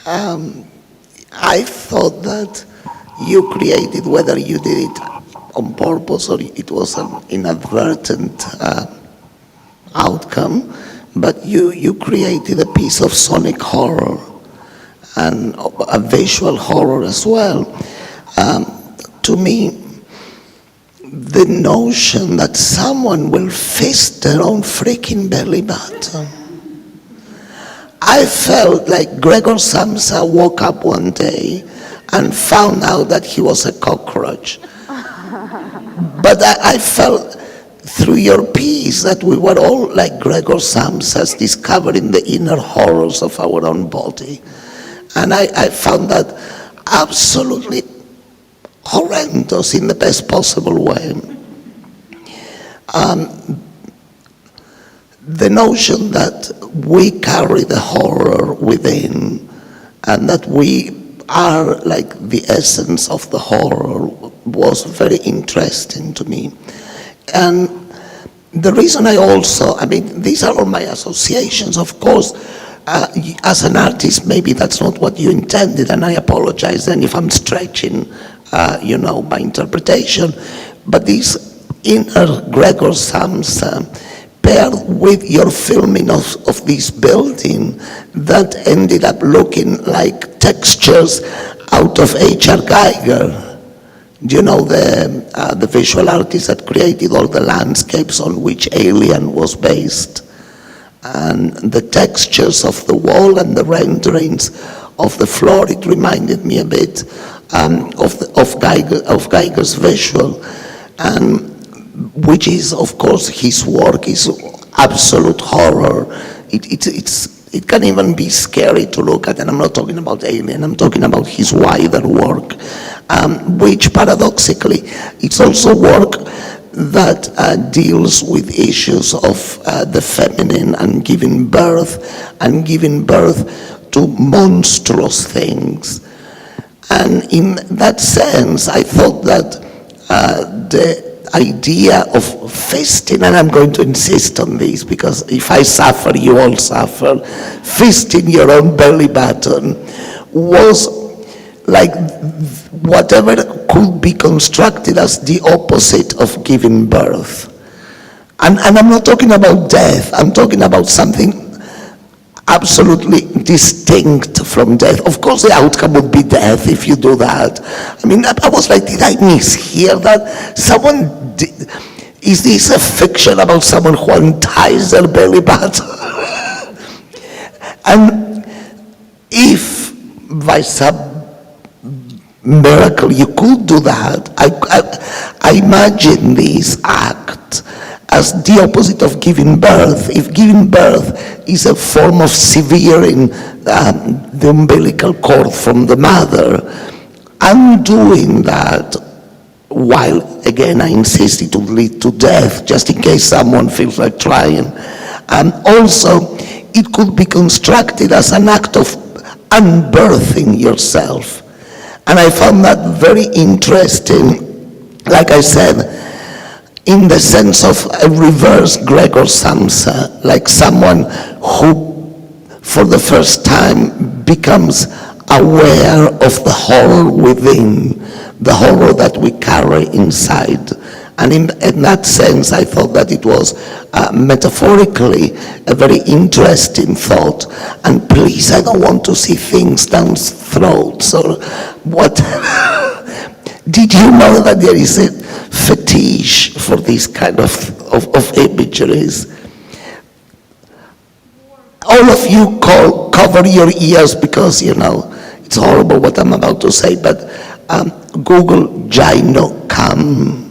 I thought that you created, whether you did it on purpose or it was an inadvertent outcome, but you created a piece of sonic horror and a visual horror as well. To me, the notion that someone will fist their own freaking belly button. I felt like Gregor Samsa woke up one day and found out that he was a cockroach. But I felt through your piece that we were all like Gregor Samsas, discovering the inner horrors of our own body. And I found that absolutely horrendous in the best possible way. The notion that we carry the horror within and that we are like the essence of the horror was very interesting to me. And the reason I mean, these are all my associations, of course. As an artist, maybe that's not what you intended, and I apologize then if I'm stretching, my interpretation. But this inner Gregor Samsa, paired with your filming of this building that ended up looking like textures out of H.R. Geiger. Do you know the visual artist that created all the landscapes on which Alien was based? And the textures of the wall and the renderings of the floor, it reminded me a bit of Geiger's visual, and which is, of course, his work is absolute horror. It can even be scary to look at, and I'm not talking about Alien, I'm talking about his wider work, which paradoxically, it's also work that deals with issues of the feminine and giving birth to monstrous things. And in that sense, I thought that the idea of fisting, and I'm going to insist on this because if I suffer, you all suffer, fisting your own belly button was like whatever could be constructed as the opposite of giving birth. And I'm not talking about death, I'm talking about something absolutely distinct from death. Of course the outcome would be death if you do that. I mean, I was like, did I mishear that? Is this a fiction about someone who unties their belly button? And if by some miracle you could do that, I imagine this act as the opposite of giving birth. If giving birth is a form of severing the umbilical cord from the mother, undoing that, while again I insist it would lead to death, just in case someone feels like trying, also it could be constructed as an act of unbirthing yourself. And I found that very interesting, like I said, in the sense of a reverse Gregor Samsa, like someone who for the first time becomes aware of the horror within, the horror that we carry inside. And in that sense, I thought that it was metaphorically a very interesting thought. And please, I don't want to see things down throats or what. Did you know that there is a fetish for this kind of imageries? All of you cover your ears because, it's horrible what I'm about to say, but Google gynocam.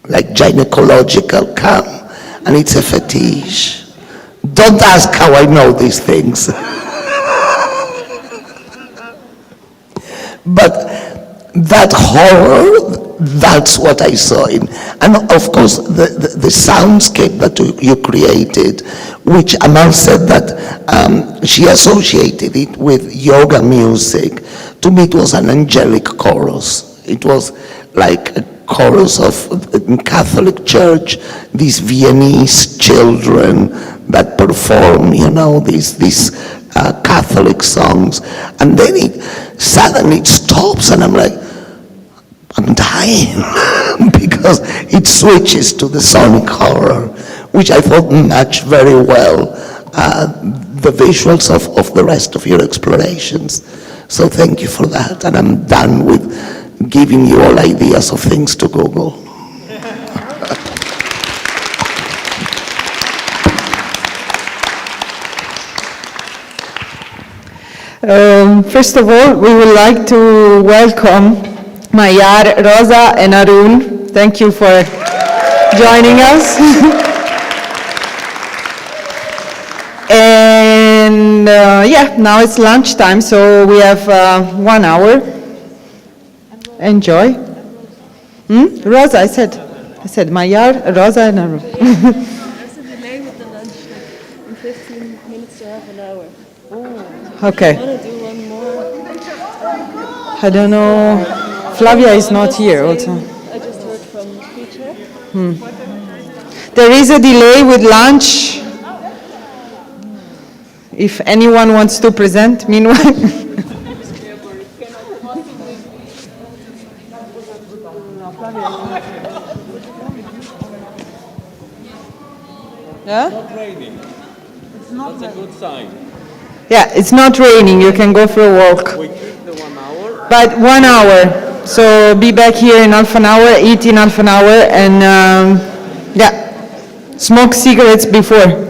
like gynecological calm, and it's a fetish. Don't ask how I know these things. But that horror, that's what I saw in, and of course the soundscape that you created, which Amal said that she associated it with yoga music. To me it was an angelic chorus. It was like a chorus of, in Catholic Church, these Viennese children that perform, you know, these Catholic songs, and then it suddenly stops, and I'm like, I'm dying because it switches to the sonic horror, which I thought matched very well the visuals of the rest of your explorations. So thank you for that, and I'm done with giving you all ideas of things to Google. First of all, we would like to welcome Mayar, Rosa, and Arun. Thank you for joining us. And yeah, now it's lunchtime, so we have 1 hour. Enjoy. Rosa, I said Mayar, Rosa, and Arun. There's a delay with the lunch, like in 15 minutes to half an hour. Okay. I want to do one more. I don't know. Flavia is not here also. I just heard from Peter. There is a delay with lunch. If anyone wants to present, meanwhile. Yeah? Not raining. That's a good sign. Yeah, it's not raining. You can go for a walk. We keep the 1 hour. But 1 hour. So be back here in half an hour, eat in half an hour, and yeah, smoke cigarettes before.